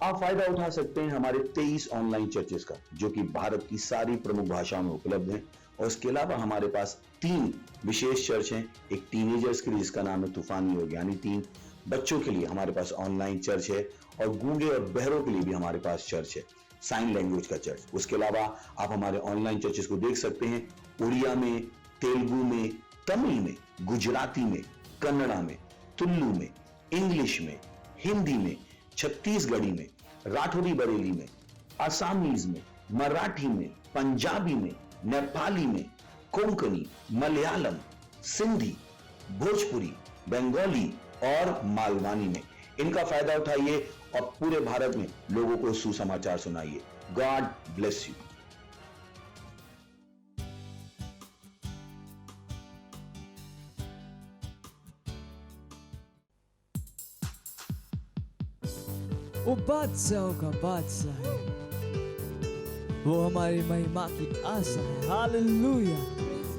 आप फायदा उठा सकते हैं हमारे 23 ऑनलाइन चर्चेस का, जो कि भारत की सारी प्रमुख भाषाओं में उपलब्ध हैं। और इसके अलावा हमारे पास 3 विशेष चर्च हैं। एक टीनेजर्स के लिए जिसका नाम है तूफानी योग यानी 3, बच्चों के लिए हमारे पास ऑनलाइन चर्च है, और गूंगे और बहरों के लिए भी हमारे पास चर्च है, साइन लैंग्वेज का चर्च। उसके अलावा आप हमारे ऑनलाइन चर्चेस को देख सकते हैं उड़िया में, तेलुगु में, तमिल में, गुजराती में, कन्नड़ा में, तुलु में, इंग्लिश में, हिंदी में, छत्तीसगढ़ी में, राठौरी बरेली में, आसामीज में, मराठी में, पंजाबी में, नेपाली में, कोंकणी, मलयालम, सिंधी, भोजपुरी, बंगाली और मालवानी में। इनका फायदा उठाइए और पूरे भारत में लोगों को सुसमाचार सुनाइए। God bless you. वो बादशाहों का बादशाह है, वो हमारी महिमा की आशा है। हालेलुया।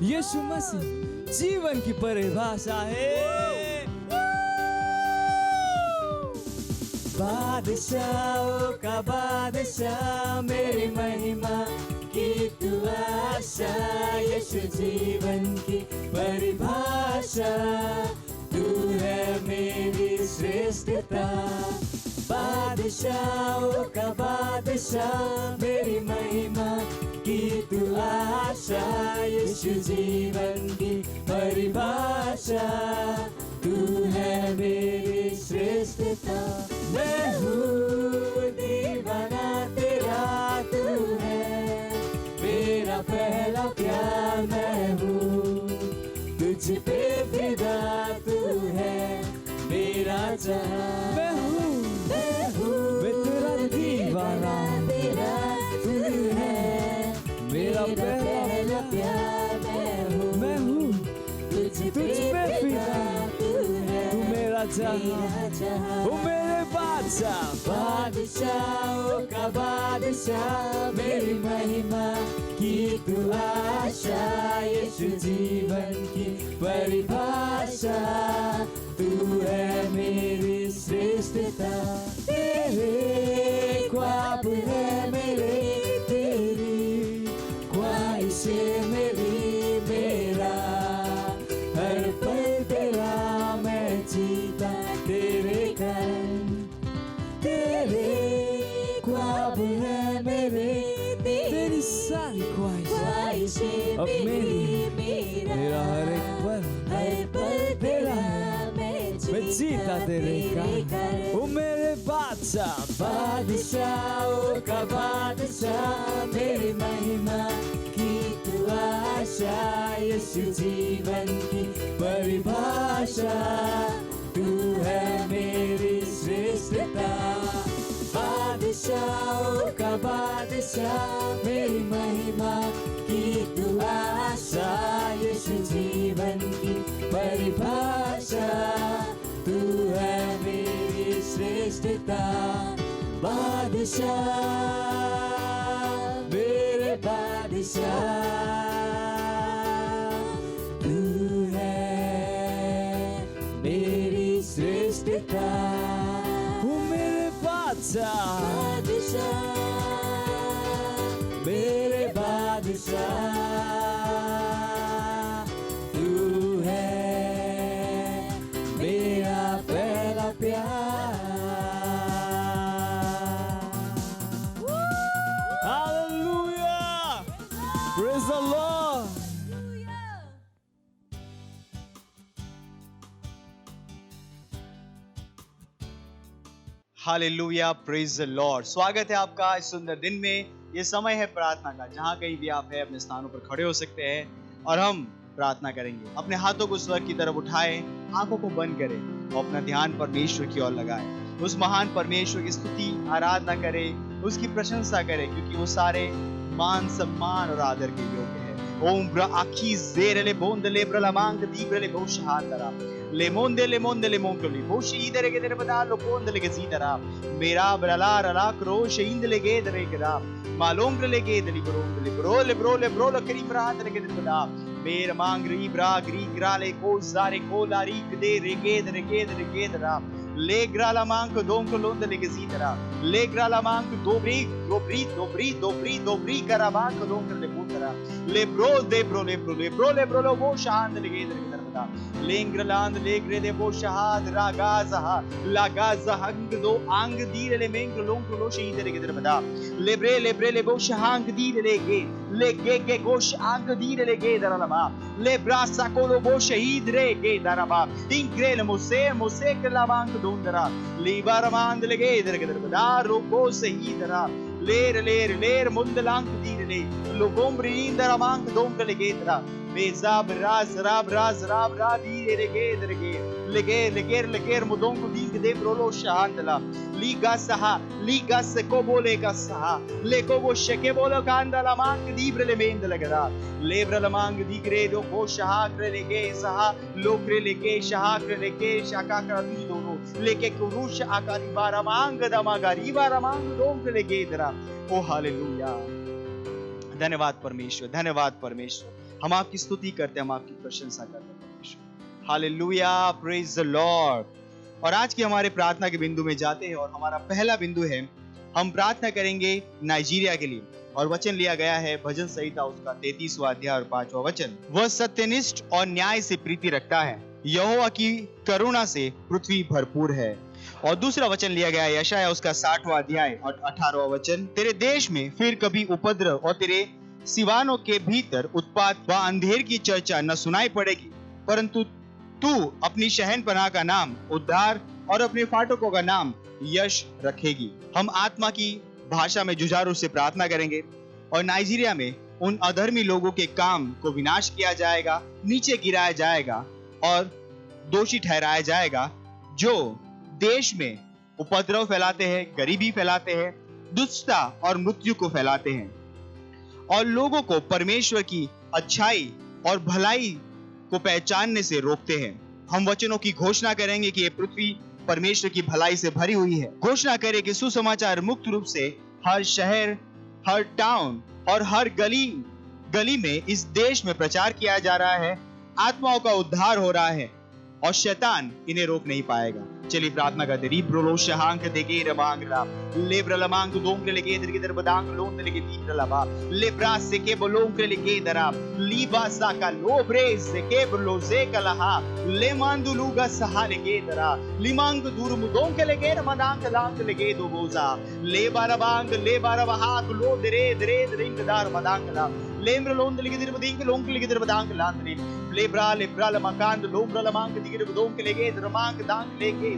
यीशु मसीह जीवन की परिभाषा है। बादशाहों का बादशाह, मेरी महिमा की तू आशा। यीशु जीवन की परिभाषा, तू है मेरी श्रेष्ठता। बादशाहों का बादशाह, मेरी महिमा की तू आशा। यीशु जीवन की परिभाषा, तू है मेरी श्रेष्ठता। मैं हूँ दीवाना तेरा, तू है मेरा पहला प्यार। मैं हूँ तुझ पे फिदा, तू है मेरा जहां। मैं हूँ तेरा दीवाना तेरा, तू है मेरा पहला प्यार। मैं हूँ तुझ पे फिदा, तू मेरा जहां। ओ मेरे बादशाह, बादशाहों का बादशाह, मेरी महिमा की तू आशा। यीशु जीवन की परिभाषा, तू है मेरी श्रेष्ठता। तेरे ख्वाब है मेरे, तेरी ख्वाहिशें मेरी, मेरा हर पल तेरा मैं जीता तेरे कारण। तेरे ख्वाब है मेरे, तेरी सारी ख्वाहिशें अब मेरी, मेरा हर एक पल तेरा मैं जीता तेरे कारण। ओ मेरे बादशाह, बादशाहों का बादशाह, मेरी महिमा की तू आशा। यीशु जीवन की परिभाषा, तू है मेरी श्रेष्ठता। बादशाहों का बादशाह, मेरी महिमा की तू आशा। यीशु जीवन की परिभाषा, तू है मेरी श्रेष्ठता। बादशाह मेरे बादशाह, तू है मेरी श्रेष्ठता। वो मेरे बादशाह, मेरे बादशाह, तू है मेरा पहला प्यार। Hallelujah! Praise the Lord! Hallelujah, praise the Lord. स्वागत है आपका इस सुंदर दिन में। ये समय है प्रार्थना का। जहाँ कहीं भी आप हैं अपने स्थानों पर खड़े हो सकते हैं और हम प्रार्थना करेंगे। अपने हाथों को स्वर्ग की तरफ उठाएं, आंखों को बंद करें और अपना ध्यान परमेश्वर की ओर लगाएं। उस महान परमेश्वर की स्तुति आराधना करें, उसकी प्रशंसा करें, क्योंकि वो सारे मान सम्मान और आदर के योग्य है। ओम ब्रा आखी जेरले बोंदले ब्रलमांग दीब्रले बोशहातरा ले मोंदे मोंकली बोशी इधर के तेरे बता लो बोंदले के सीतरा मेरा ब्रला रला क्रोश इंदले के दरे करा मालोंग ले के दली ब्रो करी ब्रात ले के बता मेर मांग री ब्रा ग्रा ले को सारे को लारी दे रे के दरा Legra la manco donco londe le gesitera. Legra la manco dobri caravanco donco le putera. Lebro lo bo shahand le gedre ke darbada. Lengraland legre de bo shahad ragazaha lagazahang do ang dire le mengro lonco lo shahid le darbada. Lebre le bo shahang dire le ge gosh ang dire le ge daralama. Lebra sakolo bo shahid re ge daraba. Ingre le mose ke la manco dondara. Libaramand le ge darbada robo sahidara. Ler mundalank direle logombri indara mank donkale gedra bezab raz rab dire leger mudonk dink de brolo shahandla liga se kobole gasaha le kobo sheke bolo kandala mank dibre mendla gara lebra la mank digre do ko shahakre lege saha lokre lege shahakre lege shakakra dido leke kurush akari baramang damagari baramang donkle lege dra O hallelujah. धन्यवाद परमेश्वर, धन्यवाद परमेश्वर। हम आपकी स्तुति करते हैं, हम आपकी प्रशंसा करते हैं परमेश्वर। Hallelujah, praise the Lord. और आज की हमारे प्रार्थना के बिंदु में जाते हैं और हमारा पहला बिंदु है, हम प्रार्थना करेंगे नाइजीरिया के लिए। और वचन लिया गया है भजन संहिता उसका 33वां अध्याय और 5वां वचन। वह सत्यनिष्ठ और न्याय से प्रीति रखता है, यहोवा की करुणा से पृथ्वी भरपूर है। और दूसरा वचन लिया गया है यशायाह उसका 60वां अध्याय और 18वां वचन। तेरे देश में फिर कभी उपद्रव और तेरे सिवानों के भीतर उत्पात व अंधेर की चर्चा न सुनाई पड़ेगी, परंतु तू अपनी शहनपनाह का नाम उद्धार और अपने फाटकों का नाम यश रखेगी। हम आत्मा की भाषा में जुझारू से प्रार्थना करेंगे और नाइजीरिया में उन अधर्मी लोगों के काम को विनाश किया जाएगा, नीचे गिराया जाएगा और दोषी ठहराया जाएगा जो देश में उपद्रव फैलाते हैं, गरीबी फैलाते हैं, दुष्टता और मृत्यु को फैलाते हैं और लोगों को परमेश्वर की अच्छाई और भलाई को पहचानने से रोकते हैं। हम वचनों की घोषणा करेंगे कि ये पृथ्वी परमेश्वर की भलाई से भरी हुई है। घोषणा करें कि सुसमाचार मुक्त रूप से हर शहर, हर टाउन और हर गली में इस देश में प्रचार किया जा रहा है। आत्माओं का उद्धार हो रहा है और शैतान इन्हें रोक नहीं पाएगा। चलिए प्रार्थना करते। रीब्रोलो शहांक देगे रमांगला लेब्रलमांग दोंग लेगे दर के दर बदांग लोन लेगे दीब्रलबा लेब्रा से के बोलोंग लेगे दरा लीबा साका लोब्रे से के ब्रलो से कलहा लेमांदुलुगा सहा लेगे दरा लिमांग दूर मुदोंग लेगे रमदांग लांग लेगे दो बोजा लेबारबांग लेबारबहाक लो दरे दरिंग दार मदांगला लेम्रलोन लेगे दर बदिंग लोंग लेगे दर बदांग लांद्री लेब्रा लमकांद लोब्रा लमांग दिगिर बुदोंग लेगे दरमांग दांग लेगे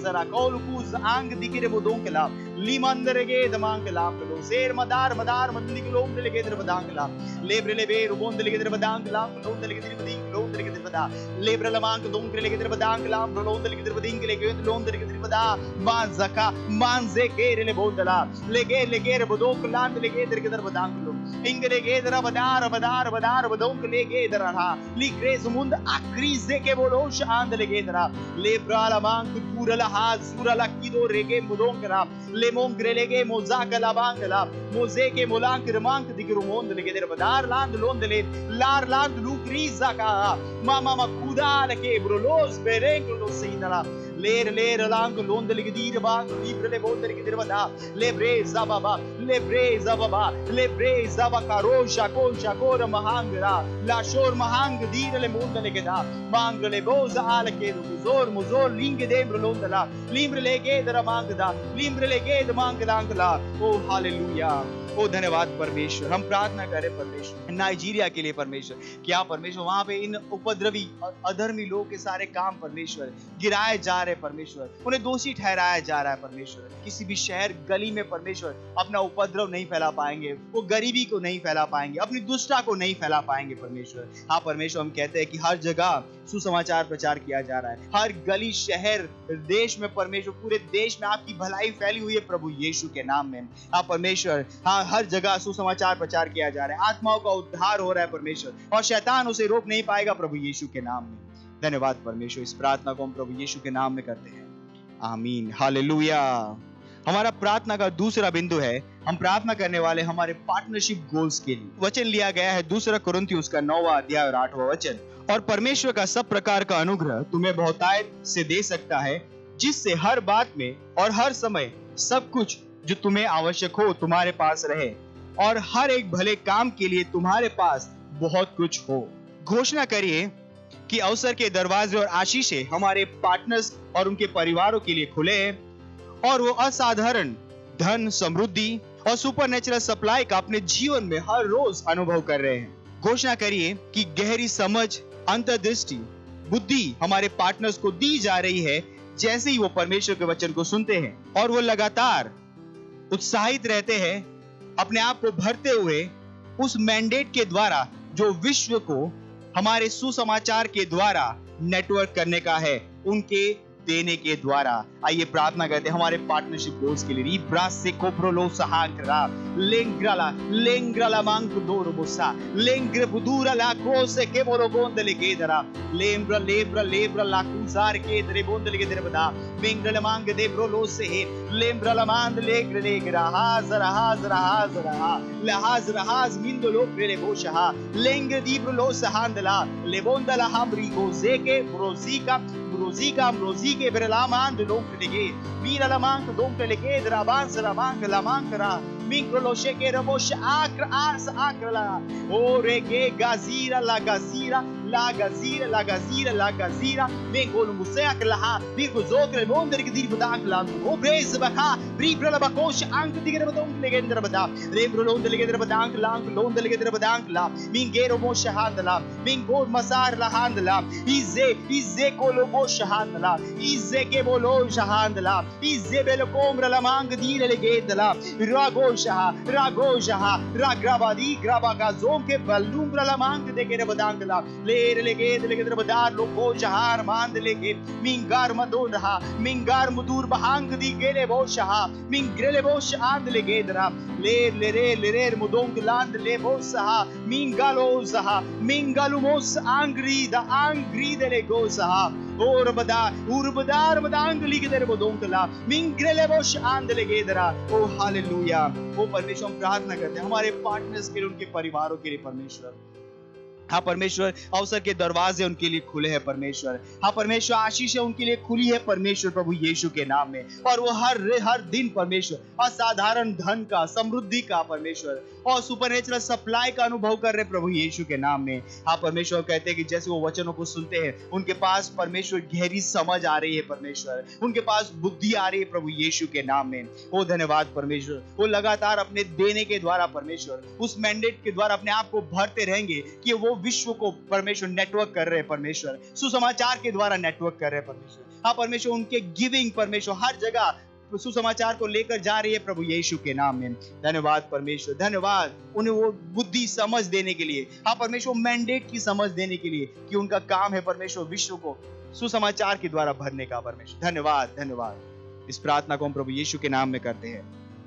जरा कौलकुस आंग दिगिर बुदोंग ला लीमंदरगे दमांग लाम लो शेर मदार मंदिक लोंग लेगे दर बदांग ला लेब्रे लेबे रुबोंद लेगे दर बदांग लाम लोंद लेगे दर बदिंग लोंद लेगे दर बदा लेब्रा लमांग दोंग लेगे दर बदांग लाम लोंद लेगे दर बदिंग लेगे लोंद लेगे दर बदा मान जका मान जे के ले बोंदला लेगे रे बुदोंग लांद लेगे दर के दर बदांग लो इंगले गे दर बदार बुदोंग लेगे दर लिग्रेज मुंद आक्रीजे के बोलोश आंद लेगे दरा लेब्राला मांग पूरला हाजुरला किदो रेगे मुदोंगरा लेमोंग्रे लेगे मोजाकला बांगला मोजे के मोलांक रमांक दिगरु मोंद लेगे दर बदार लांद लोंद ले लार लांद लुक्रीजा का मामा मकुदा लके ब्रोलोस बेरेंगलो सीनला लेर लांग लोंद लेगे दीर बांग लिब्रले बोंद लेगे दर बदा लेब्रे जाबा कारो शाकोर महांगरा लाशोर महांग दीरले मोंद लेगे दा मांगले बोज आल के मुजोर लिंग दे ब्रलोंदला लिम्र लेगे दर मांगदा लिम्र लेगे द मांगलांगला। ओ हालेलुया, ओ धन्यवाद परमेश्वर। हम प्रार्थना करें परमेश्वर नाइजीरिया के लिए परमेश्वर, क्या परमेश्वर वहां पे इन उपद्रवी और अधर्मी लोगों के सारे काम परमेश्वर गिराए जा रहे परमेश्वर, उन्हें दोषी ठहराया जा रहा है परमेश्वर। किसी भी शहर गली में परमेश्वर अपना उपद्रव नहीं फैला पाएंगे, वो गरीबी को नहीं फैला पाएंगे, अपनी दुष्टता को नहीं फैला पाएंगे परमेश्वर। हाँ परमेश्वर, हम कहते हैं कि हर जगह सुसमाचार प्रचार किया जा रहा है, हर गली शहर देश में परमेश्वर, पूरे देश में आपकी भलाई फैली हुई है प्रभु यीशु के नाम में। हाँ परमेश्वर, हाँ हर जगह सुसमाचार प्रचार किया जा रहा है, आत्माओं का उद्धार हो रहा है परमेश्वर, और शैतान उसे रोक नहीं पाएगा प्रभु यीशु के नाम में। धन्यवाद परमेश्वर। इस प्रार्थना को हम प्रभु यीशु के नाम में करते हैं, आमीन, हालेलुया। हमारा प्रार्थना का दूसरा बिंदु है, हम प्रार्थना करने वाले हमारे पार्टनरशिप गोल्स के लिए। वचन लिया गया है 2 कुरिन्थियों का 9वां अध्याय और 8वां वचन। और परमेश्वर का सब प्रकार का अनुग्रह तुम्हें बहुतायत से दे सकता है, जिससे हर बात में और हर समय सब कुछ जो तुम्हें आवश्यक हो तुम्हारे पास रहे और हर एक भले काम के लिए तुम्हारे पास बहुत कुछ हो। घोषणा करिए कि अवसर के दरवाजे और आशीषें हमारे पार्टनर्स और उनके परिवारों के लिए खुले हैं और वो असाधारण धन, समृद्धि और सुपरनेचुरल सप्लाई का अपने जीवन में हर रोज अनुभव कर रहे हैं। घोषणा करिए कि गहरी समझ, अंतर्दृष्टि, बुद्धि हमारे पार्टनर्स को दी जा रही है जैसे ही वो परमेश्वर के वचन को सुनते हैं और वो लगातार उत्साहित रहते हैं अपने आप को भरते हुए उस मैंडेट के द्वारा जो विश्व को हमारे सुसमाचार के द्वारा नेटवर्क करने का है, उनके देने के द्वारा। आइए प्रार्थना करते हैं हमारे पार्टनरशिप गोल्स के लिए। रिब्रास से कोप्रोलो सहांक्रा लेंग्राला मांग दोरबोसा लेंग्र बुदूरा ला क्रोसे के मोरो गोंदले के दरा लेब्रा ला कुजार के दरे बोंदले के दरे बदा मेंग्रला मांग दे ब्रोलो से लेम्ब्रला मांद लेग्रा हाज मिंदो लो प्रेले बोशहा लेंग्र दी ब्रोलो सहांदला लेबोंदला हमरी गोजे के ब्रोजी के berelaman de lonkrege mira la mank donkrege draban la mank la mankra minkro sheke rabosh akra ars akra ore ke gazira la gazira mengol musak laha bigo zokre bonder ke dir budak la o brez bakha bribra la bakosh ank digre badon legender bada rebro lond legender badank lang lond legender badank la mingero mosh handla mingol masar la handla ize kolobo shahandla ize ke bolo shahandla ize bel komra la mang dire legedla ragojaha ragrabadi grabaga zom ke ballumbra la mang de ke badank la legedra badar loko jahar mand leke mingar madonha mingar mudur bahang di gele bosha mingrele bosh and legedra le mudong land le bosa mingalumos angri de legosa urbadar madangli के तेरे बोदोंकला मिंग्रेले बोश आंदले गेदरा। ओ hallelujah. ओ परमेश्वर हम प्रार्थना करते हैं हमारे partners के लिए, उनके परिवारों के लिए परमेश्वर। हाँ परमेश्वर, अवसर के दरवाजे उनके लिए खुले हैं परमेश्वर। हाँ परमेश्वर, आशीष उनके लिए खुली है परमेश्वर प्रभु यीशु के नाम में। और वो हर दिन परमेश्वर असाधारण धन का, समृद्धि का परमेश्वर और सुपरनेचुरल सप्लाई का अनुभव कर रहे प्रभु यीशु के नाम में। हाँ परमेश्वर, कहते हैं कि जैसे वो वचनों को सुनते हैं उनके पास परमेश्वर गहरी समझ आ रही है परमेश्वर, उनके पास बुद्धि आ रही है प्रभु यीशु के नाम में। ओ धन्यवाद परमेश्वर। वो लगातार अपने देने के द्वारा परमेश्वर उस मैंडेट के द्वारा अपने आप को भरते रहेंगे कि वो विश्व को परमेश्वर नेटवर्क कर रहे हैं परमेश्वर, सुसमाचार के द्वारा नेटवर्क कर रहे हैं परमेश्वर। हाँ परमेश्वर, उनके गिविंग परमेश्वर हर जगह सुसमाचार को लेकर जा रही है प्रभु यीशु के नाम में। धन्यवाद परमेश्वर, धन्यवाद उन्हें वो बुद्धि समझ देने के लिए। हाँ परमेश्वर, मैंडेट की समझ देने के लिए कि उनका काम है परमेश्वर विश्व को सुसमाचार के द्वारा भरने का परमेश्वर। धन्यवाद धन्यवाद। इस प्रार्थना को हम प्रभु यीशु के नाम में करते हैं,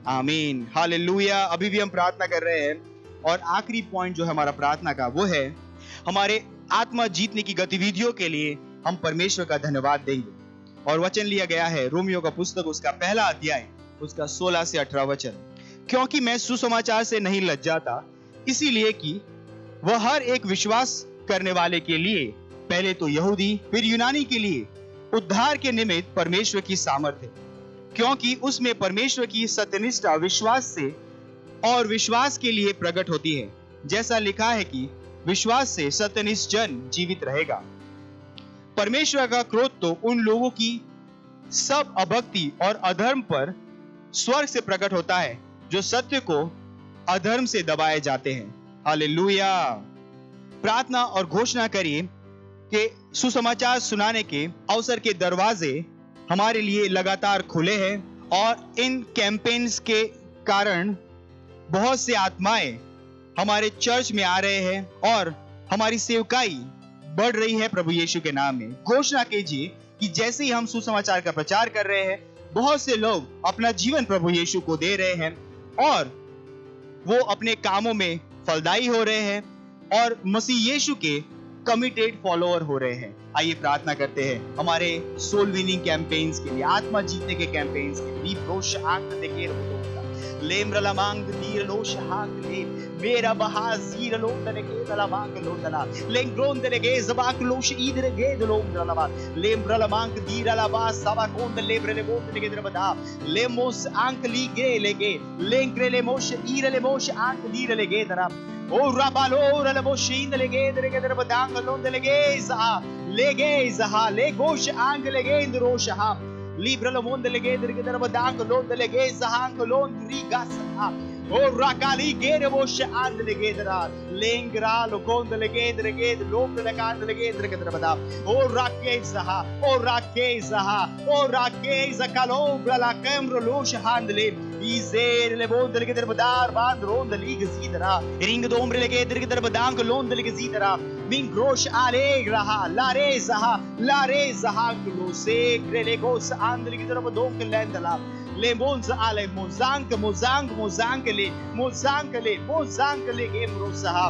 आमीन, हालेलुया। अभी भी हम प्रार्थना कर रहे हैं और आखिरी पॉइंट जो है हमारा प्रार्थना का वो है हमारे आत्मा जीतने की गतिविधियों के लिए हम परमेश्वर का धन्यवाद देंगे। और वचन लिया गया है रोमियो का पुस्तक उसका पहला अध्याय उसका 16 से 18 वचन। क्योंकि मैं सुसमाचार से नहीं लज्जाता, इसीलिए कि वह हर एक विश्वास करने वाले के लिए, पहले तो यहूदी फिर यूनानी के लिए उद्धार के निमित्त परमेश्वर की सामर्थ्य है, क्योंकि उसमें परमेश्वर की सत्यनिष्ठा विश्वास से और विश्वास के लिए प्रकट होती है। जैसा लिखा है कि विश्वास से सत्यनिष्ठ जन जीवित रहेगा। परमेश्वर का क्रोध तो उन लोगों की सब अभक्ति और अधर्म पर स्वर्ग से प्रकट होता है जो सत्य को अधर्म से दबाए जाते हैं। हालेलुया। प्रार्थना और घोषणा करिए कि सुसमाचार सुनाने के अवसर के दरवाजे हमारे लिए लगातार खुले हैं और इन कैंपेन्स के कारण बहुत से आत्माएं हमारे चर्च में आ रहे हैं और हमारी सेवकाई बढ़ रही है प्रभु यीशु के नाम में। घोषणा कीजिए कि जैसे ही हम सुसमाचार का प्रचार कर रहे हैं बहुत से लोग अपना जीवन प्रभु यीशु को दे रहे हैं और वो अपने कामों में फलदायी हो रहे हैं और मसीह यीशु के कमिटेड फॉलोअर हो रहे हैं। आइए प्रार्थना करते हैं हमारे सोल विनिंग कैंपेन्स के लिए, आत्मा जीतने के कैंपेन्स के लिए। लेम रलमांग दीर लो शहाक ले मेरा बहाजीर लो दलगे दलमांग लो दला लेम ग्रोन दलगे जबाक लो शीदर गे दलो रलमा लेम रलमांग दीर लबा सवा कोन दले ब्रले गो दलगे दरबदा लेमोस आंक ली गे लेगे लेंक्रे लेमोश ईर लेमोश आंक दीर लेगे दरा ओ राबालो रलमोश ईंद लेगे दरगे दरबदांग लो दलगे za le gosh ang lege indrosh ha libra lo monde lege derge darbadang lo lege zahang lo rigas ha o rakali gere bosh and lege dara lengra lo kond lege derge lo legan lege derge darbada o rakeza kalo la kamro lo shahandle izer le bond lege darbadar band ron lege zidara ring dombre lege derge darbadang lo lege zidara min grosh alegraha la rezaha lo se gregos and lege darbadong lendala le monza ale mozank le game rosaha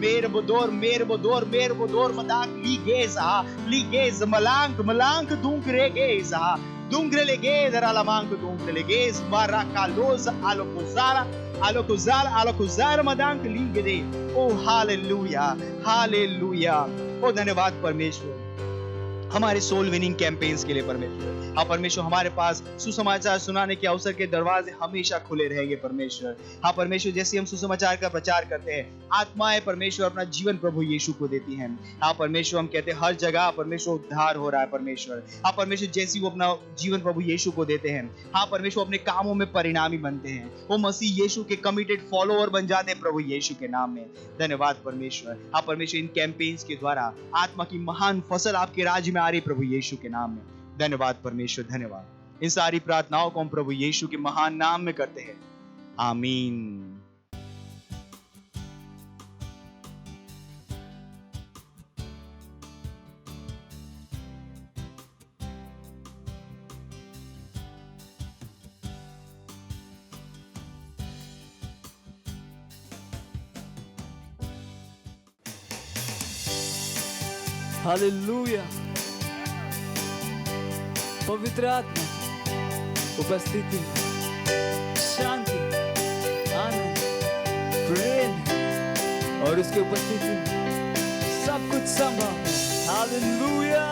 mer bodor madak ligez malank dunkre geza dunkre lege dara mank dunkre legez marakalos alokuzara madank ligede oh hallelujah oh धन्यवाद परमेश्वर हमारे soul winning campaigns के लिए परमेश्वर। हाँ परमेश्वर, हमारे पास सुसमाचार सुनाने के अवसर के दरवाजे हमेशा खुले रहेंगे परमेश्वर। हाँ परमेश्वर, जैसे हम सुसमाचार का प्रचार करते हैं, आत्माएं परमेश्वर अपना जीवन प्रभु यीशु को देती हैं। हाँ परमेश्वर, हम कहते हैं हर जगह परमेश्वर उद्धार हो रहा है परमेश्वर। हाँ परमेश्वर, जैसी वो अपना जीवन प्रभु यीशु को देते हैं, हाँ परमेश्वर अपने कामों में परिणामी बनते हैं, वो मसीह यीशु के कमिटेड फॉलोअर बन जाते हैं प्रभु यीशु के नाम में। धन्यवाद परमेश्वर। हाँ परमेश्वर, इन कैंपेन्स के द्वारा आत्मा की महान फसल आपके राज्य में आ रही प्रभु यीशु के नाम में। धन्यवाद परमेश्वर, धन्यवाद। इन सारी प्रार्थनाओं को हम प्रभु यीशु के महान नाम में करते हैं, आमीन। हालेलुया। पवित्र आत्मा उपस्थिति, शांति, आनंद, प्रेम और उसके उपस्थिति में सब कुछ संभव है। हालेलुया।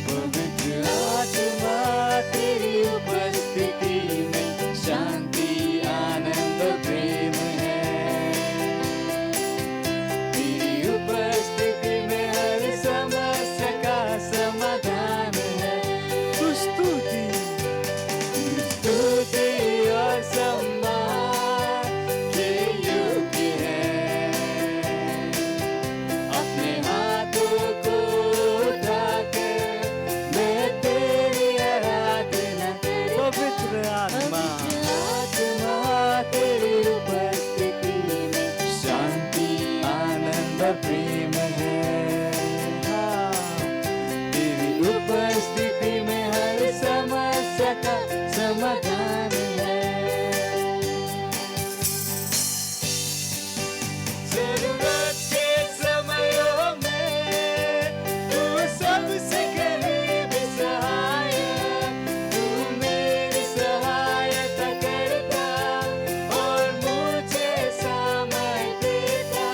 पवित्र आत्मा तेरी उपस्थिति में शांति, आनंद, प्रेम है। तेरी उपस्थिति में हर समस्या का समाधान है। तू स्तुति और सम्मान के योग्य है। अपने हाथों को उठाकर मैं तेरी आराधना। पवित्र आत्मा तेरी उपस्थिति में शांति, आनंद, प्रेम है। हाँ, तेरी उपस्थिति में हर समस्या का समाधान है। जरूरत के समयों में तू सबसे करीब सहायक, तू मेरी सहायता करता और मुझे सामर्थ्य देता।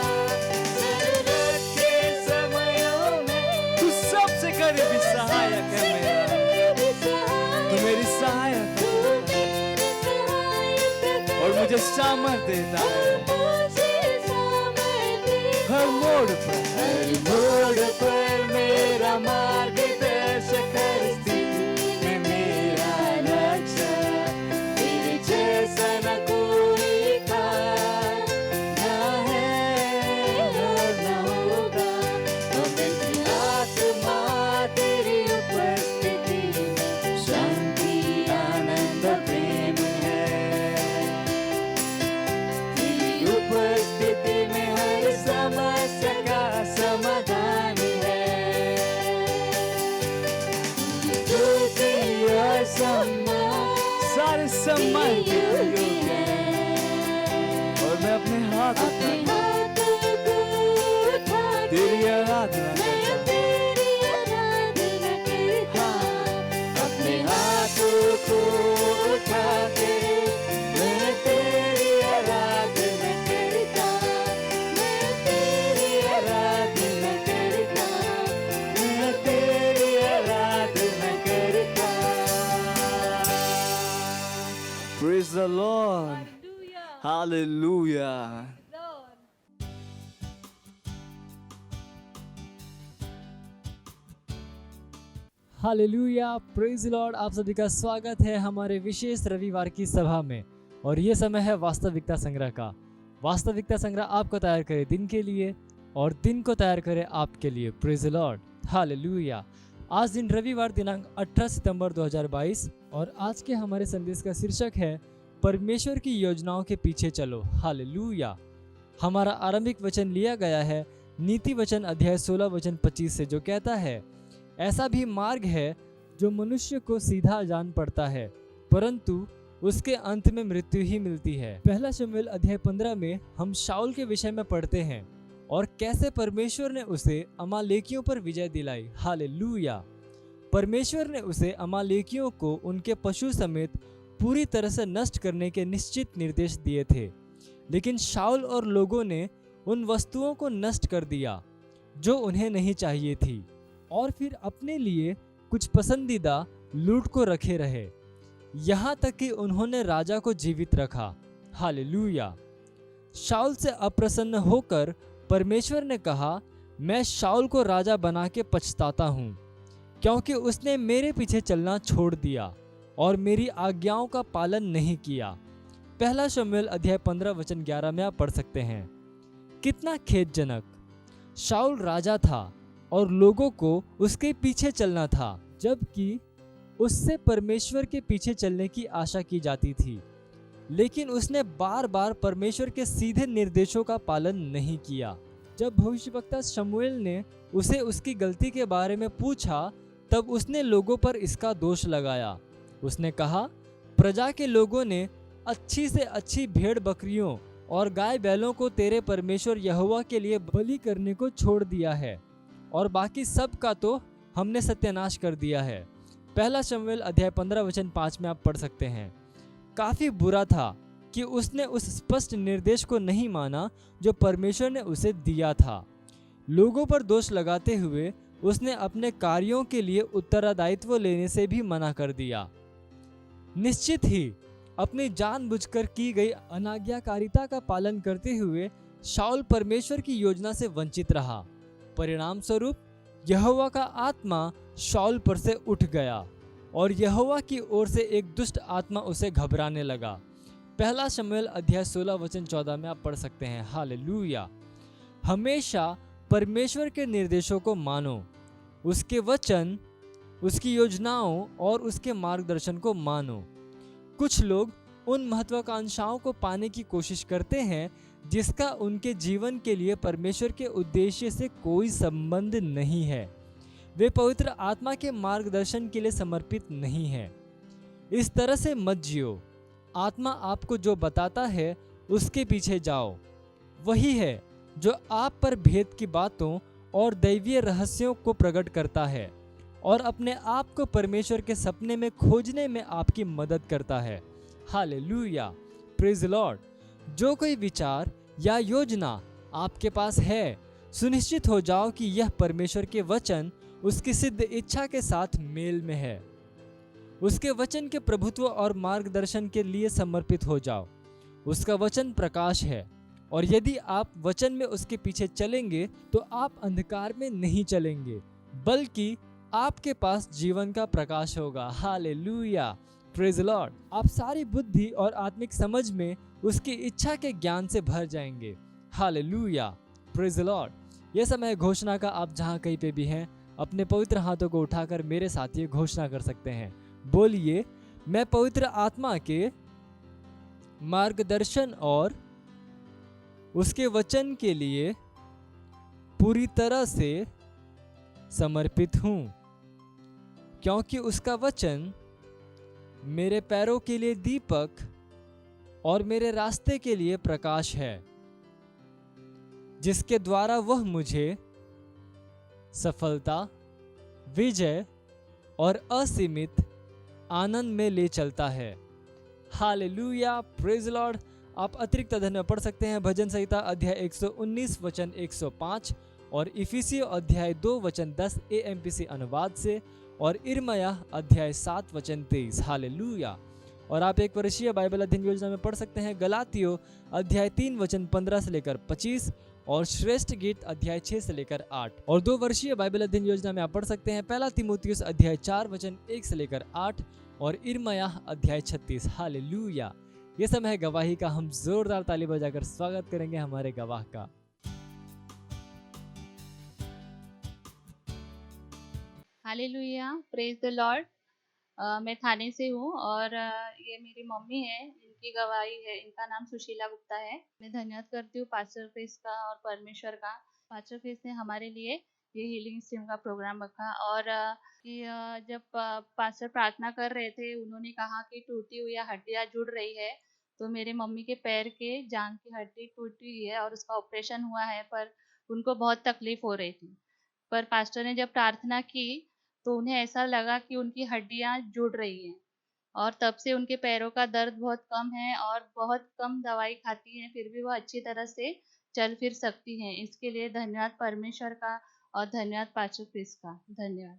जरूरत के समयों में तू सबसे करीबी सहायक है मेरा। तू मेरी सहायता और मुझे सामर्थ्य देता है। हर मोड़ पर मेरा मार्गदर्शक, हर स्थिति में मेरा लक्ष्य। तेरे जैसा न कोई था, ना है और न होगा। पवित्र आत्मा तेरी उपस्थिति में शांति, आनंद, प्रेम है। तेरी उपस्थिति में हर समस्या का समाधान है। स्तुति और सम्मान, सारे सम्मान के योग्य है। और मैं अपने हाथ उठा तेरी आराधना करता Hallelujah. Hallelujah, praise Lord. आप सभी का स्वागत है हमारे विशेष रविवार की सभा में। और ये समय है वास्तविकता संग्रह का। वास्तविकता संग्रह आपको तैयार करे दिन के लिए और दिन को तैयार करे आपके लिए। Praise Lord, hallelujah. आज दिन रविवार दिनांक 18 सितंबर 2022 और आज के हमारे संदेश का शीर्षक है परमेश्वर की योजनाओं के पीछे चलो। हालेलुया। हमारा आरंभिक वचन लिया गया है नीति वचन अध्याय 16 वचन 25 से, जो कहता है, ऐसा भी मार्ग है जो मनुष्य को सीधा जान पड़ता है, परंतु उसके अंत में मृत्यु ही मिलती है। पहला शमूएल अध्याय 15 में हम शाऊल के विषय में पढ़ते हैं और कैसे परमेश्वर ने उसे अमालेकियों पर विजय दिलाई। हालेलुया। परमेश्वर ने उसे अमालेकियों को उनके पशु समेत पूरी तरह से नष्ट करने के निश्चित निर्देश दिए थे, लेकिन शाऊल और लोगों ने उन वस्तुओं को नष्ट कर दिया जो उन्हें नहीं चाहिए थी और फिर अपने लिए कुछ पसंदीदा लूट को रखे रहे, यहाँ तक कि उन्होंने राजा को जीवित रखा। हालेलुया। शाऊल से अप्रसन्न होकर परमेश्वर ने कहा, मैं शाऊल को राजा बना के पछताता हूँ, क्योंकि उसने मेरे पीछे चलना छोड़ दिया और मेरी आज्ञाओं का पालन नहीं किया। पहला शमूएल अध्याय 15 वचन 11 में आप पढ़ सकते हैं। कितना खेदजनक। शाऊल राजा था और लोगों को उसके पीछे चलना था, जबकि उससे परमेश्वर के पीछे चलने की आशा की जाती थी, लेकिन उसने बार बार परमेश्वर के सीधे निर्देशों का पालन नहीं किया। जब भविष्यवक्ता शमूएल ने उसे उसकी गलती के बारे में पूछा, तब उसने लोगों पर इसका दोष लगाया। उसने कहा, प्रजा के लोगों ने अच्छी से अच्छी भेड़ बकरियों और गाय बैलों को तेरे परमेश्वर यहोवा के लिए बलि करने को छोड़ दिया है, और बाकी सब का तो हमने सत्यानाश कर दिया है। पहला शमूएल अध्याय 15 वचन 5 में आप पढ़ सकते हैं। काफी बुरा था कि उसने उस स्पष्ट निर्देश को नहीं माना जो परमेश्वर ने उसे दिया था। लोगों पर दोष लगाते हुए उसने अपने कार्यों के लिए उत्तरदायित्व लेने से भी मना कर दिया। निश्चित ही अपनी जानबूझकर की गई अनाज्ञाकारिता का पालन करते हुए शाऊल परमेश्वर की योजना से वंचित रहा। परिणाम स्वरूप यहोवा का आत्मा शाऊल पर से उठ गया और यहोवा की ओर से एक दुष्ट आत्मा उसे घबराने लगा। पहला शमूएल अध्याय 16 वचन 14 में आप पढ़ सकते हैं। हालेलुया। हमेशा परमेश्वर के निर्देशों को मानो, उसके वचन, उसकी योजनाओं और उसके मार्गदर्शन को मानो। कुछ लोग उन महत्वाकांक्षाओं को पाने की कोशिश करते हैं जिसका उनके जीवन के लिए परमेश्वर के उद्देश्य से कोई संबंध नहीं है। वे पवित्र आत्मा के मार्गदर्शन के लिए समर्पित नहीं है। इस तरह से मत जियो। आत्मा आपको जो बताता है उसके पीछे जाओ। वही है जो आप पर भेद की बातों और दैवीय रहस्यों को प्रकट करता है और अपने आप को परमेश्वर के सपने में खोजने में आपकी मदद करता है। Hallelujah, praise Lord. जो कोई विचार या योजना आपके पास है, सुनिश्चित हो जाओ कि यह परमेश्वर के वचन उसकी सिद्ध इच्छा के साथ मेल में है। उसके वचन के प्रभुत्व और मार्गदर्शन के लिए समर्पित हो जाओ। उसका वचन प्रकाश है और यदि आप वचन में उसके पीछे चलेंगे तो आप अंधकार में नहीं चलेंगे, बल्कि आपके पास जीवन का प्रकाश होगा। Hallelujah, praise Lord. आप सारी बुद्धि और आत्मिक समझ में उसकी इच्छा के ज्ञान से भर जाएंगे। Hallelujah, praise Lord. यह समय घोषणा का। आप जहां कहीं पे भी हैं, अपने पवित्र हाथों को उठाकर मेरे साथ ये घोषणा कर सकते हैं। बोलिए, मैं पवित्र आत्मा के मार्गदर्शन और उसके वचन के लिए पूरी तरह से समर्पित हूं, क्योंकि उसका वचन मेरे पैरों के लिए दीपक और मेरे रास्ते के लिए प्रकाश है, जिसके द्वारा वह मुझे सफलता, विजय और असीमित आनंद में ले चलता है। Hallelujah, praise Lord. आप अतिरिक्त अध्ययन में पढ़ सकते हैं भजन संहिता अध्याय 119 वचन 105 और इफिसियों अध्याय 2 वचन 10 AMPC अनुवाद से और इर्मयाह अध्याय 7 वचन 23। हालेलुया। और आप एक वर्षीय बाइबल अध्ययन योजना में पढ़ सकते हैं गलातियों अध्याय 3 वचन 15 से लेकर 25 और श्रेष्ठ गीत अध्याय 6 से लेकर 8। और 2 वर्षीय बाइबल अध्ययन योजना में आप पढ़ सकते हैं पहला तीमुथियुस अध्याय 4 वचन 1 से लेकर 8 और इर्मयाह अध्याय 36। हालेलुया। ये समय है गवाही का। हम जोरदार ताली बजाकर स्वागत करेंगे हमारे गवाह का। Hallelujah, praise the Lord. मैं थाने से हूँ और ये मेरी मम्मी है, इनकी गवाही है। इनका नाम सुशीला गुप्ता है। मैं धन्यवाद करती हूँ पास्टर क्रिस का और परमेश्वर का। पास्टर क्रिस ने हमारे लिए ये हीलिंग स्ट्रीम का प्रोग्राम रखा और जब पास्टर प्रार्थना कर रहे थे, उन्होंने कहा कि टूटी हुई हड्डियाँ जुड़ रही है। तो मेरे मम्मी के पैर के जांघ की हड्डी टूटी हुई है और उसका ऑपरेशन हुआ है, पर उनको बहुत तकलीफ हो रही थी। पर पास्टर ने जब प्रार्थना की तो उन्हें ऐसा लगा कि उनकी हड्डियां जुड़ रही हैं और तब से उनके पैरों का दर्द बहुत कम है और बहुत कम दवाई खाती हैं, फिर भी वो अच्छी तरह से चल फिर सकती हैं। इसके लिए धन्यवाद परमेश्वर का और धन्यवाद पास्टर क्रिस का। धन्यवाद।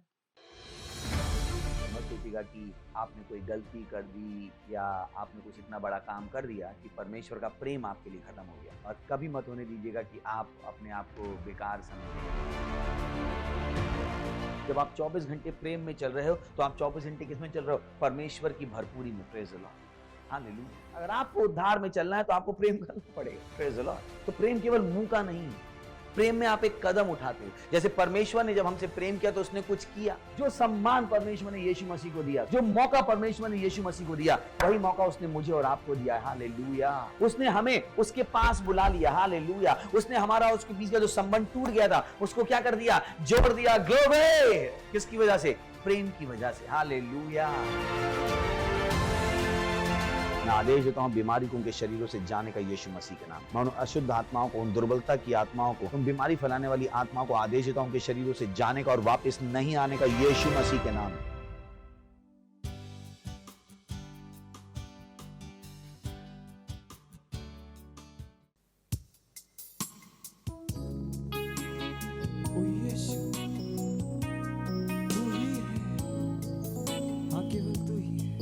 मत सोचिएगा कि आपने कोई गलती कर दी या आपने कुछ इतना बड़ा काम कर दिया कि परमेश्वर का प्रेम आपके लिए खत्म हो गया। और कभी मत होने दीजिएगा कि आप अपने आप को बेकार समझें। जब आप 24 घंटे प्रेम में चल रहे हो तो आप 24 घंटे किस में चल रहे हो? परमेश्वर की भरपूरी में। Praise the Lord. हालेलुया। अगर आपको उद्धार में चलना है तो आपको प्रेम करना पड़ेगा। Praise the Lord. तो प्रेम केवल मुंह का नहीं है, प्रेम में आप एक कदम उठाते हो। जैसे परमेश्वर ने जब हमसे प्रेम किया तो उसने कुछ किया। जो सम्मान परमेश्वर ने यीशु मसीह को दिया, जो मौका परमेश्वर ने यीशु मसीह को दिया, वही मौका उसने मुझे और आपको दिया। हालेलुया। उसने हमें उसके पास बुला लिया। हालेलुया। उसने हमारा उसके बीच का जो संबंध टूट गया था उसको क्या कर दिया? जोड़ दिया। ग्लोरी। किसकी वजह से? प्रेम की वजह से। हालेलुया। मैं आदेश देता हूं बीमारी को उनके शरीरों से जाने का यीशु मसीह के नाम। मैं उन अशुद्ध आत्माओं को, उन दुर्बलता की आत्माओं को, उन बीमारी फैलाने वाली आत्माओं को आदेश देता हूं उनके शरीरों से जाने का और वापस नहीं आने का यीशु मसीह के नाम। ओ यीशु, तू ही है, हाँ केवल तू ही है,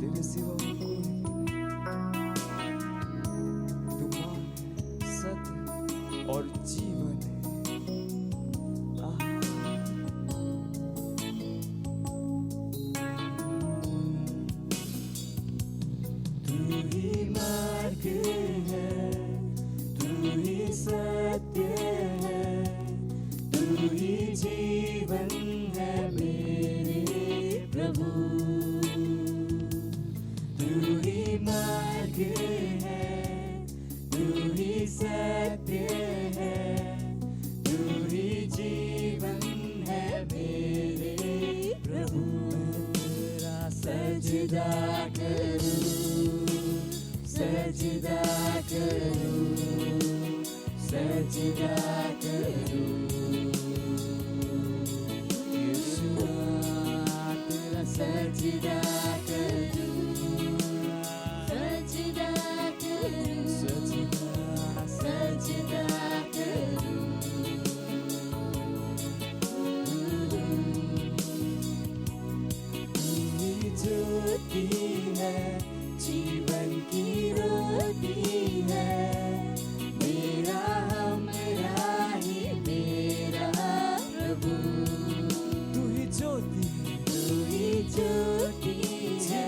तेरे सिवा और कोई भी नहीं। तू मार्ग है, सत्य और जीवन है। आहा। तू ही मार्ग है, तू ही सत्य है, तू ही जीवन है मेरे प्रभु। तू ही मार्ग है, तू ही सत्य है, तू ही जीवन है मेरे प्रभु। तेरा सजदा करूं, सजदा करूं, सजदा करूं। यीशुआ तेरा सजदा करूं, सजदा करूं, सजदा सजदा करूं। तू ज्योति है, जीवन की रोटी है, मेरा हमरा ही मेरा प्रभु। तू ही ज्योति है, तू ही ज्योति है,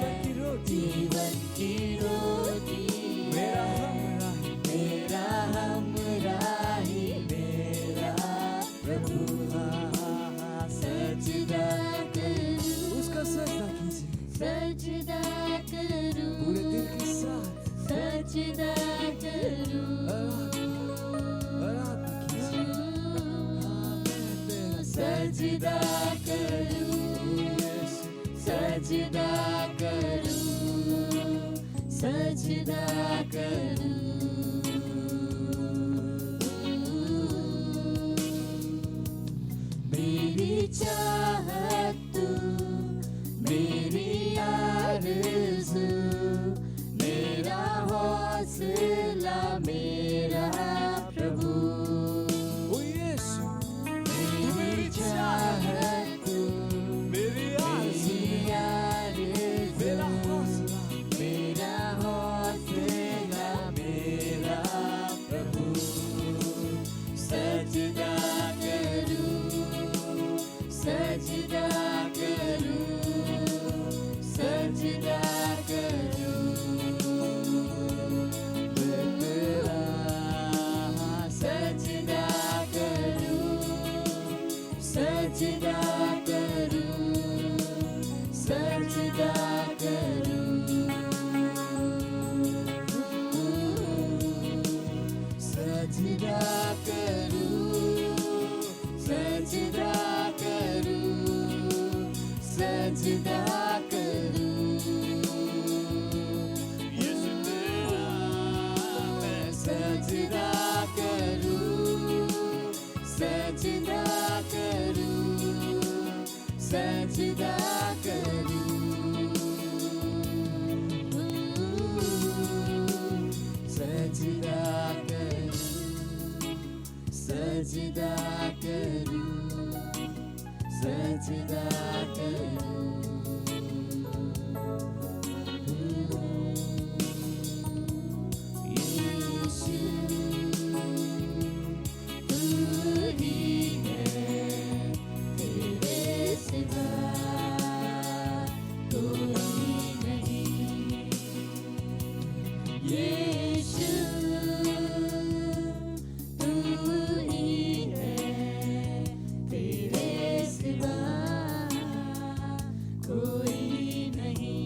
जीवन की रोटी, मेरा हमरा ही मेरा प्रभु। सजदा करूं, उसका सजदा कीजिए, सजदा करूं, पूरे दिल के साथ सजदा करूं, आराधना कीजिए। सजदा करूं, सजदा करूं, सजदा करूं। मेरी चाहत तू, मेरी आरज़ू, मेरा हौसला मेरा प्रभु। ओ यीशु, मेरी चाहत तू, मेरी आरज़ू, मेरा सजदा करूं, सजदा करूं, सजदा करूं, सजदा करूं, सजदा करूं, यीशु तेरा मैं सजदा करूं, सजदा करूं, सजदा करूं, सजदा करूं, सजदा करूं, सजदा करूं, यीशु तू ही है, तेरे सिवा कोई नहीं। यीशु तू ही है, तेरे सिवा कोई नहीं।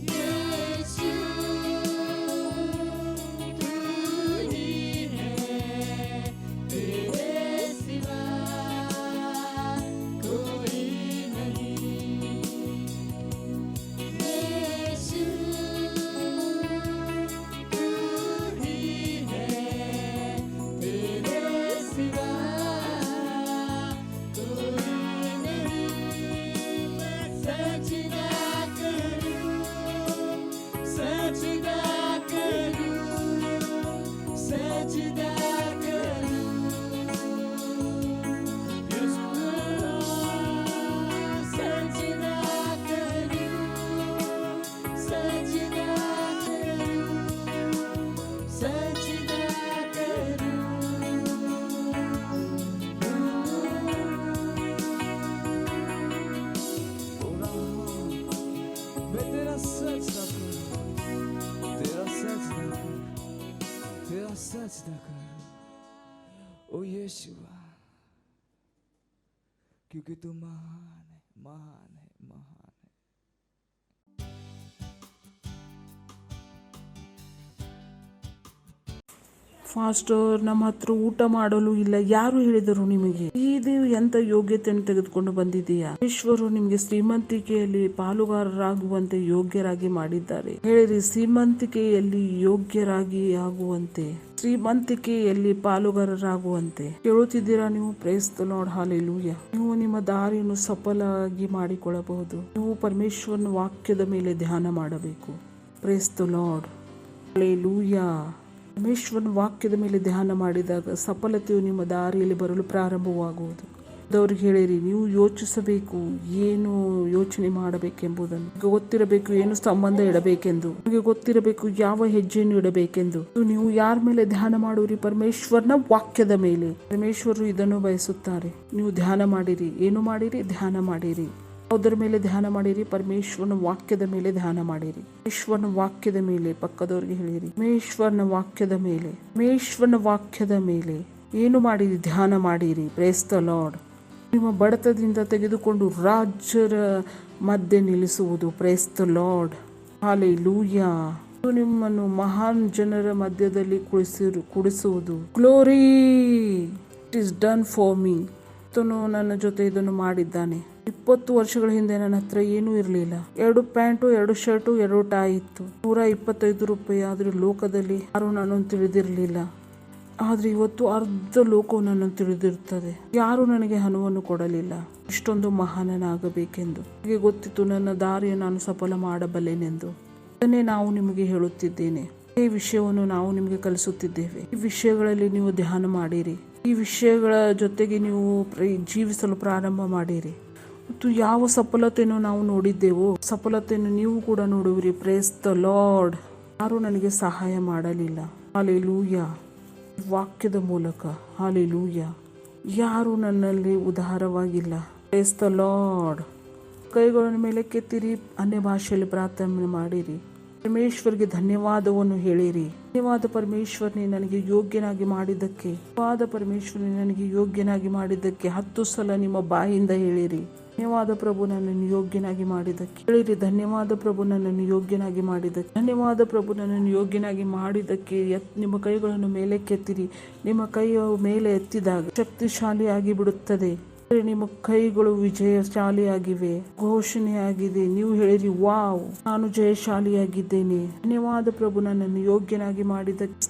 यीशु तू ही है, तेरे सिवा कोई नहीं। यीशु तू ही है, तेरे सिवा कोई नहीं। मैं सजदा करूं, सजदा करूं, सजदा करूं, यीशु सजदा करूं, सजदा करूं, सजदा करूं। मैं तेरा सजदा करूं, तेरा सजदा करूं, तेरा सजदा करूं, ओ यीशुआ, क्योंकि तू महान है, महान है, महान है। ಫಾಸ್ಟರ್, ನಮ್ಮ ಹತ್ರ ಊಟ ಮಾಡಲು ಇಲ್ಲ. ಯಾರು ಹೇಳಿದರು ನಿಮಗೆ? ಇದು ಎಂತ ಯೋಗ್ಯತೆಯನ್ನು ತೆಗೆದುಕೊಂಡು ಬಂದಿದೆಯಾ? ಈಶ್ವರು ನಿಮಗೆ ಶ್ರೀಮಂತಿಕೆಯಲ್ಲಿ ಪಾಲುಗಾರರಾಗುವಂತೆ ಯೋಗ್ಯರಾಗಿ ಮಾಡಿದ್ದಾರೆ. ಹೇಳಿರಿ, ಶ್ರೀಮಂತಿಕೆಯಲ್ಲಿ ಯೋಗ್ಯರಾಗಿ ಆಗುವಂತೆ, ಶ್ರೀಮಂತಿಕೆಯಲ್ಲಿ ಪಾಲುಗಾರರಾಗುವಂತೆ. ಕೇಳುತ್ತಿದ್ದೀರಾ ನೀವು? Price the lord, hallelujah. ನೀವು ನಿಮ್ಮ ದಾರಿಯನ್ನು ಸಫಲವಾಗಿ ಮಾಡಿಕೊಳ್ಳಬಹುದು. ನೀವು ಪರಮೇಶ್ವರನ ವಾಕ್ಯದ ಮೇಲೆ ಧ್ಯಾನ ಮಾಡಬೇಕು. Price the lord, hallelujah. ಪರಮೇಶ್ವರನ ವಾಕ್ಯದ ಮೇಲೆ ಧ್ಯಾನ ಮಾಡಿದಾಗ ಸಫಲತೆಯು ನಿಮ್ಮ ದಾರಿಯಲ್ಲಿ ಬರಲು ಪ್ರಾರಂಭವಾಗುವುದು. ಅವ್ರಿಗೆ ಹೇಳಿರಿ, ನೀವು ಯೋಚಿಸಬೇಕು, ಏನು ಯೋಚನೆ ಮಾಡಬೇಕೆಂಬುದನ್ನು. ನಿಮಗೆ ಗೊತ್ತಿರಬೇಕು ಏನು ಸಂಬಂಧ ಇಡಬೇಕೆಂದು. ನಿಮಗೆ ಗೊತ್ತಿರಬೇಕು ಯಾವ ಹೆಜ್ಜೆಯನ್ನು ಇಡಬೇಕೆಂದು. ನೀವು ಯಾರ ಮೇಲೆ ಧ್ಯಾನ ಮಾಡುವಿರಿ? ಪರಮೇಶ್ವರನ ವಾಕ್ಯದ ಮೇಲೆ. ಪರಮೇಶ್ವರರು ಇದನ್ನು ಬಯಸುತ್ತಾರೆ. ನೀವು ಧ್ಯಾನ ಮಾಡಿರಿ. ಏನು ಮಾಡಿರಿ? ಧ್ಯಾನ ಮಾಡಿರಿ. ಯಾವುದರ ಮೇಲೆ ಧ್ಯಾನ ಮಾಡಿರಿ? ಪರಮೇಶ್ವರನ ವಾಕ್ಯದ ಮೇಲೆ ಧ್ಯಾನ ಮಾಡಿರಿ. ಪರಮೇಶ್ವರನ ವಾಕ್ಯದ ಮೇಲೆ. ಪಕ್ಕದವರಿಗೆ ಹೇಳಿರಿ, ಪರಮೇಶ್ವರನ ವಾಕ್ಯದ ಮೇಲೆ, ಪರಮೇಶ್ವರನ ವಾಕ್ಯದ ಮೇಲೆ ಏನು ಮಾಡಿರಿ? ಧ್ಯಾನ ಮಾಡಿರಿ. Praise the Lord. ನಿಮ್ಮ ಬಡತದಿಂದ ತೆಗೆದುಕೊಂಡು ರಾಜ್ಯರ ಮಧ್ಯೆ ನಿಲ್ಲಿಸುವುದು. Praise the lord, hallelujah. ನಿಮ್ಮನ್ನು ಮಹಾನ್ ಜನರ ಮಧ್ಯದಲ್ಲಿ ಕುಡಿಸುವುದು. Glory, it is done for me. ನನ್ನ ಜೊತೆ ಇದನ್ನು ಮಾಡಿದ್ದಾನೆ. 20 ವರ್ಷಗಳ ಹಿಂದೆ ನನ್ನ ಹತ್ರ ಏನೂ ಇರಲಿಲ್ಲ. 2 ಪ್ಯಾಂಟು, 2 ಶರ್ಟು, 2 ಟಾಯ್ ಇತ್ತು. 125 ರೂಪಾಯಿ. ಆದ್ರೆ ಲೋಕದಲ್ಲಿ ಯಾರು ನನ್ನನ್ನು ತಿಳಿದಿರಲಿಲ್ಲ. ಆದ್ರೆ ಇವತ್ತು ಅರ್ಧ ಲೋಕವು ನನ್ನನ್ನು ತಿಳಿದಿರುತ್ತದೆ. ಯಾರು ನನಗೆ ಹಣವನ್ನು ಕೊಡಲಿಲ್ಲ. ಇಷ್ಟೊಂದು ಮಹಾನನಾಗಬೇಕೆಂದು ನನಗೆ ಗೊತ್ತಿತ್ತು. ನನ್ನ ದಾರಿಯನ್ನು ನಾನು ಸಫಲ ಮಾಡಬಲ್ಲೆನೆಂದು. ಅದನ್ನೇ ನಾವು ನಿಮಗೆ ಹೇಳುತ್ತಿದ್ದೇನೆ. ಈ ವಿಷಯವನ್ನು ನಾವು ನಿಮಗೆ ಕಲಿಸುತ್ತಿದ್ದೇವೆ. ಈ ವಿಷಯಗಳಲ್ಲಿ ನೀವು ಧ್ಯಾನ ಮಾಡಿರಿ. ಈ ವಿಷಯಗಳ ಜೊತೆಗೆ ನೀವು ಜೀವಿಸಲು ಪ್ರಾರಂಭ ಮಾಡಿರಿ. ಮತ್ತು ಯಾವ ಸಫಲತೆಯನ್ನು ನಾವು ನೋಡಿದ್ದೆವೋ ಸಫಲತೆಯನ್ನು ನೀವು ಕೂಡ ನೋಡುವಿರಿ. Praise the lord. ಯಾರು ನನಗೆ ಸಹಾಯ ಮಾಡಲಿಲ್ಲ. ಹಲ್ಲೆಲೂಯಾ. ವಾಕ್ಯದ ಮೂಲಕ ಹಲ್ಲೆಲೂಯಾ. ಯಾರು ನನ್ನಲ್ಲಿ ಉದ್ಧಾರವಾಗಿಲ್ಲ. Praise the lord. ಕೈಗಳ ಮೇಲೆ ಕೆತ್ತಿರಿ. ಅನ್ಯ ಭಾಷೆಯಲ್ಲಿ ಪ್ರಾರ್ಥನೆ ಮಾಡಿರಿ. ಪರಮೇಶ್ವರ್ಗೆ ಧನ್ಯವಾದವನ್ನು ಹೇಳಿರಿ. ಧನ್ಯವಾದ ಪರಮೇಶ್ವರನೇ ನನಗೆ ಯೋಗ್ಯನಾಗಿ ಮಾಡಿದ್ದಕ್ಕೆ, ಧನ್ಯವಾದ ಪರಮೇಶ್ವರನೇ ನನಗೆ ಯೋಗ್ಯನಾಗಿ ಮಾಡಿದ್ದಕ್ಕೆ 10 ಸಲ ನಿಮ್ಮ ಬಾಯಿಂದ ಹೇಳಿರಿ. ಧನ್ಯವಾದ ಪ್ರಭು ನನ್ನನ್ನು ಯೋಗ್ಯನಾಗಿ ಮಾಡಿದ್ದಕ್ಕೆ ಹೇಳಿರಿ. ಧನ್ಯವಾದ ಪ್ರಭು ನನ್ನನ್ನು ಯೋಗ್ಯನಾಗಿ ಮಾಡಿದ್ದಕ್ಕೆ, ಧನ್ಯವಾದ ಪ್ರಭು ನನ್ನನ್ನು ಯೋಗ್ಯನಾಗಿ ಮಾಡಿದ್ದಕ್ಕೆ. ನಿಮ್ಮ ಕೈಗಳನ್ನು ಮೇಲೆ ಕೆತ್ತಿರಿ. ನಿಮ್ಮ ಕೈಯ ಮೇಲೆ ಎತ್ತಿದಾಗ ಶಕ್ತಿಶಾಲಿಯಾಗಿ ಬಿಡುತ್ತದೆ. ನಿಮ್ಮ ಕೈಗಳು ವಿಜಯಶಾಲಿಯಾಗಿವೆ, ಘೋಷಣೆಯಾಗಿದೆ. ನೀವು ಹೇಳಿರಿ, ವಾವ್, ನಾನು ಜಯಶಾಲಿಯಾಗಿದ್ದೇನೆ. ಧನ್ಯವಾದ ಪ್ರಭು ನನ್ನನ್ನು ಯೋಗ್ಯನಾಗಿ ಮಾಡಿದ್ದಕ್ಕೆ.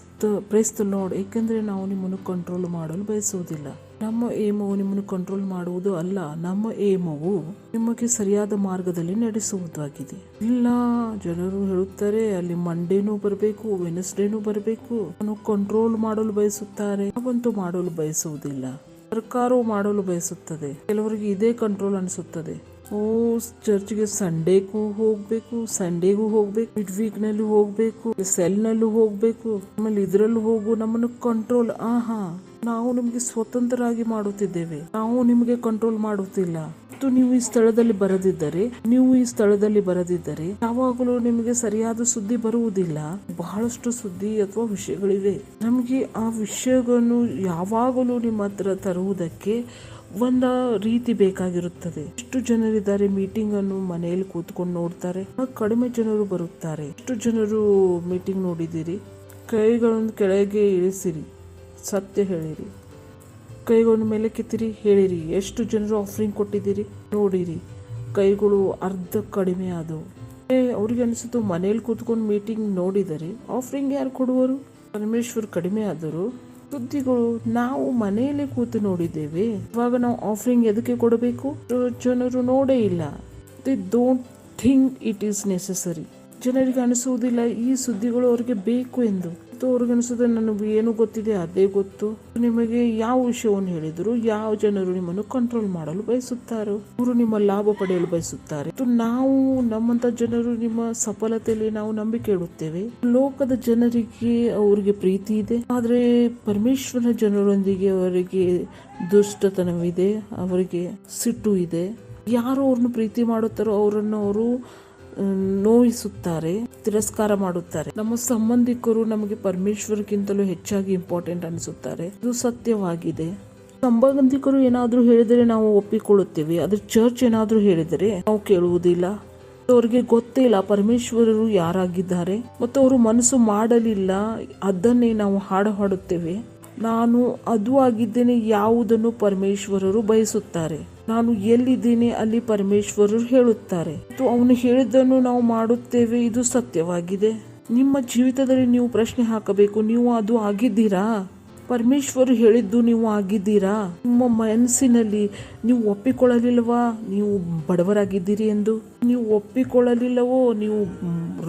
Price the lord. ಏಕೆಂದರೆ ನಾವು ನಿಮ್ಮನ್ನು ಕಂಟ್ರೋಲ್ ಮಾಡಲು ಬಯಸುವುದಿಲ್ಲ. ನಮ್ಮ ಏಮವು ನಿಮ್ಮನ್ನು ಕಂಟ್ರೋಲ್ ಮಾಡುವುದು ಅಲ್ಲ. ನಮ್ಮ ಏಮವು ನಿಮಗೆ ಸರಿಯಾದ ಮಾರ್ಗದಲ್ಲಿ ನಡೆಸುವುದಾಗಿದೆ. ಇಲ್ಲ, ಜನರು ಹೇಳುತ್ತಾರೆ ಅಲ್ಲಿ ಮಂಡೇನೂ ಬರಬೇಕು, ವೆನಸ್ಡೇನೂ ಬರಬೇಕು. ನಾನು ಕಂಟ್ರೋಲ್ ಮಾಡಲು ಬಯಸುತ್ತಾರೆ. ನಾವಂತೂ ಮಾಡಲು ಬಯಸುವುದಿಲ್ಲ. ಸರ್ಕಾರವು ಮಾಡಲು ಬಯಸುತ್ತದೆ. ಕೆಲವರಿಗೆ ಇದೇ ಕಂಟ್ರೋಲ್ ಅನಿಸುತ್ತದೆ. ಚರ್ಚ್ಗೆ ಸಂಡೇಗೂ ಹೋಗ್ಬೇಕು, ಮಿಡ್ ವೀಕ್ ನಲ್ಲಿ ಹೋಗ್ಬೇಕು, ಸೆಲ್ ನಲ್ಲೂ ಹೋಗ್ಬೇಕು, ಆಮೇಲೆ ಇದ್ರಲ್ಲೂ ಹೋಗು. ನಮ್ಮನ್ನು ಕಂಟ್ರೋಲ್. ನಾವು ನಿಮ್ಗೆ ಸ್ವತಂತ್ರರಾಗಿ ಮಾಡುತ್ತಿದ್ದೇವೆ. ನಾವು ನಿಮಗೆ ಕಂಟ್ರೋಲ್ ಮಾಡುತ್ತಿಲ್ಲ. ಮತ್ತು ನೀವು ಈ ಸ್ಥಳದಲ್ಲಿ ಬರದಿದ್ದರೆ ಯಾವಾಗಲೂ ನಿಮಗೆ ಸರಿಯಾದ ಸುದ್ದಿ ಬರುವುದಿಲ್ಲ. ಬಹಳಷ್ಟು ಸುದ್ದಿ ಅಥವಾ ವಿಷಯಗಳಿವೆ. ನಮಗೆ ಆ ವಿಷಯಗಳನ್ನು ಯಾವಾಗಲೂ ನಿಮ್ಮ ಹತ್ರ ತರುವುದಕ್ಕೆ ಒಂದು ರೀತಿ ಬೇಕಾಗಿರುತ್ತದೆ. ಎಷ್ಟು ಜನರಿದ್ದಾರೆ ಮೀಟಿಂಗ್ ಅನ್ನು ಮನೆಯಲ್ಲಿ ಕೂತ್ಕೊಂಡು ನೋಡ್ತಾರೆ? ಕಡಿಮೆ ಜನರು ಬರುತ್ತಾರೆ. ಎಷ್ಟು ಜನರು ಮೀಟಿಂಗ್ ನೋಡಿದಿರಿ? ಕೈಗಳನ್ನು ಕೆಳಗೆ ಇಳಿಸಿರಿ, ಸತ್ಯ ಹೇಳಿರಿ. ಕೈಗಳನ್ನು ಮೇಲೆ ಕೆತ್ತಿರಿ, ಹೇಳಿರಿ. ಎಷ್ಟು ಜನರು ಆಫರಿಂಗ್ ಕೊಟ್ಟಿದ್ದೀರಿ ನೋಡಿರಿ. ಕೈಗಳು ಅರ್ಧ ಕಡಿಮೆ ಆದವು. ಅವ್ರಿಗೆ ಅನಿಸಿತು ಮನೇಲಿ ಕೂತ್ಕೊಂಡು ಮೀಟಿಂಗ್ ನೋಡಿದರೆ ಆಫರಿಂಗ್ ಯಾರು ಕೊಡುವರು? ಪರಮೇಶ್ವರ್ ಕಡಿಮೆ ಆದರು. ಸುದ್ದಿಗಳು ನಾವು ಮನೆಯಲ್ಲೇ ಕೂತು ನೋಡಿದ್ದೇವೆ. ಇವಾಗ ನಾವು ಆಫರಿಂಗ್ ಎದಕ್ಕೆ ಕೊಡಬೇಕು? ಜನರು ನೋಡೇ ಇಲ್ಲ. They don't think it is necessary. ಜನರಿಗೆ ಅನಿಸುವುದಿಲ್ಲ ಈ ಸುದ್ದಿಗಳು ಅವರಿಗೆ ಬೇಕು ಎಂದು. ಅವ್ರಿಗೆ ಅನಿಸುತ್ತೆ ನನಗೆ ಏನು ಗೊತ್ತಿದೆ ಅದೇ ಗೊತ್ತು. ನಿಮಗೆ ಯಾವ ವಿಷಯವನ್ನು ಹೇಳಿದ್ರು, ಯಾವ ಜನರು ನಿಮ್ಮನ್ನು ಕಂಟ್ರೋಲ್ ಮಾಡಲು ಬಯಸುತ್ತಾರೆ, ಅವರು ನಿಮ್ಮ ಲಾಭ ಪಡೆಯಲು ಬಯಸುತ್ತಾರೆ. ನಾವು ನಮ್ಮಂತ ಜನರು ನಿಮ್ಮ ಸಫಲತೆಯಲ್ಲಿ ನಾವು ನಂಬಿಕೆ ಇಡುತ್ತೇವೆ. ಲೋಕದ ಜನರಿಗೆ ಅವರಿಗೆ ಪ್ರೀತಿ ಇದೆ, ಆದ್ರೆ ಪರಮೇಶ್ವರನ ಜನರೊಂದಿಗೆ ಅವರಿಗೆ ದುಷ್ಟತನವಿದೆ, ಅವರಿಗೆ ಸಿಟ್ಟು ಇದೆ. ಯಾರು ಅವ್ರನ್ನು ಪ್ರೀತಿ ಮಾಡುತ್ತಾರೋ ಅವರನ್ನು ಅವರು ನೋಯಿಸುತ್ತಾರೆ, ತಿರಸ್ಕಾರ ಮಾಡುತ್ತಾರೆ. ನಮ್ಮ ಸಂಬಂಧಿಕರು ನಮಗೆ ಪರಮೇಶ್ವರಕ್ಕಿಂತಲೂ ಹೆಚ್ಚಾಗಿ ಇಂಪಾರ್ಟೆಂಟ್ ಅನಿಸುತ್ತಾರೆ. ಇದು ಸತ್ಯವಾಗಿದೆ. ಸಂಬಂಧಿಕರು ಏನಾದ್ರೂ ಹೇಳಿದರೆ ನಾವು ಒಪ್ಪಿಕೊಳ್ಳುತ್ತೇವೆ, ಆದ್ರೆ ಚರ್ಚ್ ಏನಾದ್ರೂ ಹೇಳಿದರೆ ನಾವು ಕೇಳುವುದಿಲ್ಲ. ಅವರಿಗೆ ಗೊತ್ತೇ ಇಲ್ಲ ಪರಮೇಶ್ವರರು ಯಾರಾಗಿದ್ದಾರೆ ಮತ್ತು ಅವರು ಮನಸ್ಸು ಮಾಡಲಿಲ್ಲ. ಅದನ್ನೇ ನಾವು ಹಾಡುತ್ತೇವೆ. ನಾನು ಅದು ಆಗಿದ್ದೇನೆ ಯಾವುದನ್ನು ಪರಮೇಶ್ವರರು ಬಯಸುತ್ತಾರೆ. ನಾನು ಎಲ್ಲಿದ್ದೇನೆ ಅಲ್ಲಿ ಪರಮೇಶ್ವರರು ಹೇಳುತ್ತಾರೆ. ಅವನು ಹೇಳಿದ್ದನ್ನು ನಾವು ಮಾಡುತ್ತೇವೆ. ಇದು ಸತ್ಯವಾಗಿದೆ. ನಿಮ್ಮ ಜೀವಿತದಲ್ಲಿ ನೀವು ಪ್ರಶ್ನೆ ಹಾಕಬೇಕು, ನೀವು ಅದು ಆಗಿದ್ದೀರಾ? ಪರಮೇಶ್ವರು ಹೇಳಿದ್ದು ನೀವು ಆಗಿದ್ದೀರಾ? ನಿಮ್ಮ ಮನಸ್ಸಿನಲ್ಲಿ ನೀವು ಒಪ್ಪಿಕೊಳ್ಳಲಿಲ್ಲವಾ ನೀವು ಬಡವರಾಗಿದ್ದೀರಿ ಎಂದು? ನೀವು ಒಪ್ಪಿಕೊಳ್ಳಲಿಲ್ಲವೋ ನೀವು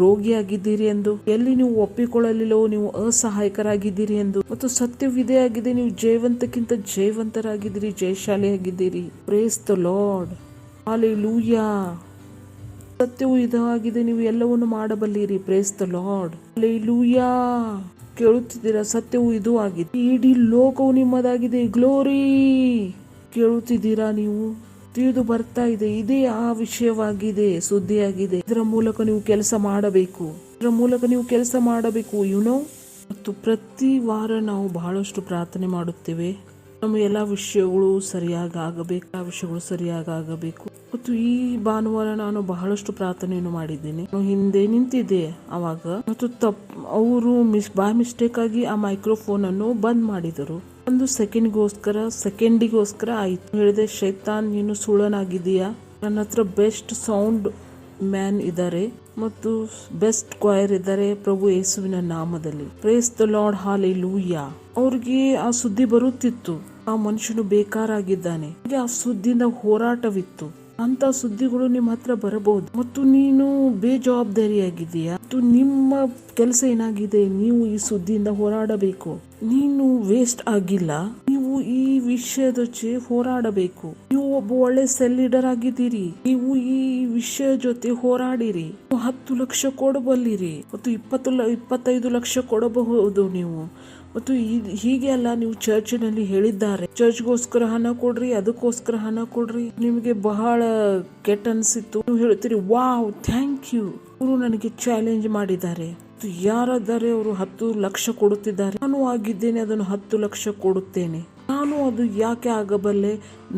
ರೋಗಿಯಾಗಿದ್ದೀರಿ ಎಂದು? ಎಲ್ಲಿ ನೀವು ಒಪ್ಪಿಕೊಳ್ಳಲಿಲ್ಲವೋ ನೀವು ಅಸಹಾಯಕರಾಗಿದ್ದೀರಿ ಎಂದು? ಮತ್ತು ಸತ್ಯವಿದೆ ಆಗಿದೆ, ನೀವು ಜಯವಂತಕ್ಕಿಂತ ಜಯವಂತರಾಗಿದ್ದೀರಿ, ಜಯಶಾಲಿಯಾಗಿದ್ದೀರಿ. Praise the lord. ಹಲ್ಲೆಲೂಯಾ. ಸತ್ಯವು ಇದಾಗಿದೆ, ನೀವು ಎಲ್ಲವನ್ನು ಮಾಡಬಲ್ಲಿರಿ. Praise the lord. ಹಲ್ಲೆಲೂಯಾ. ಕೇಳುತ್ತಿದ್ದೀರಾ? ಸತ್ಯವು ಇದು ಆಗಿದೆ. ಇಡೀ ಲೋಕವು ನಿಮ್ಮದಾಗಿದೆ. ಗ್ಲೋರಿ. ಕೇಳುತ್ತಿದ್ದೀರಾ? ನೀವು ತಿಳಿದು ಬರ್ತಾ ಇದೆ. ಇದೇ ಆ ವಿಷಯವಾಗಿದೆ, ಸುದ್ದಿಯಾಗಿದೆ. ಇದರ ಮೂಲಕ ನೀವು ಕೆಲಸ ಮಾಡಬೇಕು. ಮತ್ತು ಪ್ರತಿ ವಾರ ನಾವು ಬಹಳಷ್ಟು ಪ್ರಾರ್ಥನೆ ಮಾಡುತ್ತೇವೆ. ನಮ್ಮ ಎಲ್ಲ ವಿಷಯಗಳು ಸರಿಯಾಗಿ ಆಗಬೇಕು. ಮತ್ತು ಈ ಭಾನುವಾರ ನಾನು ಬಹಳಷ್ಟು ಪ್ರಾರ್ಥನೆಯನ್ನು ಮಾಡಿದ್ದೇನೆ. ಹಿಂದೆ ನಿಂತಿದ್ದೆ ಅವಾಗ, ಮತ್ತು ಅವರು ಬೈ ಮಿಸ್ಟೇಕ್ ಆಗಿ ಆ ಮೈಕ್ರೋಫೋನ್ ಅನ್ನು ಬಂದ್ ಮಾಡಿದರು. ಒಂದು ಸೆಕೆಂಡಿಗೋಸ್ಕರ ಆಯ್ತು. ಹೇಳಿದೆ, ಶೈತಾನ್ ನೀನು ಸುಳ್ಳನಾಗಿದ್ದೀಯಾ? ನನ್ನ ಹತ್ರ ಬೆಸ್ಟ್ ಸೌಂಡ್ ಮ್ಯಾನ್ ಇದ್ದಾರೆ ಮತ್ತು ಬೆಸ್ಟ್ ಕ್ವೈರ್ ಇದ್ದಾರೆ ಪ್ರಭು ಯೇಸುವಿನ ನಾಮದಲ್ಲಿ. Praise the lord. ಹಲ್ಲೆಲೂಯಾ. ಅವ್ರಿಗೆ ಆ ಸುದ್ದಿ ಬರುತ್ತಿತ್ತು, ಆ ಮನುಷ್ಯನು ಬೇಕಾರಾಗಿದ್ದಾನೆ. ಆ ಸುದ್ದಿಯಿಂದ ಹೋರಾಟವಿತ್ತು. ಅಂತ ಸುದ್ದಿಗಳು ನಿಮ್ಮ ಹತ್ರ ಬರಬಹುದು ಮತ್ತು ನೀನು ಬೇಜವಾಬ್ದಾರಿಯಾಗಿದ್ದೀಯಾ? ಮತ್ತು ನಿಮ್ಮ ಕೆಲಸ ಏನಾಗಿದೆ? ನೀವು ಈ ಸುದ್ದಿಯಿಂದ ಹೋರಾಡಬೇಕು. ನೀನು ವೇಸ್ಟ್ ಆಗಿಲ್ಲ. ನೀವು ಈ ವಿಷಯ ಜೊತೆ ಹೋರಾಡಬೇಕು. ನೀವು ಒಬ್ಬ ಒಳ್ಳೆ ಸೆಲ್ ಲೀಡರ್ ಆಗಿದ್ದೀರಿ. ನೀವು ಈ ವಿಷಯ ಜೊತೆ ಹೋರಾಡಿರಿ. 10 ಲಕ್ಷ ಕೊಡಬಲ್ಲಿರಿ ಮತ್ತು 25 ಲಕ್ಷ ಕೊಡಬಹುದು ನೀವು. ಮತ್ತು ಹೀಗೆ ಅಲ್ಲ, ನೀವು ಚರ್ಚಿನಲ್ಲಿ ಹೇಳಿದ್ದಾರೆ, ಚರ್ಚ್ಗೋಸ್ಕರ ಹಣ ಕೊಡ್ರಿ, ಅದಕ್ಕೋಸ್ಕರ ಹಣ ಕೊಡ್ರಿ. ನಿಮಗೆ ಬಹಳ ಕೆಟ್ಟ ಅನ್ಸಿತ್ತು, ನೀವು ಹೇಳ್ತೀರಿ ವಾವ್ ಥ್ಯಾಂಕ್ ಯು, ಅವರು ನನಗೆ ಚಾಲೆಂಜ್ ಮಾಡಿದ್ದಾರೆ. ಯಾರಾದರೆ ಅವರು 10 ಲಕ್ಷ ಕೊಡುತ್ತಿದ್ದಾರೆ, ನಾನು ಆಗಿದ್ದೇನೆ ಅದನ್ನು 10 ಲಕ್ಷ ಕೊಡುತ್ತೇನೆ. ನಾನು ಅದು ಯಾಕೆ ಆಗಬಲ್ಲೆ,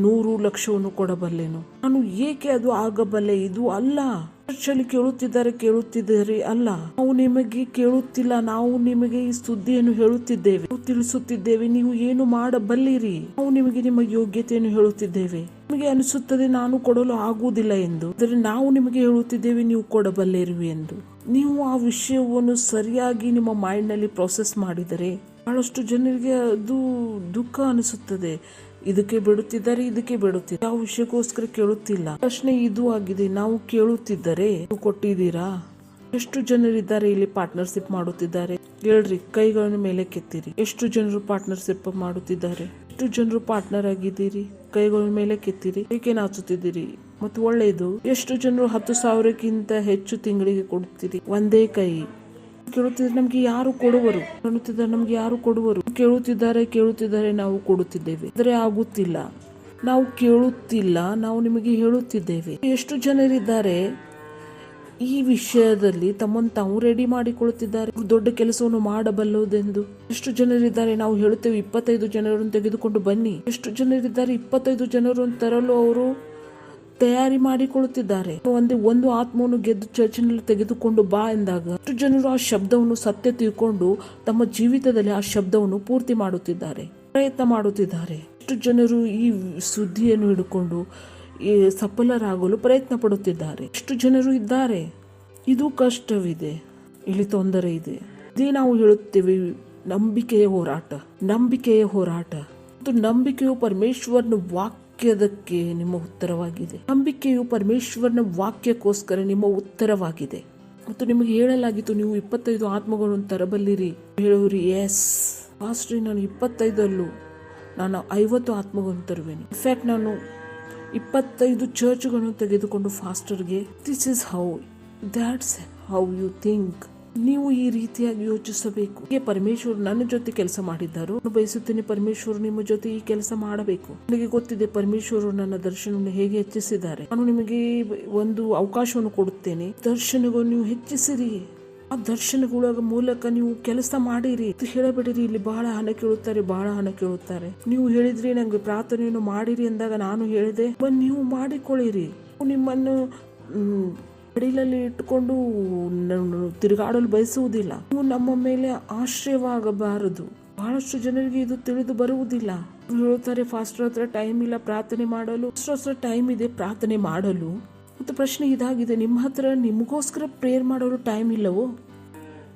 100 ಲಕ್ಷವನ್ನು ಕೊಡಬಲ್ಲೆನು. ನಾನು ಏಕೆ ಅದು ಆಗಬಲ್ಲೆ. ಇದು ಅಲ್ಲ, ಚರ್ಚಲ್ಲಿ ಕೇಳುತ್ತಿದ್ದಾರೆ ಅಲ್ಲ, ನಾವು ನಿಮಗೆ ಕೇಳುತ್ತಿಲ್ಲ, ನಾವು ನಿಮಗೆ ಈ ಸುದ್ದಿಯನ್ನು ಹೇಳುತ್ತಿದ್ದೇವೆ, ತಿಳಿಸುತ್ತಿದ್ದೇವೆ, ನೀವು ಏನು ಮಾಡಬಲ್ಲಿರಿ. ನಾವು ನಿಮಗೆ ನಿಮ್ಮ ಯೋಗ್ಯತೆಯನ್ನು ಹೇಳುತ್ತಿದ್ದೇವೆ. ನಿಮಗೆ ಅನಿಸುತ್ತದೆ ನಾನು ಕೊಡಲು ಆಗುವುದಿಲ್ಲ ಎಂದು, ಆದರೆ ನಾವು ನಿಮಗೆ ಹೇಳುತ್ತಿದ್ದೇವೆ ನೀವು ಕೊಡಬಲ್ಲಿರಿ ಎಂದು. ನೀವು ಆ ವಿಷಯವನ್ನು ಸರಿಯಾಗಿ ನಿಮ್ಮ ಮೈಂಡ್ ನಲ್ಲಿ ಪ್ರೊಸೆಸ್ ಮಾಡಿದರೆ ಬಹಳಷ್ಟು ಜನರಿಗೆ ಅದು ದುಃಖ ಅನಿಸುತ್ತದೆ. ಇದಕ್ಕೆ ಬಿಡುತ್ತಿದ್ದಾರೆ, ಯಾವ ವಿಷಯಕ್ಕೋಸ್ಕರ ಕೇಳುತ್ತಿಲ್ಲ. ಪ್ರಶ್ನೆ ಇದು ಆಗಿದೆ, ನಾವು ಕೇಳುತ್ತಿದ್ದರೆ ನೀವು ಕೊಟ್ಟಿದ್ದೀರಾ? ಎಷ್ಟು ಜನರಿದ್ದಾರೆ ಇಲ್ಲಿ ಪಾರ್ಟ್ನರ್ಶಿಪ್ ಮಾಡುತ್ತಿದ್ದಾರೆ? ಹೇಳ್ರಿ, ಕೈಗಳನ್ನು ಮೇಲೆ ಕೆತ್ತಿರಿ. ಎಷ್ಟು ಜನರು ಪಾರ್ಟ್ನರ್ಶಿಪ್ ಮಾಡುತ್ತಿದ್ದಾರೆ? ಎಷ್ಟು ಜನರು ಪಾರ್ಟ್ನರ್ ಆಗಿದ್ದೀರಿ? ಕೈಗಳ ಮೇಲೆ ಕೆತ್ತಿರಿ. ಏಕೆ ನಾಚುತ್ತಿದ್ದೀರಿ? ಮತ್ತು ಒಳ್ಳೆಯದು, ಎಷ್ಟು ಜನರು 10,000ಕ್ಕಿಂತ ಹೆಚ್ಚು ತಿಂಗಳಿಗೆ ಕೊಡುತ್ತೀರಿ? ಒಂದೇ ಕೈ. ಕೇಳುತ್ತಿದ್ದಾರೆ, ನಮ್ಗೆ ಯಾರು ಕೊಡುವರು? ನಮ್ಗೆ ಯಾರು ಕೊಡುವರು? ಕೇಳುತ್ತಿದ್ದಾರೆ, ನಾವು ಕೊಡುತ್ತಿದ್ದೇವೆ, ಆದರೆ ಆಗುತ್ತಿಲ್ಲ. ನಾವು ಕೇಳುತ್ತಿಲ್ಲ, ನಾವು ನಿಮಗೆ ಹೇಳುತ್ತಿದ್ದೇವೆ. ಎಷ್ಟು ಜನರಿದ್ದಾರೆ ಈ ವಿಷಯದಲ್ಲಿ ತಮ್ಮನ್ನು ತಾವು ರೆಡಿ ಮಾಡಿಕೊಳ್ಳುತ್ತಿದ್ದಾರೆ, ದೊಡ್ಡ ಕೆಲಸವನ್ನು ಮಾಡಬಲ್ಲುದೆಂದು? ಎಷ್ಟು ಜನರಿದ್ದಾರೆ ನಾವು ಹೇಳುತ್ತೇವೆ 25 ಜನರನ್ನು ತೆಗೆದುಕೊಂಡು ಬನ್ನಿ. ಎಷ್ಟು ಜನರಿದ್ದಾರೆ 25 ಜನರನ್ನು ತರಲು ಅವರು ತಯಾರಿ ಮಾಡಿಕೊಳ್ಳುತ್ತಿದ್ದಾರೆ. ಒಂದು ಆತ್ಮವನ್ನು ಗೆದ್ದು ಚರ್ಚಿನಲ್ಲಿ ತೆಗೆದುಕೊಂಡು ಬಾ ಎಂದಾಗ ಎಷ್ಟು ಜನರು ಆ ಶಬ್ದವನ್ನು ಸತ್ಯ ತಿಳ್ಕೊಂಡು ತಮ್ಮ ಜೀವಿತದಲ್ಲಿ ಆ ಶಬ್ದವನ್ನು ಪೂರ್ತಿ ಮಾಡುತ್ತಿದ್ದಾರೆ, ಪ್ರಯತ್ನ ಮಾಡುತ್ತಿದ್ದಾರೆ. ಎಷ್ಟು ಜನರು ಈ ಸುದ್ದಿಯನ್ನು ಹಿಡ್ಕೊಂಡು ಸಫಲರಾಗಲು ಪ್ರಯತ್ನ ಪಡುತ್ತಿದ್ದಾರೆ. ಎಷ್ಟು ಜನರು ಇದ್ದಾರೆ. ಇದು ಕಷ್ಟವಿದೆ, ಇಲ್ಲಿ ತೊಂದರೆ ಇದೆ. ಇದೇ ನಾವು ಹೇಳುತ್ತೇವೆ ನಂಬಿಕೆಯ ಹೋರಾಟ. ಮತ್ತು ನಂಬಿಕೆಯು ಪರಮೇಶ್ವರನ ವಾಕ್ಯದಕ್ಕೆ ನಿಮ್ಮ ಉತ್ತರವಾಗಿದೆ. ನಂಬಿಕೆಯು ಪರಮೇಶ್ವರನ ವಾಕ್ಯಕ್ಕೋಸ್ಕರ ನಿಮ್ಮ ಉತ್ತರವಾಗಿದೆ. ಮತ್ತು ನಿಮಗೆ ಹೇಳಲಾಗಿತ್ತು ನೀವು 25 ಆತ್ಮಗಳನ್ನು ತರಬಲ್ಲಿರಿ. ಹೇಳುವಿರಿ ಎಸ್ ಪಾಸ್ಟ್ರಿ, ನಾನು 25 ಅಲ್ಲೂ ನಾನು 50 ಆತ್ಮಗಳನ್ನು ತರುವೆನು. ಇನ್ಫ್ಯಾಕ್ಟ್ ನಾನು 25 ಚರ್ಚ್ಗಳನ್ನು ತೆಗೆದುಕೊಂಡು ಫಾಸ್ಟರ್ಗೆ this is that's how you think. ನೀವು ಈ ರೀತಿಯಾಗಿ ಯೋಚಿಸಬೇಕು. ಪರಮೇಶ್ವರ್ ನನ್ನ ಜೊತೆ ಕೆಲಸ ಮಾಡಿದ್ದಾರೋ ನಾನು ಬಯಸುತ್ತೇನೆ ಪರಮೇಶ್ವರ್ ನಿಮ್ಮ ಜೊತೆ ಈ ಕೆಲಸ ಮಾಡಬೇಕು. ನನಗೆ ಗೊತ್ತಿದೆ ಪರಮೇಶ್ವರು ನನ್ನ ದರ್ಶನವನ್ನು ಹೇಗೆ ಹೆಚ್ಚಿಸಿದ್ದಾರೆ. ನಾನು ನಿಮಗೆ ಒಂದು ಅವಕಾಶವನ್ನು ಕೊಡುತ್ತೇನೆ, ದರ್ಶನಗಳನ್ನು ನೀವು ಹೆಚ್ಚಿಸಿರಿ. ಆ ದರ್ಶನಗಳ ಮೂಲಕ ನೀವು ಕೆಲಸ ಮಾಡಿರಿ. ಹೇಳಬೇಡಿರಿ ಇಲ್ಲಿ ಬಹಳ ಹಣ ಕೇಳುತ್ತಾರೆ. ನೀವು ಹೇಳಿದ್ರಿ ನಂಗೆ ಪ್ರಾರ್ಥನೆಯನ್ನು ಮಾಡಿರಿ ಎಂದಾಗ ನಾನು ಹೇಳಿದೆ ನೀವು ಮಾಡಿಕೊಳ್ಳಿರಿ. ನಿಮ್ಮನ್ನು ಅಡಿಲಲ್ಲಿ ಇಟ್ಟುಕೊಂಡು ತಿರುಗಾಡಲು ಬಯಸುವುದಿಲ್ಲ. ನೀವು ನಮ್ಮ ಮೇಲೆ ಆಶ್ರಯವಾಗಬಾರದು. ಬಹಳಷ್ಟು ಜನರಿಗೆ ಇದು ತಿಳಿದು ಬರುವುದಿಲ್ಲ. ಹೇಳುತ್ತಾರೆ ಫಾಸ್ಟರ್ ಹತ್ರ ಟೈಮ್ ಇಲ್ಲ ಪ್ರಾರ್ಥನೆ ಮಾಡಲು. ಫಾಸ್ಟರ್ ಹತ್ರ ಟೈಮ್ ಇದೆ ಪ್ರಾರ್ಥನೆ ಮಾಡಲು. ಮತ್ತು ಪ್ರಶ್ನೆ ಇದಾಗಿದೆ, ನಿಮ್ಮ ಹತ್ರ ನಿಮಗೋಸ್ಕರ ಪ್ರೇಯರ್ ಮಾಡಲು ಟೈಮ್ ಇಲ್ಲವೋ?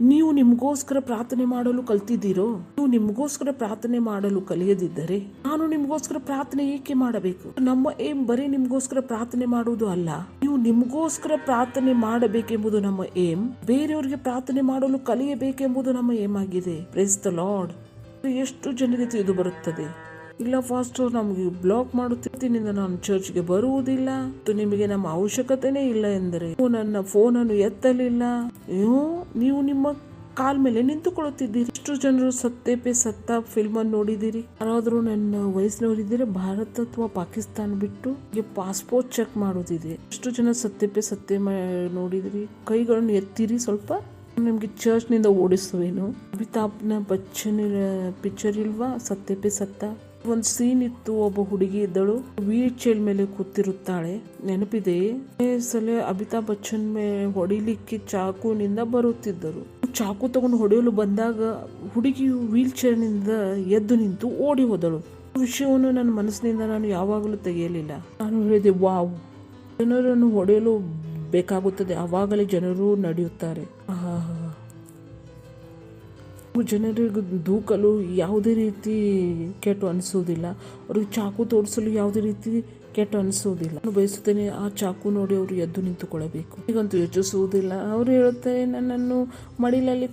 ನೀವು ನಿಮಗೋಸ್ಕರ ಪ್ರಾರ್ಥನೆ ಮಾಡಲು ಕಲ್ತಿದ್ದೀರೋ? ನೀವು ನಿಮಗೋಸ್ಕರ ಪ್ರಾರ್ಥನೆ ಮಾಡಲು ಕಲಿಯದಿದ್ದರೆ ನಾನು ನಿಮಗೋಸ್ಕರ ಪ್ರಾರ್ಥನೆ ಏಕೆ ಮಾಡಬೇಕು? ನಮ್ಮ ಏಮ್ ಬರೀ ನಿಮಗೋಸ್ಕರ ಪ್ರಾರ್ಥನೆ ಮಾಡುವುದು ಅಲ್ಲ, ನೀವು ನಿಮಗೋಸ್ಕರ ಪ್ರಾರ್ಥನೆ ಮಾಡಬೇಕೆಂಬುದು ನಮ್ಮ ಏಮ್. ಬೇರೆಯವರಿಗೆ ಪ್ರಾರ್ಥನೆ ಮಾಡಲು ಕಲಿಯಬೇಕೆಂಬುದು ನಮ್ಮ ಏಮ್ ಆಗಿದೆ. Praise the lord. ಎಷ್ಟು ಜನರಿಗೆ ತಿಳಿದು ಬರುತ್ತದೆ, ಇಲ್ಲ ಫಾಸ್ಟರ್ ನಮಗೆ ಬ್ಲಾಕ್ ಮಾಡುತ್ತಿರ್ತೀನಿ, ನಾನು ಚರ್ಚ್ಗೆ ಬರುವುದಿಲ್ಲ, ನಿಮಗೆ ನಮ್ಮ ಅವಶ್ಯಕತೆನೇ ಇಲ್ಲ ಎಂದರೆ ನನ್ನ ಫೋನನ್ನು ಎತ್ತಲಿಲ್ಲ, ನೀವು ನಿಮ್ಮ ಕಾಲ್ ಮೇಲೆ ನಿಂತುಕೊಳ್ಳುತ್ತಿದ್ದೀರಿ. ಎಷ್ಟು ಜನರು ಸತ್ತೆ ಸತ್ತ ಫಿಲ್ಮ್ ಅನ್ನು ನೋಡಿದಿರಿ? ಯಾರಾದ್ರೂ ನನ್ನ ವಯಸ್ಸಿನವರಿದ್ದೀರಿ ಭಾರತ ಅಥವಾ ಪಾಕಿಸ್ತಾನ ಬಿಟ್ಟು ಪಾಸ್ಪೋರ್ಟ್ ಚೆಕ್ ಮಾಡೋದಿದೆ. ಎಷ್ಟು ಜನ ಸತ್ತೆ ನೋಡಿದಿರಿ? ಕೈಗಳನ್ನು ಎತ್ತಿರಿ ಸ್ವಲ್ಪ, ನಿಮ್ಗೆ ಚರ್ಚ್ ನಿಂದ ಓಡಿಸುವೇನು. ಅಮಿತಾಬ್ ಬಚ್ಚನ್ ಪಿಕ್ಚರ್ ಇಲ್ವಾ ಸತ್ತೆ ಸತ್ತ? ಒಂದು ಸೀನ್ ಇತ್ತು, ಒಬ್ಬ ಹುಡುಗಿ ಇದ್ದಳು ವೀಲ್ ಚೇರ್ ಮೇಲೆ ಕೂತಿರುತ್ತಾಳೆ, ನೆನಪಿದೆ? ಸಲ ಅಮಿತಾಬ್ ಬಚ್ಚನ್ ಹೊಡಿಲಿಕ್ಕೆ ಚಾಕುನಿಂದ ಬರುತ್ತಿದ್ದರು. ಚಾಕು ತಗೊಂಡು ಹೊಡೆಯಲು ಬಂದಾಗ ಹುಡುಗಿಯು ವೀಲ್ ಚೇರ್ ನಿಂದ ಎದ್ದು ನಿಂತು ಓಡಿ ಹೋದಳು. ವಿಷಯವನ್ನು ನನ್ನ ಮನಸ್ಸಿನಿಂದ ನಾನು ಯಾವಾಗಲೂ ತೆಗೆಯಲಿಲ್ಲ. ನಾನು ಹೇಳಿದೆ ವಾವ್, ಜನರನ್ನು ಹೊಡೆಯಲು ಬೇಕಾಗುತ್ತದೆ, ಆವಾಗಲೇ ಜನರು ನಡೆಯುತ್ತಾರೆ. ಜನರಿಗೆ ದೂಕಲು ಯಾವುದೇ ರೀತಿ ಕೆಟ್ಟು ಅನಿಸೋದಿಲ್ಲ, ಅವ್ರಿಗೆ ಚಾಕು ತೋರಿಸಲು ಯಾವುದೇ ರೀತಿ ಕೆಟ್ಟು ಅನಿಸೋದಿಲ್ಲ. ನಾನು ಬಯಸುತ್ತೇನೆ ಆ ಚಾಕು ನೋಡಿ ಅವರು ಎದ್ದು ನಿಂತುಕೊಳ್ಳಬೇಕು. ಈಗಂತೂ ಯೋಚಿಸುವುದಿಲ್ಲ. ಅವರು ಹೇಳುತ್ತಾರೆ ನನ್ನನ್ನು ಮಡಿಲಲ್ಲಿ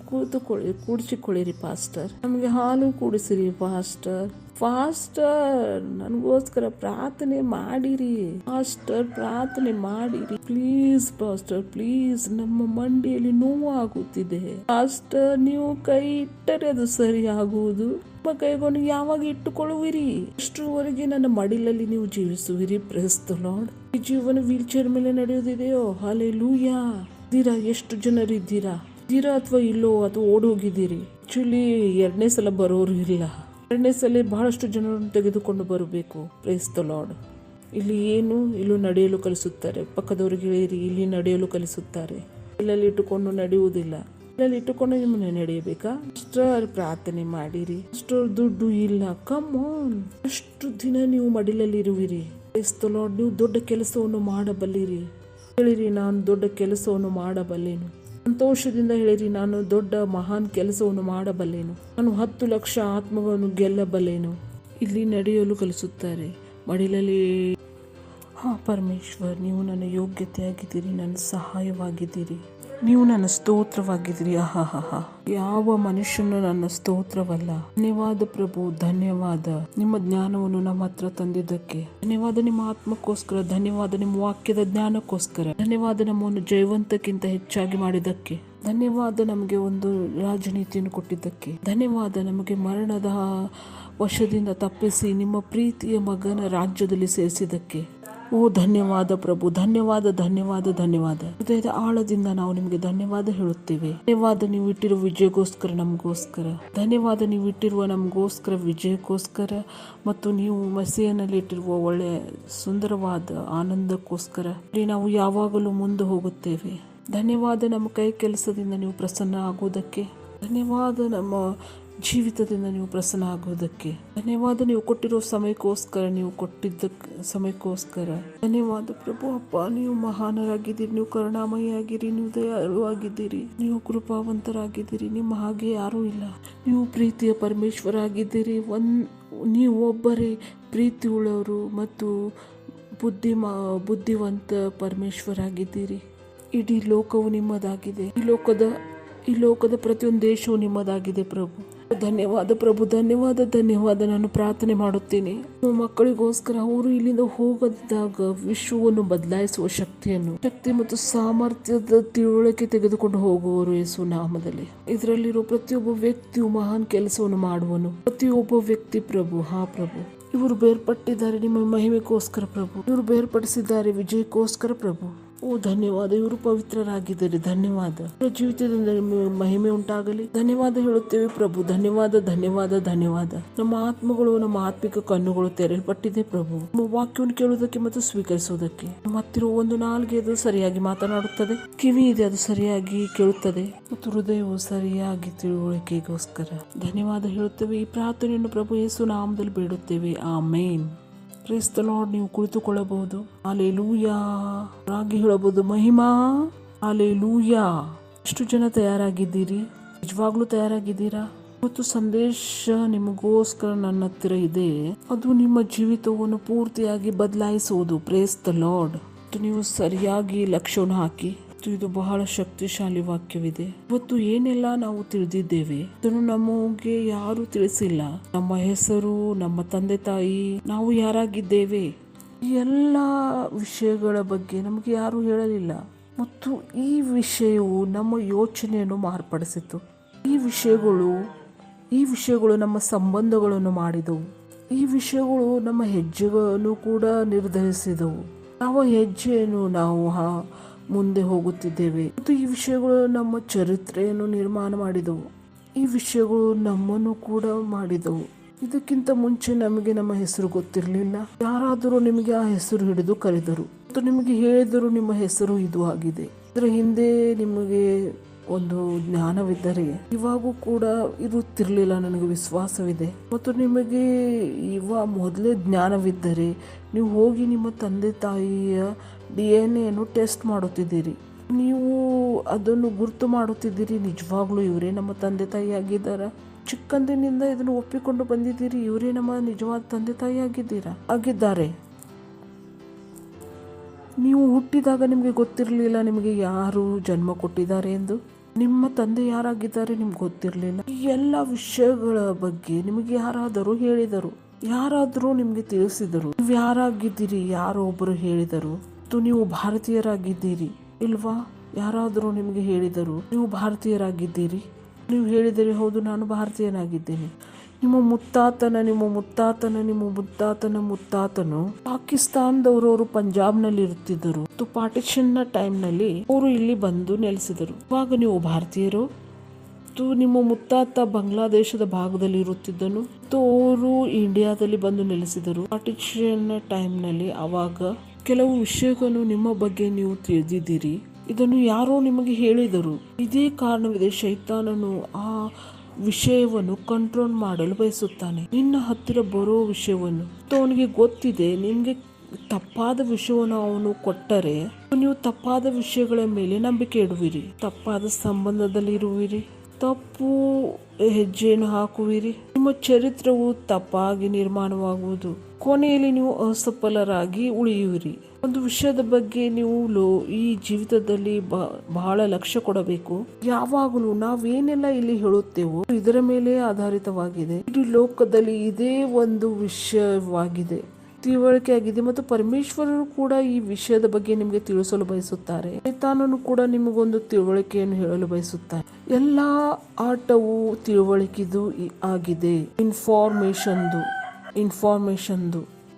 ಕೂಡಿಸಿಕೊಳ್ಳಿರಿ ಪಾಸ್ಟರ್, ನಮಗೆ ಹಾಲು ಕೂಡಿಸಿರಿ ಪಾಸ್ಟರ್. ಫಾಸ್ಟರ್ ನನಗೋಸ್ಕರ ಪ್ರಾರ್ಥನೆ ಮಾಡಿರಿ, ಫಾಸ್ಟರ್ ಪ್ರಾರ್ಥನೆ ಮಾಡಿರಿ ಪ್ಲೀಸ್ ಪಾಸ್ಟರ್ ಪ್ಲೀಸ್, ನಮ್ಮ ಮಂಡಿಯಲ್ಲಿ ನೋವು ಆಗುತ್ತಿದೆ ಪಾಸ್ಟರ್, ನೀವು ಕೈ ಇಟ್ಟರೆ ಅದು ಸರಿ ಆಗುವುದು, ನಿಮ್ಮ ಕೈಗೊಂಡು ಯಾವಾಗ ಇಟ್ಟುಕೊಳ್ಳುವಿರಿ, ಅಷ್ಟರವರೆಗೆ ನನ್ನ ಮಡಿಲಲ್ಲಿ ನೀವು ಜೀವಿಸುವಿರಿ. Praise the lord. ಈ ಜೀವನ ವೀಲ್ ಚೇರ್ ಮೇಲೆ ನಡೆಯೋದಿದೆಯೋ? ಹಲ್ಲೆಲೂಯಾ. ಇದ್ದೀರಾ? ಎಷ್ಟು ಜನರಿದ್ದೀರಾ? ಇದ್ದೀರಾ ಅಥವಾ ಇಲ್ಲೋ, ಅಥವಾ ಓಡೋಗಿದ್ದೀರಿ? ಆಕ್ಚುಲಿ 2ನೇ ಸಲ ಬರೋರು ಇಲ್ಲ, 2ನೇ ಸಲ ಬಹಳಷ್ಟು ಜನರನ್ನು ತೆಗೆದುಕೊಂಡು ಬರಬೇಕು. Praise the lord. ಇಲ್ಲೂ ನಡೆಯಲು ಕಲಿಸುತ್ತಾರೆ, ಪಕ್ಕದವರಿಗೆ ಹೇಳಿರಿ ಇಲ್ಲಿ ನಡೆಯಲು ಕಲಿಸುತ್ತಾರೆ. ಇಲ್ಲಲ್ಲಿ ಇಟ್ಟುಕೊಂಡು ನಡೆಯುವುದಿಲ್ಲ, ಇಲ್ಲಲ್ಲಿ ಇಟ್ಟುಕೊಂಡು ನಿಮ್ಮನ್ನ ನಡೆಯಬೇಕಾ? ಅಷ್ಟರ ಪ್ರಾರ್ಥನೆ ಮಾಡಿರಿ. ಅಷ್ಟರ ದುಡ್ಡು ಇಲ್ಲ, ಕಮ್ ಆನ್. ಅಷ್ಟು ದಿನ ನೀವು ಮಡಿಲಲ್ಲಿ ಇರುವಿರಿ. Praise the lord. ನೀವು ದೊಡ್ಡ ಕೆಲಸವನ್ನು ಮಾಡಬಲ್ಲಿರಿ. ಹೇಳಿರಿ, ನಾನು ದೊಡ್ಡ ಕೆಲಸವನ್ನು ಮಾಡಬಲ್ಲೆನು. ಸಂತೋಷದಿಂದ ಹೇಳಿರಿ, ನಾನು ದೊಡ್ಡ ಮಹಾನ್ ಕೆಲಸವನ್ನು ಮಾಡಬಲ್ಲೆನು, ನಾನು 10 ಲಕ್ಷ ಆತ್ಮಗಳನ್ನು ಗೆಲ್ಲಬಲ್ಲೆನು. ಇಲ್ಲಿ ನಡೆಯಲು ಕಲಿಸುತ್ತಾರೆ, ಮಡಿಲಲ್ಲಿ. ಪರಮೇಶ್ವರ್, ನೀವು ನನ್ನ ಯೋಗ್ಯತೆಯಾಗಿದ್ದೀರಿ, ನನ್ನ ಸಹಾಯವಾಗಿದ್ದೀರಿ, ನೀವು ನನ್ನ ಸ್ತೋತ್ರವಾಗಿದ್ದೀರಿ. ಯಾವ ಮನುಷ್ಯನು ನನ್ನ ಸ್ತೋತ್ರವಲ್ಲ. ಧನ್ಯವಾದ ಪ್ರಭು, ಧನ್ಯವಾದ ನಿಮ್ಮ ಜ್ಞಾನವನ್ನು ನಮ್ಮ ಹತ್ರ ತಂದಿದ್ದಕ್ಕೆ, ಧನ್ಯವಾದ ನಿಮ್ಮ ಆತ್ಮಕ್ಕೋಸ್ಕರ, ಧನ್ಯವಾದ ನಿಮ್ಮ ವಾಕ್ಯದ ಜ್ಞಾನಕ್ಕೋಸ್ಕರ, ಧನ್ಯವಾದ ನಮ್ಮನ್ನು ಜಯವಂತಕ್ಕಿಂತ ಹೆಚ್ಚಾಗಿ ಮಾಡಿದ್ದಕ್ಕೆ, ಧನ್ಯವಾದ ನಮಗೆ ಒಂದು ರಾಜನೀತಿಯನ್ನು ಕೊಟ್ಟಿದ್ದಕ್ಕೆ, ಧನ್ಯವಾದ ನಮಗೆ ಮರಣದ ವಶದಿಂದ ತಪ್ಪಿಸಿ ನಿಮ್ಮ ಪ್ರೀತಿಯ ಮಗನ ರಾಜ್ಯದಲ್ಲಿ ಸೇರಿಸಿದ್ದಕ್ಕೆ. ಓ ಧನ್ಯವಾದ ಪ್ರಭು, ಧನ್ಯವಾದ ಧನ್ಯವಾದ ಧನ್ಯವಾದ. ಹೃದಯದ ಆಳದಿಂದ ನಾವು ನಿಮಗೆ ಧನ್ಯವಾದ ಹೇಳುತ್ತೇವೆ. ಧನ್ಯವಾದ ನೀವು ಇಟ್ಟಿರುವ ವಿಜಯಕ್ಕೋಸ್ಕರ, ನಮಗೋಸ್ಕರ ಧನ್ಯವಾದ, ನೀವು ಇಟ್ಟಿರುವ ನಮಗೋಸ್ಕರ ವಿಜಯಕ್ಕೋಸ್ಕರ, ಮತ್ತು ನೀವು ಮೆಸ್ಸಿಯನಲ್ಲಿ ಇಟ್ಟಿರುವ ಒಳ್ಳೆಯ ಸುಂದರವಾದ ಆನಂದಕ್ಕೋಸ್ಕರ ನಾವು ಯಾವಾಗಲೂ ಮುಂದೆ ಹೋಗುತ್ತೇವೆ. ಧನ್ಯವಾದ ನಮ್ಮ ಕೈ ಕೆಲಸದಿಂದ ನೀವು ಪ್ರಸನ್ನ ಆಗುವುದಕ್ಕೆ, ಧನ್ಯವಾದ ನಮ್ಮ ಜೀವಿತದಿಂದ ನೀವು ಪ್ರಸನ್ನ ಆಗುವುದಕ್ಕೆ, ಧನ್ಯವಾದ ನೀವು ಕೊಟ್ಟಿರೋ ಸಮಯಕ್ಕೋಸ್ಕರ, ನೀವು ಕೊಟ್ಟಿದ್ದ ಸಮಯಕ್ಕೋಸ್ಕರ ಧನ್ಯವಾದ ಪ್ರಭು. ಅಪ್ಪ, ನೀವು ಮಹಾನರಾಗಿದ್ದೀರಿ, ನೀವು ಕರುಣಾಮಯಿಯಾಗಿರಿ, ನೀವು ದಯಾಳುವಾಗಿದ್ದೀರಿ, ನೀವು ಕೃಪಾವಂತರಾಗಿದ್ದೀರಿ, ನಿಮ್ಮ ಹಾಗೆ ಯಾರೂ ಇಲ್ಲ. ನೀವು ಪ್ರೀತಿಯ ಪರಮೇಶ್ವರ ಆಗಿದ್ದೀರಿ. ನೀವು ಒಬ್ಬರೇ ಪ್ರೀತಿ ಉಳ್ಳವರು ಮತ್ತು ಬುದ್ಧಿವಂತ ಪರಮೇಶ್ವರ ಆಗಿದ್ದೀರಿ. ಇಡೀ ಲೋಕವು ನಿಮ್ಮದಾಗಿದೆ, ಈ ಲೋಕದ ಪ್ರತಿಯೊಂದು ದೇಶವು ನಿಮ್ಮದಾಗಿದೆ ಪ್ರಭು. ಧನ್ಯವಾದ ಪ್ರಭು, ಧನ್ಯವಾದ ಧನ್ಯವಾದ. ನಾನು ಪ್ರಾರ್ಥನೆ ಮಾಡುತ್ತೇನೆ ಮಕ್ಕಳಿಗೋಸ್ಕರ. ಅವರು ಇಲ್ಲಿಂದ ಹೋಗದಿದ್ದಾಗ ವಿಶ್ವವನ್ನು ಬದಲಾಯಿಸುವ ಶಕ್ತಿ ಮತ್ತು ಸಾಮರ್ಥ್ಯದ ತಿಳುವಳಿಕೆ ತೆಗೆದುಕೊಂಡು ಹೋಗುವರು ಯೇಸು ನಾಮದಲ್ಲಿ. ಇದರಲ್ಲಿರೋ ಪ್ರತಿಯೊಬ್ಬ ವ್ಯಕ್ತಿಯು ಮಹಾನ್ ಕೆಲಸವನ್ನು ಮಾಡುವನು, ಪ್ರತಿಯೊಬ್ಬ ವ್ಯಕ್ತಿ ಪ್ರಭು. ಪ್ರಭು, ಇವರು ಬೇರ್ಪಟ್ಟಿದ್ದಾರೆ ನಿಮ್ಮ ಮಹಿಮೆಗೋಸ್ಕರ ಪ್ರಭು, ಇವರು ಬೇರ್ಪಡಿಸಿದ್ದಾರೆ ವಿಜಯಕ್ಕೋಸ್ಕರ ಪ್ರಭು. ಓ ಧನ್ಯವಾದ, ಇವರು ಪವಿತ್ರರಾಗಿದ್ದಾರೆ. ಧನ್ಯವಾದ, ಇವರ ಜೀವಿತದಿಂದ ಮಹಿಮೆ ಉಂಟಾಗಲಿ. ಧನ್ಯವಾದ ಹೇಳುತ್ತೇವೆ ಪ್ರಭು. ಧನ್ಯವಾದ ಧನ್ಯವಾದ ಧನ್ಯವಾದ. ನಮ್ಮ ಆತ್ಮಗಳು, ನಮ್ಮ ಆತ್ಮಿಕ ಕಣ್ಣುಗಳು ತೆರೆಯಲ್ಪಟ್ಟಿದೆ ಪ್ರಭು, ನಮ್ಮ ವಾಕ್ಯವನ್ನು ಕೇಳುವುದಕ್ಕೆ ಮತ್ತು ಸ್ವೀಕರಿಸುವುದಕ್ಕೆ. ನಮ್ಮ ಹತ್ತಿರ ಒಂದು ನಾಲ್ಗೆ ಅದು ಸರಿಯಾಗಿ ಮಾತನಾಡುತ್ತದೆ, ಕಿವಿ ಇದೆ ಅದು ಸರಿಯಾಗಿ ಕೇಳುತ್ತದೆ, ಮತ್ತು ಹೃದಯವು ಸರಿಯಾಗಿ ತಿಳುವಳಿಕೆಗೋಸ್ಕರ ಧನ್ಯವಾದ ಹೇಳುತ್ತೇವೆ. ಈ ಪ್ರಾರ್ಥನೆಯನ್ನು ಪ್ರಭು ಯೇಸು ನಾಮದಲ್ಲಿ ಬೇಡುತ್ತೇವೆ. ಆಮೇನ್. Praise the lord. ನೀವು ಕುಳಿತುಕೊಳ್ಳಬಹುದು. ಹಲ್ಲೆಲೂಯಾ. ರಾಗಿ ಹೇಳಬಹುದು ಮಹಿಮಾ. ಹಲ್ಲೆಲೂಯಾ. ಎಷ್ಟು ಜನ ತಯಾರಾಗಿದ್ದೀರಿ? ನಿಜವಾಗ್ಲೂ ತಯಾರಾಗಿದ್ದೀರಾ? ಮತ್ತು ಸಂದೇಶ ನಿಮಗೋಸ್ಕರ ನನ್ನ ಹತ್ತಿರ ಇದೆ, ಅದು ನಿಮ್ಮ ಜೀವಿತವನ್ನು ಪೂರ್ತಿಯಾಗಿ ಬದಲಾಯಿಸುವುದು. Praise the lord. ನೀವು ಸರಿಯಾಗಿ ಲಕ್ಷ್ಯವನ್ನು ಹಾಕಿ. ಇದು ಬಹಳ ಶಕ್ತಿಶಾಲಿ ವಾಕ್ಯವಿದೆ. ಇವತ್ತು ಏನೆಲ್ಲ ನಾವು ತಿಳಿದಿದ್ದೇವೆ ಅದನ್ನು ನಮಗೆ ಯಾರು ತಿಳಿಸಿಲ್ಲ. ನಮ್ಮ ಹೆಸರು, ನಮ್ಮ ತಂದೆ ತಾಯಿ, ನಾವು ಯಾರಾಗಿದ್ದೇವೆ, ಈ ಎಲ್ಲ ವಿಷಯಗಳ ಬಗ್ಗೆ ನಮಗೆ ಯಾರು ಹೇಳಲಿಲ್ಲ. ಮತ್ತು ಈ ವಿಷಯವು ನಮ್ಮ ಯೋಚನೆಯನ್ನು ಮಾರ್ಪಡಿಸಿತು. ಈ ವಿಷಯಗಳು ನಮ್ಮ ಸಂಬಂಧಗಳನ್ನು ಮಾಡಿದವು. ಈ ವಿಷಯಗಳು ನಮ್ಮ ಹೆಜ್ಜೆಗಳನ್ನು ಕೂಡ ನಿರ್ಧರಿಸಿದವು. ಯಾವ ಹೆಜ್ಜೆಯನ್ನು ನಾವು ಮುಂದೆ ಹೋಗುತ್ತಿದ್ದೇವೆ. ಮತ್ತು ಈ ವಿಷಯಗಳು ನಮ್ಮ ಚರಿತ್ರೆಯನ್ನು ನಿರ್ಮಾಣ ಮಾಡಿದವು. ಈ ವಿಷಯಗಳು ನಮ್ಮನ್ನು ಕೂಡ ಮಾಡಿದವು. ಇದಕ್ಕಿಂತ ಮುಂಚೆ ನಮಗೆ ನಮ್ಮ ಹೆಸರು ಗೊತ್ತಿರಲಿಲ್ಲ. ಯಾರಾದರೂ ನಿಮಗೆ ಆ ಹೆಸರು ಹಿಡಿದು ಕರೆದರು ಮತ್ತು ನಿಮಗೆ ಹೇಳಿದರು ನಿಮ್ಮ ಹೆಸರು ಇದು ಆಗಿದೆ. ಇದರ ಹಿಂದೆ ನಿಮಗೆ ಒಂದು ಜ್ಞಾನವಿದ್ದರೆ, ಇವಾಗೂ ಕೂಡ ಇರುತ್ತಿರಲಿಲ್ಲ, ನನಗೆ ವಿಶ್ವಾಸವಿದೆ. ಮತ್ತು ನಿಮಗೆ ಮೊದಲೇ ಜ್ಞಾನವಿದ್ದರೆ ನೀವು ಹೋಗಿ ನಿಮ್ಮ ತಂದೆ ತಾಯಿಯ DNA ಟೆಸ್ಟ್ ಮಾಡುತ್ತಿದ್ದೀರಿ. ನೀವು ಅದನ್ನು ಗುರುತು ಮಾಡುತ್ತಿದ್ದೀರಿ, ನಿಜವಾಗ್ಲೂ ಇವರೇ ನಮ್ಮ ತಂದೆ ತಾಯಿ ಆಗಿದ್ದಾರಾ? ಚಿಕ್ಕಂದಿನಿಂದ ಇದನ್ನು ಒಪ್ಪಿಕೊಂಡು ಬಂದಿದ್ದೀರಿ, ಇವರೇ ನಮ್ಮ ನಿಜವಾದ ತಂದೆ ತಾಯಿ ಆಗಿದ್ದಾರೆ. ನೀವು ಹುಟ್ಟಿದಾಗ ನಿಮಗೆ ಗೊತ್ತಿರಲಿಲ್ಲ ನಿಮಗೆ ಯಾರು ಜನ್ಮ ಕೊಟ್ಟಿದ್ದಾರೆ ಎಂದು. ನಿಮ್ಮ ತಂದೆ ಯಾರಾಗಿದ್ದಾರೆ ನಿಮ್ಗೆ ಗೊತ್ತಿರಲಿಲ್ಲ. ಈ ಎಲ್ಲ ವಿಷಯಗಳ ಬಗ್ಗೆ ನಿಮಗೆ ಯಾರಾದರೂ ಹೇಳಿದರು. ಯಾರಾದರೂ ನಿಮಗೆ ತಿಳಿಸಿದರು, ನೀವು ಯಾರಾಗಿದ್ದೀರಿ, ಯಾರೋ ಒಬ್ಬರು ಹೇಳಿದರು ನೀವು ಭಾರತೀಯರಾಗಿದ್ದೀರಿ ಇಲ್ವಾ? ಯಾರಾದರೂ ನಿಮಗೆ ಹೇಳಿದರು ನೀವು ಭಾರತೀಯರಾಗಿದ್ದೀರಿ, ನೀವು ಹೇಳಿದರೆ ಹೌದು ನಾನು ಭಾರತೀಯನಾಗಿದ್ದೇನೆ. ನಿಮ್ಮ ಮುತ್ತಾತನು ಪಾಕಿಸ್ತಾನದವರು ಪಂಜಾಬ್ನಲ್ಲಿ ಇರುತ್ತಿದ್ದರು. ಪಾರ್ಟಿಷನ್ ನ ಟೈಮ್ನಲ್ಲಿ ಅವರು ಇಲ್ಲಿ ಬಂದು ನೆಲೆಸಿದರು. ಇವಾಗ ನೀವು ಭಾರತೀಯರು. ನಿಮ್ಮ ಮುತ್ತಾತ ಬಾಂಗ್ಲಾದೇಶದ ಭಾಗದಲ್ಲಿ ಇರುತ್ತಿದ್ದನು, ಅವರು ಇಂಡಿಯಾದಲ್ಲಿ ಬಂದು ನೆಲೆಸಿದರು. ಪಾರ್ಟಿಷನ್ ನ ಟೈಮ್ನಲ್ಲಿ ಅವಾಗ ಕೆಲವು ವಿಷಯಗಳನ್ನು ನಿಮ್ಮ ಬಗ್ಗೆ ನೀವು ತಿಳಿದಿದ್ದೀರಿ. ಇದನ್ನು ಯಾರೋ ನಿಮಗೆ ಹೇಳಿದರು. ಇದೇ ಕಾರಣವಿದೆ, ಶೈತಾನನು ಆ ವಿಷಯವನ್ನು ಕಂಟ್ರೋಲ್ ಮಾಡಲು ಬಯಸುತ್ತಾನೆ. ನಿನ್ನ ಹತ್ತಿರ ಬರೋ ವಿಷಯವನ್ನು ಅವನಿಗೆ ಗೊತ್ತಿದೆ. ನಿಮಗೆ ತಪ್ಪಾದ ವಿಷಯವನ್ನು ಅವನು ಕೊಟ್ಟರೆ ನೀವು ತಪ್ಪಾದ ವಿಷಯಗಳ ಮೇಲೆ ನಂಬಿಕೆ ಇಡುವಿರಿ, ತಪ್ಪಾದ ಸಂಬಂಧದಲ್ಲಿ ಇರುವಿರಿ, ತಪ್ಪು ಹೆಜ್ಜೆಯನ್ನು ಹಾಕುವಿರಿ. ನಿಮ್ಮ ಚರಿತ್ರವು ತಪ್ಪಾಗಿ ನಿರ್ಮಾಣವಾಗುವುದು. ಕೊನೆಯಲ್ಲಿ ನೀವು ಅಸಫಲರಾಗಿ ಉಳಿಯುವಿರಿ. ಒಂದು ವಿಷಯದ ಬಗ್ಗೆ ನೀವು ಈ ಜೀವಿತದಲ್ಲಿ ಬಹಳ ಲಕ್ಷ್ಯ ಕೊಡಬೇಕು. ಯಾವಾಗಲೂ ನಾವೇನೆಲ್ಲ ಇಲ್ಲಿ ಹೇಳುತ್ತೇವೋ ಇದರ ಮೇಲೆ ಆಧಾರಿತವಾಗಿದೆ. ಇಡೀ ಲೋಕದಲ್ಲಿ ಇದೇ ಒಂದು ವಿಷಯವಾಗಿದೆ, ತಿಳುವಳಿಕೆ ಆಗಿದೆ. ಮತ್ತು ಪರಮೇಶ್ವರರು ಕೂಡ ಈ ವಿಷಯದ ಬಗ್ಗೆ ನಿಮಗೆ ತಿಳಿಸಲು ಬಯಸುತ್ತಾರೆ. ಶೈತಾನನು ಕೂಡ ನಿಮಗೊಂದು ತಿಳುವಳಿಕೆಯನ್ನು ಹೇಳಲು ಬಯಸುತ್ತಾರೆ. ಎಲ್ಲಾ ಆಟವು ತಿಳುವಳಿಕೆದು ಆಗಿದೆ, ಇನ್ಫಾರ್ಮೇಶನ್ದು.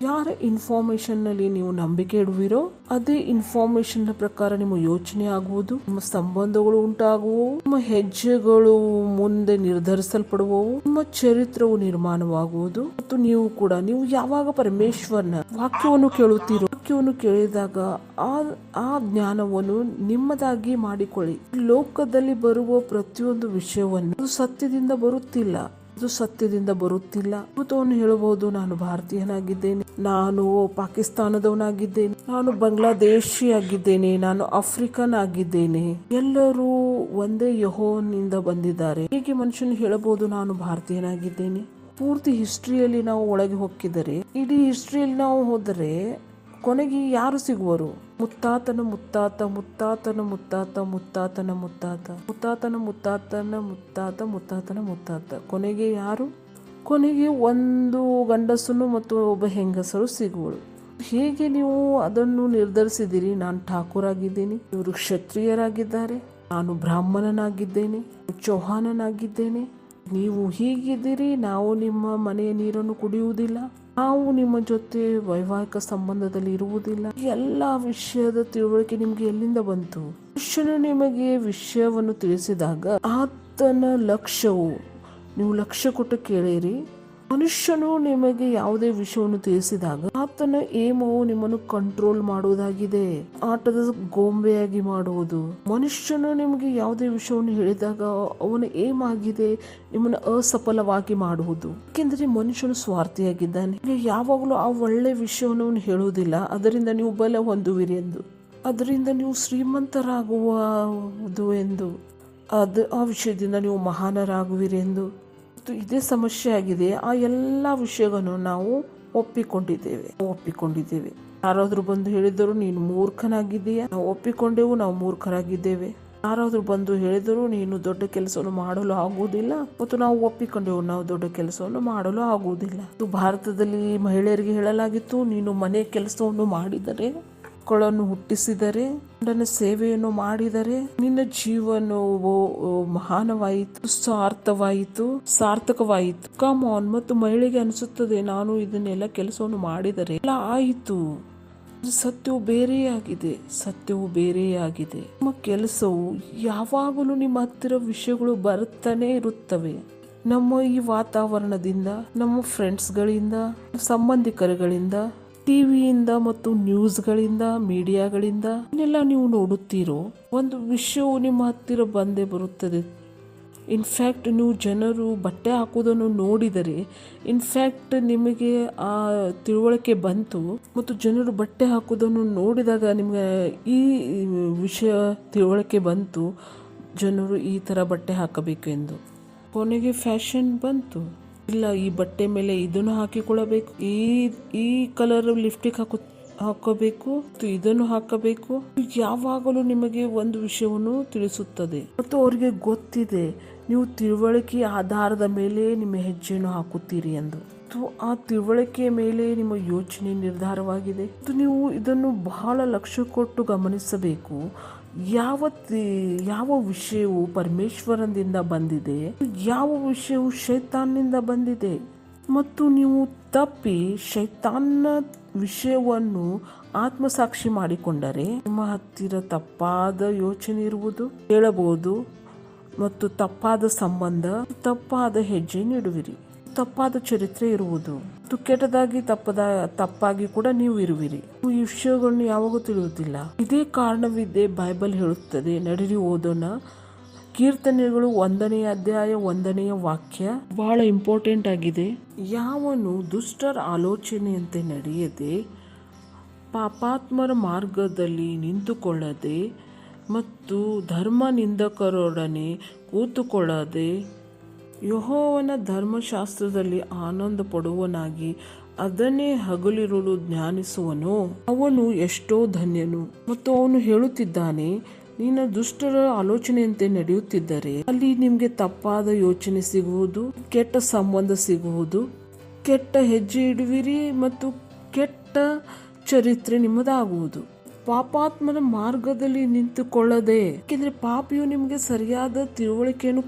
ಯಾರ ಇನ್ಫಾರ್ಮೇಶನ್ ನಲ್ಲಿ ನೀವು ನಂಬಿಕೆ ಇಡುವಿರೋ ಅದೇ ಇನ್ಫಾರ್ಮೇಶನ್ ನ ಪ್ರಕಾರ ನಿಮ್ಮ ಯೋಚನೆ ಆಗುವುದು, ನಿಮ್ಮ ಸಂಬಂಧಗಳು ಉಂಟಾಗುವವು, ನಿಮ್ಮ ಹೆಜ್ಜೆಗಳು ಮುಂದೆ ನಿರ್ಧರಿಸಲ್ಪಡುವವು, ನಿಮ್ಮ ಚರಿತ್ರವು ನಿರ್ಮಾಣವಾಗುವುದು. ಮತ್ತು ನೀವು ಯಾವಾಗ ಪರಮೇಶ್ವರನ ವಾಕ್ಯವನ್ನು ಕೇಳುತ್ತೀರೋ, ವಾಕ್ಯವನ್ನು ಕೇಳಿದಾಗ ಆ ಜ್ಞಾನವನ್ನು ನಿಮ್ಮದಾಗಿ ಮಾಡಿಕೊಳ್ಳಿ. ಲೋಕದಲ್ಲಿ ಬರುವ ಪ್ರತಿಯೊಂದು ವಿಷಯವನ್ನು ಸತ್ಯದಿಂದ ಬರುತ್ತಿಲ್ಲ. ಮತ್ತು ಅವನು ಹೇಳಬಹುದು, ನಾನು ಭಾರತೀಯನಾಗಿದ್ದೇನೆ, ನಾನು ಪಾಕಿಸ್ತಾನದವನಾಗಿದ್ದೇನೆ, ನಾನು ಬಾಂಗ್ಲಾದೇಶಿಯಾಗಿದ್ದೇನೆ, ನಾನು ಆಫ್ರಿಕನ್ ಆಗಿದ್ದೇನೆ, ಎಲ್ಲರೂ ಒಂದೇ ಯೆಹೋವನಿಂದ ಬಂದಿದ್ದಾರೆ. ಹೀಗೆ ಮನುಷ್ಯನು ಹೇಳಬಹುದು, ನಾನು ಭಾರತೀಯನಾಗಿದ್ದೇನೆ. ಪೂರ್ತಿ ಹಿಸ್ಟ್ರಿಯಲ್ಲಿ ನಾವು ಒಳಗೆ ಹೋಗಿದರೆ, ಇಡೀ ಹಿಸ್ಟ್ರಿಯಲ್ಲಿ ನಾವು ಹೋದರೆ ಕೊನೆಗೆ ಯಾರು ಸಿಗುವರು? ಮುತ್ತಾತನ ಮುತ್ತಾತ ಮುತ್ತಾತನ ಮುತ್ತಾತ ಮುತ್ತಾತನ ಮುತ್ತಾತ ಮುತ್ತಾತನ ಮುತ್ತಾತನ ಮುತ್ತಾತ ಮುತ್ತಾತನ ಮುತ್ತಾತ ಕೊನೆಗೆ ಯಾರು? ಕೊನೆಗೆ ಒಂದು ಗಂಡಸನು ಮತ್ತು ಒಬ್ಬ ಹೆಂಗಸರು ಸಿಗುವರು. ಹೇಗೆ ನೀವು ಅದನ್ನು ನಿರ್ಧರಿಸಿದಿರಿ? ನಾನು ಠಾಕೂರ್ ಆಗಿದ್ದೀನಿ, ಇವರು ಕ್ಷತ್ರಿಯರಾಗಿದ್ದಾರೆ, ನಾನು ಬ್ರಾಹ್ಮಣನಾಗಿದ್ದೇನೆ, ಚೌಹಾನನಾಗಿದ್ದೇನೆ. ನೀವು ಹೀಗಿದ್ದೀರಿ, ನಾವು ನಿಮ್ಮ ಮನೆಯ ನೀರನ್ನು ಕುಡಿಯುವುದಿಲ್ಲ, ನಾವು ನಿಮ್ಮ ಜೊತೆ ವೈವಾಹಿಕ ಸಂಬಂಧದಲ್ಲಿ ಇರುವುದಿಲ್ಲ. ಎಲ್ಲ ವಿಷಯದ ತಿಳುವಳಿಕೆ ನಿಮಗೆ ಎಲ್ಲಿಂದ ಬಂತು? ಮನುಷ್ಯನು ನಿಮಗೆ ವಿಷಯವನ್ನು ತಿಳಿಸಿದಾಗ ಆತನ ಲಕ್ಷ್ಯವು, ನೀವು ಲಕ್ಷ್ಯ ಕೊಟ್ಟು ಕೇಳಿರಿ. ಮನುಷ್ಯನು ನಿಮಗೆ ಯಾವುದೇ ವಿಷಯವನ್ನು ತಿಳಿಸಿದಾಗ ಆತನ ಏಮವು ನಿಮ್ಮನ್ನು ಕಂಟ್ರೋಲ್ ಮಾಡುವುದಾಗಿದೆ, ಆಟದ ಗೊಂಬೆಯಾಗಿ ಮಾಡುವುದು. ಮನುಷ್ಯನು ನಿಮಗೆ ಯಾವುದೇ ವಿಷಯವನ್ನು ಹೇಳಿದಾಗ ಅವನ ಏಮ್ ಆಗಿದೆ ನಿಮ್ಮನ್ನು ಅಸಫಲವಾಗಿ ಮಾಡುವುದು. ಯಾಕೆಂದರೆ ಮನುಷ್ಯನು ಸ್ವಾರ್ಥಿಯಾಗಿದ್ದಾನೆ. ಯಾವಾಗಲೂ ಆ ಒಳ್ಳೆ ವಿಷಯವನ್ನು ಹೇಳುವುದಿಲ್ಲ, ಅದರಿಂದ ನೀವು ಬಲ ಹೊಂದುವಿರಿ ಎಂದು, ಅದರಿಂದ ನೀವು ಶ್ರೀಮಂತರಾಗುವುದು ಎಂದು, ಆ ವಿಷಯದಿಂದ ನೀವು ಮಹಾನರಾಗುವಿರಿ ಎಂದು. ಇದೇ ಸಮಸ್ಯೆ ಆಗಿದೆ. ಆ ಎಲ್ಲ ವಿಷಯಗಳನ್ನು ನಾವು ಒಪ್ಪಿಕೊಂಡಿದ್ದೇವೆ. ಯಾರಾದರೂ ಬಂದು ಹೇಳಿದರು ನೀನು ಮೂರ್ಖನಾಗಿದ್ದೀಯಾ, ನಾವು ಒಪ್ಪಿಕೊಂಡೆವು, ನಾವು ಮೂರ್ಖರಾಗಿದ್ದೇವೆ. ಯಾರಾದರೂ ಬಂದು ಹೇಳಿದರು ನೀನು ದೊಡ್ಡ ಕೆಲಸವನ್ನು ಮಾಡಲು ಆಗುವುದಿಲ್ಲ, ಮತ್ತು ನಾವು ಒಪ್ಪಿಕೊಂಡೆವು, ನಾವು ದೊಡ್ಡ ಕೆಲಸವನ್ನು ಮಾಡಲು ಆಗುವುದಿಲ್ಲ. ಭಾರತದಲ್ಲಿ ಮಹಿಳೆಯರಿಗೆ ಹೇಳಲಾಗಿತ್ತು, ನೀನು ಮನೆ ಕೆಲಸವನ್ನು ಮಾಡಿದರೆ, ಮಕ್ಕಳನ್ನು ಹುಟ್ಟಿಸಿದರೆ, ಗಂಡನ ಸೇವೆಯನ್ನು ಮಾಡಿದರೆ ನಿನ್ನ ಜೀವನವು ಮಹಾನವಾಯಿತು, ಸಾರ್ಥಕವಾಯಿತು. Come on. ಮತ್ತು ಮಹಿಳೆಗೆ ಅನಿಸುತ್ತದೆ, ನಾನು ಇದನ್ನೆಲ್ಲ ಕೆಲಸವನ್ನು ಮಾಡಿದರೆ ಎಲ್ಲ ಆಯಿತು. ಸತ್ಯವು ಬೇರೆಯಾಗಿದೆ. ನಿಮ್ಮ ಕೆಲಸವು ಯಾವಾಗಲೂ ನಿಮ್ಮ ಹತ್ತಿರ ವಿಷಯಗಳು ಬರುತ್ತಾನೆ ಇರುತ್ತವೆ. ನಮ್ಮ ಈ ವಾತಾವರಣದಿಂದ, ನಮ್ಮ ಫ್ರೆಂಡ್ಸ್ಗಳಿಂದ, ಸಂಬಂಧಿಕರುಗಳಿಂದ, ಟಿವಿಯಿಂದ ಮತ್ತು ನ್ಯೂಸ್ಗಳಿಂದ, ಮೀಡಿಯಾಗಳಿಂದ ಏನೆಲ್ಲ ನೀವು ನೋಡುತ್ತೀರೋ ಒಂದು ವಿಷಯವು ನಿಮ್ಮ ಹತ್ತಿರ ಬಂದೇ ಬರುತ್ತದೆ. ಇನ್ಫ್ಯಾಕ್ಟ್ ನೀವು ಜನರು ಬಟ್ಟೆ ಹಾಕುವುದನ್ನು ನೋಡಿದರೆ, ಇನ್ಫ್ಯಾಕ್ಟ್ ನಿಮಗೆ ಆ ತಿಳುವಳಿಕೆ ಬಂತು ಮತ್ತು ಜನರು ಬಟ್ಟೆ ಹಾಕುವುದನ್ನು ನೋಡಿದಾಗ ನಿಮಗೆ ಈ ವಿಷಯ ತಿಳುವಳಿಕೆ ಬಂತು, ಜನರು ಈ ಥರ ಬಟ್ಟೆ ಹಾಕಬೇಕು ಎಂದು. ಕೊನೆಗೆ ಫ್ಯಾಷನ್ ಬಂತು, ಇಲ್ಲ ಈ ಬಟ್ಟೆ ಮೇಲೆ ಇದನ್ನು ಹಾಕಿಕೊಳ್ಳಬೇಕು, ಈ ಕಲರ್ ಲಿಪ್ಸ್ಟಿಕ್ ಹಾಕಬೇಕು ಮತ್ತು ಇದನ್ನು ಹಾಕಬೇಕು. ಯಾವಾಗಲೂ ನಿಮಗೆ ಒಂದು ವಿಷಯವನ್ನು ತಿಳಿಸುತ್ತದೆ ಮತ್ತು ಅವರಿಗೆ ಗೊತ್ತಿದೆ ನೀವು ತಿಳುವಳಿಕೆ ಆಧಾರದ ಮೇಲೆ ನಿಮ್ಮ ಹೆಜ್ಜೆಯನ್ನು ಹಾಕುತ್ತೀರಿ ಎಂದು. ಮತ್ತು ಆ ತಿಳುವಳಿಕೆಯ ಮೇಲೆ ನಿಮ್ಮ ಯೋಚನೆ ನಿರ್ಧಾರವಾಗಿದೆ. ಮತ್ತು ನೀವು ಇದನ್ನು ಬಹಳ ಲಕ್ಷ್ಯ ಕೊಟ್ಟು ಗಮನಿಸಬೇಕು. ಯಾವ ವಿಷಯವು ಪರಮೇಶ್ವರನಿಂದ ಬಂದಿದೆ, ಯಾವ ವಿಷಯವು ಶೈತಾನ್ನಿಂದ ಬಂದಿದೆ. ಮತ್ತು ನೀವು ತಪ್ಪಿ ಶೈತಾನ್ನ ವಿಷಯವನ್ನು ಆತ್ಮಸಾಕ್ಷಿ ಮಾಡಿಕೊಂಡರೆ ನಿಮ್ಮ ಹತ್ತಿರ ತಪ್ಪಾದ ಯೋಚನೆ ಇರುವುದು ಹೇಳಬಹುದು, ಮತ್ತು ತಪ್ಪಾದ ಸಂಬಂಧ, ತಪ್ಪಾದ ಹೆಜ್ಜೆ ನೀಡುವಿರಿ, ತಪ್ಪಾದ ಚರಿತ್ರೆ ಇರುವುದು, ಮತ್ತು ಕೆಟ್ಟದಾಗಿ ತಪ್ಪಾಗಿ ಕೂಡ ನೀವು ಇರುವಿರಿ. ಈ ವಿಷಯಗಳನ್ನು ಯಾವಾಗೂ ತಿಳಿಯುವುದಿಲ್ಲ. ಇದೇ ಕಾರಣವಿದೆ ಬೈಬಲ್ ಹೇಳುತ್ತದೆ. ನಡಿರಿ ಓದೋಣ. ಕೀರ್ತನೆಗಳು 1ನೇ ಅಧ್ಯಾಯ 1ನೇ ವಾಕ್ಯ ಬಹಳ ಇಂಪಾರ್ಟೆಂಟ್ ಆಗಿದೆ. ಯಾವನು ದುಷ್ಟರ ಆಲೋಚನೆಯಂತೆ ನಡೆಯದೆ ಪಾಪಾತ್ಮರ ಮಾರ್ಗದಲ್ಲಿ ನಿಂತುಕೊಳ್ಳದೆ ಮತ್ತು ಧರ್ಮ ನಿಂದಕರೊಡನೆ ಕೂತುಕೊಳ್ಳದೆ ಯೆಹೋವನ ಧರ್ಮಶಾಸ್ತ್ರದಲ್ಲಿ ಆನಂದ ಪಡುವನಾಗಿ ಅದನ್ನೇ ಹಗಲಿರುಳು ಧ್ಯಾನಿಸುವನೋ ಅವನು ಎಷ್ಟೋ ಧನ್ಯನು. ಮತ್ತು ಅವನು ಹೇಳುತ್ತಿದ್ದಾನೆ, ನೀನು ದುಷ್ಟರ ಆಲೋಚನೆಯಂತೆ ನಡೆಯುತ್ತಿದ್ದರೆ ಅಲ್ಲಿ ನಿಮಗೆ ತಪ್ಪಾದ ಯೋಚನೆ ಸಿಗುವುದು, ಕೆಟ್ಟ ಸಂಬಂಧ ಸಿಗುವುದು, ಕೆಟ್ಟ ಹೆಜ್ಜೆ ಇಡುವಿರಿ ಮತ್ತು ಕೆಟ್ಟ ಚರಿತ್ರೆ ನಿಮ್ಮದಾಗುವುದು. ಪಾಪಾತ್ಮನ ಮಾರ್ಗದಲ್ಲಿ ನಿಂತುಕೊಳ್ಳದೆ, ಯಾಕೆಂದ್ರೆ ಪಾಪಿಯು ನಿಮಗೆ ಸರಿಯಾದ ತಿಳುವಳಿಕೆಯನ್ನು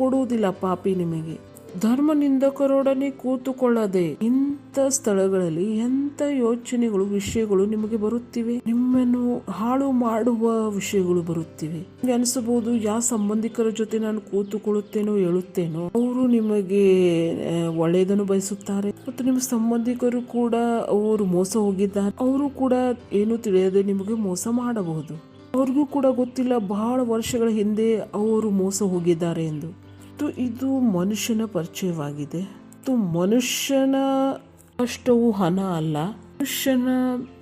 ಕೊಡುವುದಿಲ್ಲ ಪಾಪಿ ನಿಮಗೆ. ಧರ್ಮ ನಿಂದಕರೊಡನೆ ಕೂತುಕೊಳ್ಳದೆ, ಇಂಥ ಸ್ಥಳಗಳಲ್ಲಿ ಎಂಥ ಯೋಚನೆಗಳು ವಿಷಯಗಳು ನಿಮಗೆ ಬರುತ್ತಿವೆ, ನಿಮ್ಮನ್ನು ಹಾಳು ಮಾಡುವ ವಿಷಯಗಳು ಬರುತ್ತಿವೆ. ನಿಮಗೆ ಅನಿಸಬಹುದು, ಯಾವ ಸಂಬಂಧಿಕರ ಜೊತೆ ನಾನು ಕೂತುಕೊಳ್ಳುತ್ತೇನೋ ಹೇಳುತ್ತೇನೋ ಅವರು ನಿಮಗೆ ಒಳ್ಳೆಯದನ್ನು ಬಯಸುತ್ತಾರೆ, ಮತ್ತು ನಿಮ್ಮ ಸಂಬಂಧಿಕರು ಕೂಡ ಅವರು ಮೋಸ ಹೋಗಿದ್ದಾರೆ, ಅವರು ಕೂಡ ಏನು ತಿಳಿಯದೆ ನಿಮಗೆ ಮೋಸ ಮಾಡಬಹುದು. ಅವ್ರಿಗೂ ಕೂಡ ಗೊತ್ತಿಲ್ಲ ಬಹಳ ವರ್ಷಗಳ ಹಿಂದೆ ಅವರು ಮೋಸ ಹೋಗಿದ್ದಾರೆ ಎಂದು. ಇದು ಮನುಷ್ಯನ ಪರಿಚಯವಾಗಿದೆ. ಮನುಷ್ಯನ ಕಷ್ಟವು ಹಣ ಅಲ್ಲ, ಮನುಷ್ಯನ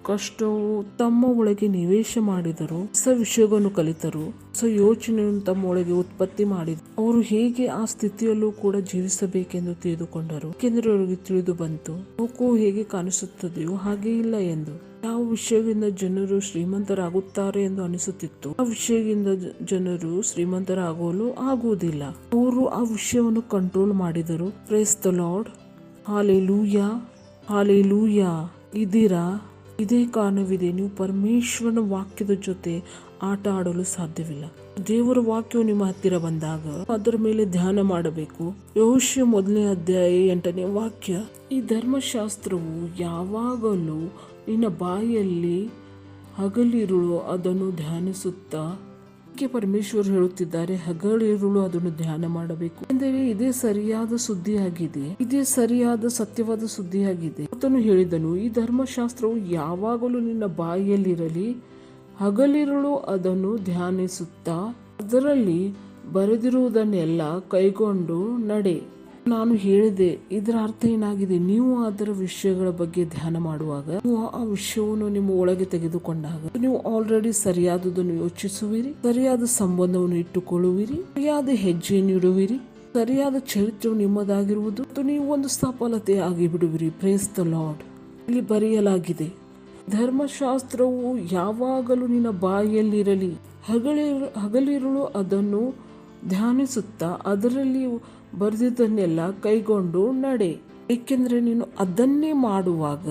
ಕಷ್ಟವು ತಮ್ಮ ಒಳಗೆ ನಿವೇಶ ಮಾಡಿದರು, ಹೊಸ ವಿಷಯಗಳನ್ನು ಕಲಿತರು, ಹೊಸ ಯೋಚನೆಯನ್ನು ತಮ್ಮ ಒಳಗೆ ಉತ್ಪತ್ತಿ ಮಾಡಿದರು. ಅವರು ಹೇಗೆ ಆ ಸ್ಥಿತಿಯಲ್ಲೂ ಕೂಡ ಜೀವಿಸಬೇಕೆಂದು ತಿಳಿದುಕೊಂಡರು. ಏಕೆಂದರೆ ಅವರಿಗೆ ತಿಳಿದು ಬಂತು ಲೋಕವು ಹೇಗೆ ಕಾಣಿಸುತ್ತದೆಯೋ ಹಾಗೆ ಇಲ್ಲ ಎಂದು. ಯಾವ ವಿಷಯದಿಂದ ಜನರು ಶ್ರೀಮಂತರಾಗುತ್ತಾರೆ ಎಂದು ಅನಿಸುತ್ತಿತ್ತು, ಆ ವಿಷಯದಿಂದ ಜನರು ಶ್ರೀಮಂತರಾಗಲು ಆಗುವುದಿಲ್ಲ. ಅವರು ಆ ವಿಷಯವನ್ನು ಕಂಟ್ರೋಲ್ ಮಾಡಿದರು. Praise the lord. Hallelujah, hallelujah. ಇದೀರಾ? ಇದೇ ಕಾರಣವಿದೆ ನೀವು ಪರಮೇಶ್ವರನ ವಾಕ್ಯದ ಜೊತೆ ಆಟ ಆಡಲು ಸಾಧ್ಯವಿಲ್ಲ. ದೇವರ ವಾಕ್ಯವು ನಿಮ್ಮ ಹತ್ತಿರ ಬಂದಾಗ ಅದರ ಮೇಲೆ ಧ್ಯಾನ ಮಾಡಬೇಕು. ಯೆಹೋಶುವ 1ನೇ ಅಧ್ಯಾಯ 8ನೇ ವಾಕ್ಯ. ಈ ಧರ್ಮಶಾಸ್ತ್ರವು ಯಾವಾಗಲೂ ನಿನ್ನ ಬಾಯಲ್ಲಿ ಹಗಲಿರುಳು ಅದನ್ನು ಧ್ಯಾನಿಸುತ್ತಾ. ಪರಮೇಶ್ವರ್ ಹೇಳುತ್ತಿದ್ದಾರೆ, ಹಗಲಿರುಳು ಅದನ್ನು ಧ್ಯಾನ ಮಾಡಬೇಕು ಎಂದರೆ ಇದೇ ಸರಿಯಾದ ಸುದ್ದಿಯಾಗಿದೆ, ಇದೇ ಸರಿಯಾದ ಸತ್ಯವಾದ ಸುದ್ದಿಯಾಗಿದೆ. ಆತನು ಹೇಳಿದನು, ಈ ಧರ್ಮಶಾಸ್ತ್ರವು ಯಾವಾಗಲೂ ನಿನ್ನ ಬಾಯಿಯಲ್ಲಿರಲಿ, ಹಗಲಿರುಳು ಅದನ್ನು ಧ್ಯಾನಿಸುತ್ತಾ ಅದರಲ್ಲಿ ಬರೆದಿರುವುದನ್ನೆಲ್ಲ ಕೈಗೊಂಡು ನಡೆ. ನಾನು ಹೇಳಿದೆ, ಇದರ ಅರ್ಥ ಏನಾಗಿದೆ? ನೀವು ಅದರ ವಿಷಯಗಳ ಬಗ್ಗೆ ಧ್ಯಾನ ಮಾಡುವಾಗ, ನೀವು ಆ ವಿಷಯವನ್ನು ನಿಮ್ಮ ಒಳಗೆ ತೆಗೆದುಕೊಂಡಾಗ ನೀವು ಆಲ್ರೆಡಿ ಸರಿಯಾದದನ್ನು ಯೋಚಿಸುವಿರಿ, ಸರಿಯಾದ ಸಂಬಂಧವನ್ನು ಇಟ್ಟುಕೊಳ್ಳುವಿರಿ, ಸರಿಯಾದ ಹೆಜ್ಜೆಯನ್ನು ಇಡುವಿರಿ, ಸರಿಯಾದ ಚರಿತ್ರೆಯು ನಿಮ್ಮದಾಗಿರುವುದು, ಮತ್ತು ನೀವು ಒಂದು ಸಫಲತೆ ಆಗಿ ಬಿಡುವಿರಿ. Praise the lord. ಇಲ್ಲಿ ಬರೆಯಲಾಗಿದೆ, ಧರ್ಮಶಾಸ್ತ್ರವು ಯಾವಾಗಲೂ ನಿನ್ನ ಬಾಯಿಯಲ್ಲಿರಲಿ, ಹಗಲಿರುಳು ಅದನ್ನು ಧ್ಯಾನಿಸುತ್ತಾ ಅದರಲ್ಲಿ ಬರೆದಿದ್ದನ್ನೆಲ್ಲ ಕೈಗೊಂಡು ನಡೆ. ಏಕೆಂದರೆ ನೀನು ಅದನ್ನೇ ಮಾಡುವಾಗ,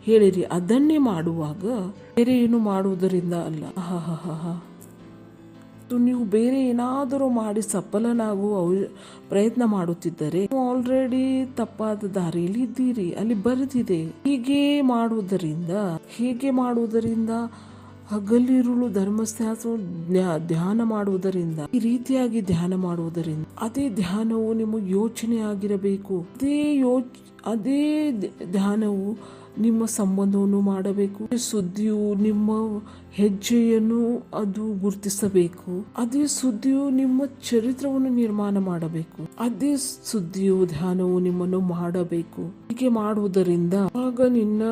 ಹೇಳಿರಿ, ಅದನ್ನೇ ಮಾಡುವಾಗ, ಬೇರೆ ಏನು ಮಾಡುವುದರಿಂದ ಅಲ್ಲ. ನೀವು ಬೇರೆ ಏನಾದರೂ ಮಾಡಿ ಸಫಲನಾಗುವ ಪ್ರಯತ್ನ ಮಾಡುತ್ತಿದ್ದರೆ ಆಲ್ರೆಡಿ ತಪ್ಪಾದ ದಾರಿಯಲ್ಲಿ ಇದ್ದೀರಿ. ಅಲ್ಲಿ ಬರೆದಿದೆ. ಹೀಗೆ ಮಾಡುವುದರಿಂದ ಹಗಲಿರುಳು ಧರ್ಮಶಾಸ್ತ್ರ ಧ್ಯಾನ ಮಾಡುವುದರಿಂದ, ಈ ರೀತಿಯಾಗಿ ಧ್ಯಾನ ಮಾಡುವುದರಿಂದ ಅದೇ ಧ್ಯಾನವು ನಿಮ್ಮ ಯೋಚನೆ ಆಗಿರಬೇಕು. ಅದೇ ಧ್ಯಾನವು ನಿಮ್ಮ ಸಂಬಂಧವನ್ನು ಮಾಡಬೇಕು. ಸುದ್ದಿಯು ನಿಮ್ಮ ಹೆಜ್ಜೆಯನ್ನು ಅದು ಗುರುತಿಸಬೇಕು. ಅದೇ ಸುದ್ದಿಯು ನಿಮ್ಮ ಚರಿತ್ರವನ್ನು ನಿರ್ಮಾಣ ಮಾಡಬೇಕು. ಅದೇ ಸುದ್ದಿಯು ಧ್ಯಾನವು ನಿಮ್ಮನ್ನು ಮಾಡಬೇಕು. ಹೀಗೆ ಮಾಡುವುದರಿಂದ ಆಗ ನಿನ್ನ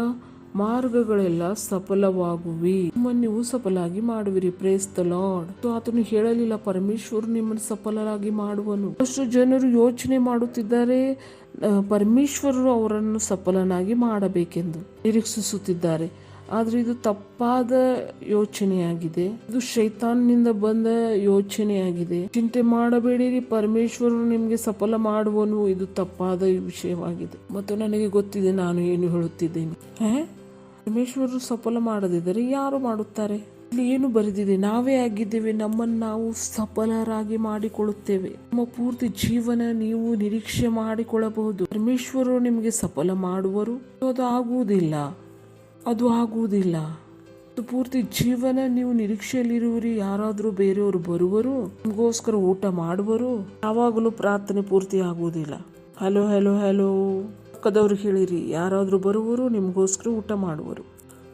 ಮಾರ್ಗಗಳೆಲ್ಲ ಸಫಲವಾಗುವಿ, ನಿಮ್ಮನ್ನು ನೀವು ಸಫಲಾಗಿ ಮಾಡುವಿರಿ. Praise the lord. ಆತನು ಹೇಳಲಿಲ್ಲ ಪರಮೇಶ್ವರು ನಿಮ್ಮನ್ನು ಸಫಲರಾಗಿ ಮಾಡುವನು. ಅಷ್ಟು ಜನರು ಯೋಚನೆ ಮಾಡುತ್ತಿದ್ದಾರೆ ಪರಮೇಶ್ವರರು ಅವರನ್ನು ಸಫಲನಾಗಿ ಮಾಡಬೇಕೆಂದು ನಿರೀಕ್ಷಿಸುತ್ತಿದ್ದಾರೆ. ಆದ್ರೆ ಇದು ತಪ್ಪಾದ ಯೋಚನೆಯಾಗಿದೆ. ಇದು ಶೈತಾನ್ನಿಂದ ಬಂದ ಯೋಚನೆಯಾಗಿದೆ. ಚಿಂತೆ ಮಾಡಬೇಡಿರಿ, ಪರಮೇಶ್ವರನು ನಿಮಗೆ ಸಫಲ ಮಾಡುವನು. ಇದು ತಪ್ಪಾದ ವಿಷಯವಾಗಿದೆ. ಮತ್ತು ನನಗೆ ಗೊತ್ತಿದೆ ನಾನು ಏನು ಹೇಳುತ್ತಿದ್ದೇನೆ. ಪರಮೇಶ್ವರರು ಸಫಲ ಮಾಡದಿದ್ದರೆ ಯಾರು ಮಾಡುತ್ತಾರೆ? ಇಲ್ಲಿ ಏನು ಬರೆದಿದೆ? ನಾವೇ ಆಗಿದ್ದೇವೆ, ನಮ್ಮನ್ನು ನಾವು ಸಫಲರಾಗಿ ಮಾಡಿಕೊಳ್ಳುತ್ತೇವೆ. ನಮ್ಮ ಪೂರ್ತಿ ಜೀವನ ನೀವು ನಿರೀಕ್ಷೆ ಮಾಡಿಕೊಳ್ಳಬಹುದು. ಪರಮೇಶ್ವರರು ನಿಮಗೆ ಸಫಲ ಮಾಡುವರು. ಅದು ಆಗುವುದಿಲ್ಲ, ಅದು ಆಗುವುದಿಲ್ಲ. ಪೂರ್ತಿ ಜೀವನ ನೀವು ನಿರೀಕ್ಷೆಯಲ್ಲಿರುವಿರಿ. ಯಾರಾದರೂ ಬೇರೆಯವರು ಬರುವರು, ನಿಮಗೋಸ್ಕರ ಊಟ ಮಾಡುವರು. ಯಾವಾಗಲೂ ಪ್ರಾರ್ಥನೆ ಪೂರ್ತಿ ಆಗುವುದಿಲ್ಲ. ಹಲೋ ಹಲೋ ಹಲೋ, ಪಕ್ಕದವ್ರಿಗೆ ಹೇಳಿರಿ ಯಾರಾದರೂ ಬರುವರು, ನಿಮಗೋಸ್ಕರ ಊಟ ಮಾಡುವರು.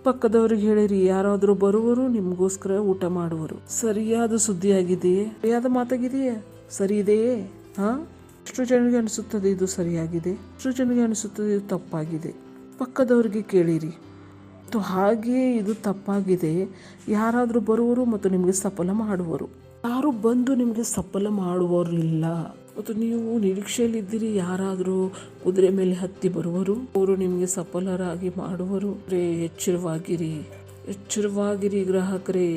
ಪಕ್ಕದವ್ರಿಗೆ ಹೇಳಿರಿ ಯಾರಾದರೂ ಬರುವರು, ನಿಮಗೋಸ್ಕರ ಊಟ ಮಾಡುವರು. ಸರಿಯಾದ ಸುದ್ದಿಯಾಗಿದೆಯೇ? ಸರಿಯಾದ ಮಾತಾಗಿದೆಯೇ? ಸರಿ ಇದೆಯೇ? ಎಷ್ಟು ಜನರಿಗೆ ಅನಿಸುತ್ತದೆ ಇದು ಸರಿಯಾಗಿದೆ, ಎಷ್ಟು ಜನರಿಗೆ ಅನಿಸುತ್ತದೆ ಇದು ತಪ್ಪಾಗಿದೆ. ಪಕ್ಕದವ್ರಿಗೆ ಕೇಳಿರಿ. ಮತ್ತು ಹಾಗೆಯೇ ಇದು ತಪ್ಪಾಗಿದೆ. ಯಾರಾದರೂ ಬರುವರು ಮತ್ತು ನಿಮಗೆ ಸಫಲ ಮಾಡುವರು. ಯಾರು ಬಂದು ನಿಮಗೆ ಸಫಲ ಮಾಡುವವರಿಲ್ಲ. ಮತ್ತು ನೀವು ನಿರೀಕ್ಷೆಯಲ್ಲಿದ್ದೀರಿ, ಯಾರಾದರೂ ಕುದುರೆ ಮೇಲೆ ಹತ್ತಿ ಬರುವರು, ಅವರು ನಿಮಗೆ ಸಫಲರಾಗಿ ಮಾಡುವರು. ಎಚ್ಚರವಾಗಿರಿ, ಎಚ್ಚರವಾಗಿರಿ ಗ್ರಾಹಕರೇ,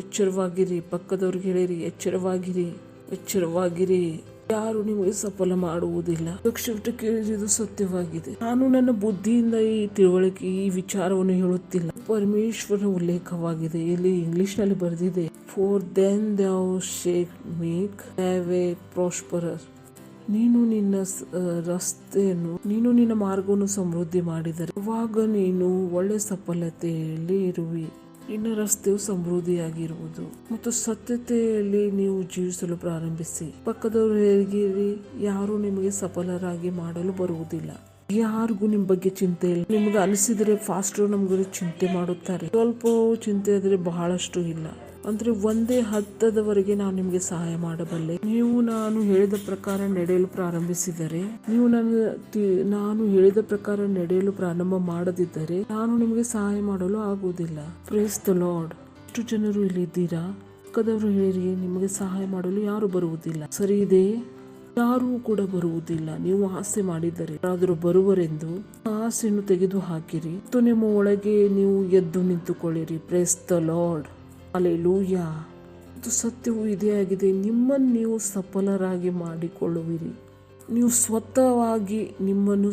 ಎಚ್ಚರವಾಗಿರಿ. ಪಕ್ಕದವ್ರಿಗೆ ಹೇಳಿರಿ ಎಚ್ಚರವಾಗಿರಿ, ಎಚ್ಚರವಾಗಿರಿ. ಯಾರು ನಿಮಗೆ ಸಫಲ ಮಾಡುವುದಿಲ್ಲ. ದಕ್ಷಿಣ ಕೇಳಿದ್ದು ಸತ್ಯವಾಗಿದೆ. ನಾನು ನನ್ನ ಬುದ್ಧಿಯಿಂದ ಈ ತಿಳುವಳಿಕೆ ಈ ವಿಚಾರವನ್ನು ಹೇಳುತ್ತಿಲ್ಲ, ಪರಮೇಶ್ವರನ ಉಲ್ಲೇಖವಾಗಿದೆ. ಇಲ್ಲಿ ಇಂಗ್ಲಿಷ್ ನಲ್ಲಿ ಬರೆದಿದೆ, for then thou shalt make thy way prosperous. ನೀನು ನಿನ್ನ ಮಾರ್ಗವನ್ನು ಸಮೃದ್ಧಿ ಮಾಡಿದರೆ ಆವಾಗ ನೀನು ಒಳ್ಳೆ ಸಫಲತೆಯಲ್ಲಿ ಇರುವಿ. ನಿನ್ನ ರಸ್ತೆಯು ಸಮೃದ್ಧಿಯಾಗಿರುವುದು ಮತ್ತು ಸತ್ಯತೆಯಲ್ಲಿ ನೀವು ಜೀವಿಸಲು ಪ್ರಾರಂಭಿಸಿ. ಪಕ್ಕದವರಿಗೆ ಯಾರು ನಿಮಗೆ ಸಫಲರಾಗಿ ಮಾಡಲು ಬರುವುದಿಲ್ಲ. ಯಾರಿಗೂ ನಿಮ್ಮ ಬಗ್ಗೆ ಚಿಂತೆ ಇಲ್ಲ. ನಿಮ್ಗೆ ಅನಿಸಿದರೆ ಫಾಸ್ಟರ್ ನಮ್ಗೆ ಚಿಂತೆ ಮಾಡುತ್ತಾರೆ. ಸ್ವಲ್ಪ ಚಿಂತೆ ಆದರೆ ಬಹಳಷ್ಟು ಇಲ್ಲ. ಅಂದ್ರೆ ಒಂದೇ ಹಂತದವರೆಗೆ ನಾನು ನಿಮಗೆ ಸಹಾಯ ಮಾಡಬಲ್ಲೆ. ನೀವು ನಾನು ಹೇಳಿದ ಪ್ರಕಾರ ನಡೆಯಲು ಪ್ರಾರಂಭಿಸಿದರೆ, ನೀವು ನಾನು ಹೇಳಿದ ಪ್ರಕಾರ ನಡೆಯಲು ಪ್ರಾರಂಭ ಮಾಡದಿದ್ದರೆ ನಾನು ನಿಮಗೆ ಸಹಾಯ ಮಾಡಲು ಆಗುವುದಿಲ್ಲ. Praise the lord. ಎಷ್ಟು ಜನರು ಇಲ್ಲಿದ್ದೀರಾ? ಪಕ್ಕದವರು ಹೇಳಿರಿ ನಿಮಗೆ ಸಹಾಯ ಮಾಡಲು ಯಾರು ಬರುವುದಿಲ್ಲ. ಸರಿ ಇದೆ, ಯಾರೂ ಕೂಡ ಬರುವುದಿಲ್ಲ. ನೀವು ಆಸೆ ಮಾಡಿದರೆ ಯಾರಾದರೂ ಬರುವರೆಂದು ಆಸೆಯನ್ನು ತೆಗೆದು ಹಾಕಿರಿ ಮತ್ತು ನಿಮ್ಮ ಒಳಗೆ ನೀವು ಎದ್ದು ನಿಂತುಕೊಳ್ಳಿರಿ. Praise the lord. ಹಲ್ಲೆಲೂಯಾ. ಮತ್ತು ಸತ್ಯವು ಇದೇ ಆಗಿದೆ, ನಿಮ್ಮನ್ನು ನೀವು ಸಫಲರಾಗಿ ಮಾಡಿಕೊಳ್ಳುವಿರಿ. ನೀವು ಸ್ವತಃವಾಗಿ ನಿಮ್ಮನ್ನು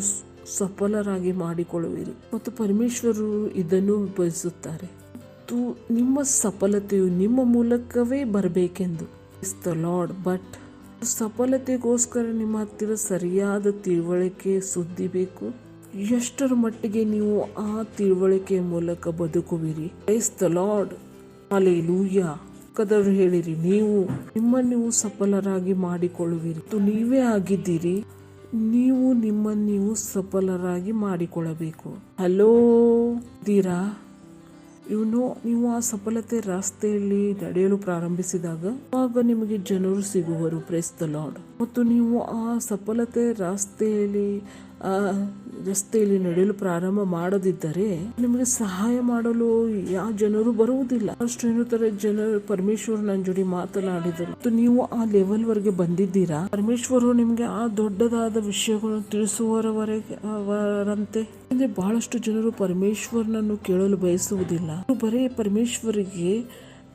ಸಫಲರಾಗಿ ಮಾಡಿಕೊಳ್ಳುವಿರಿ ಮತ್ತು ಪರಮೇಶ್ವರರು ಇದನ್ನು ಬಯಸುತ್ತಾರೆ. ಮತ್ತು ನಿಮ್ಮ ಸಫಲತೆಯು ನಿಮ್ಮ ಮೂಲಕವೇ ಬರಬೇಕೆಂದು. Praise the lord. ಬಟ್ ಸಫಲತೆಗೋಸ್ಕರ ನಿಮ್ಮ ಹತ್ತಿರ ಸರಿಯಾದ ತಿಳುವಳಿಕೆ ಸುದ್ದಿ ಬೇಕು. ಎಷ್ಟರ ಮಟ್ಟಿಗೆ ನೀವು ಆ ತಿಳುವಳಿಕೆಯ ಮೂಲಕ ಬದುಕುವಿರಿ. Praise the lord. ಹಲ್ಲೆಲೂಯಾ. ಪಕ್ಕದವರು ಹೇಳಿರಿ ನಿಮ್ಮನ್ನು ಸಫಲರಾಗಿ ಮಾಡಿಕೊಳ್ಳುವಿರಿ. ನೀವೇ ಆಗಿದ್ದೀರಿ, ನೀವು ನಿಮ್ಮನ್ನು ನೀವು ಸಫಲರಾಗಿ ಮಾಡಿಕೊಳ್ಳಬೇಕು. ಹಲೋ ದೀರಾ? ನೀವು ಆ ಸಫಲತೆ ರಸ್ತೆಯಲ್ಲಿ ನಡೆಯಲು ಪ್ರಾರಂಭಿಸಿದಾಗ ಆಗ ನಿಮಗೆ ಜನರು ಸಿಗುವರು. Praise the lord. ಮತ್ತು ನೀವು ಆ ಸಫಲತೆ ರಸ್ತೆಯಲ್ಲಿ ನಡೆಯಲು ಪ್ರಾರಂಭ ಮಾಡದಿದ್ದರೆ ನಿಮಗೆ ಸಹಾಯ ಮಾಡಲು ಯಾವ ಜನರು ಬರುವುದಿಲ್ಲ. ಅಷ್ಟು ಎನ್ನುತ್ತಾರೆ ಜನರು. ಪರಮೇಶ್ವರ ನನ್ನ ಜೋಡಿ ಮಾತನಾಡಿದರು ಮತ್ತು ನೀವು ಆ ಲೆವೆಲ್ ವರೆಗೆ ಬಂದಿದ್ದೀರಾ. ಪರಮೇಶ್ವರರು ನಿಮಗೆ ಆ ದೊಡ್ಡದಾದ ವಿಷಯಗಳನ್ನು ತಿಳಿಸುವವರಂತೆ. ಅಂದ್ರೆ ಬಹಳಷ್ಟು ಜನರು ಪರಮೇಶ್ವರನನ್ನು ಕೇಳಲು ಬಯಸುವುದಿಲ್ಲ, ಬರೀ ಪರಮೇಶ್ವರಿಗೆ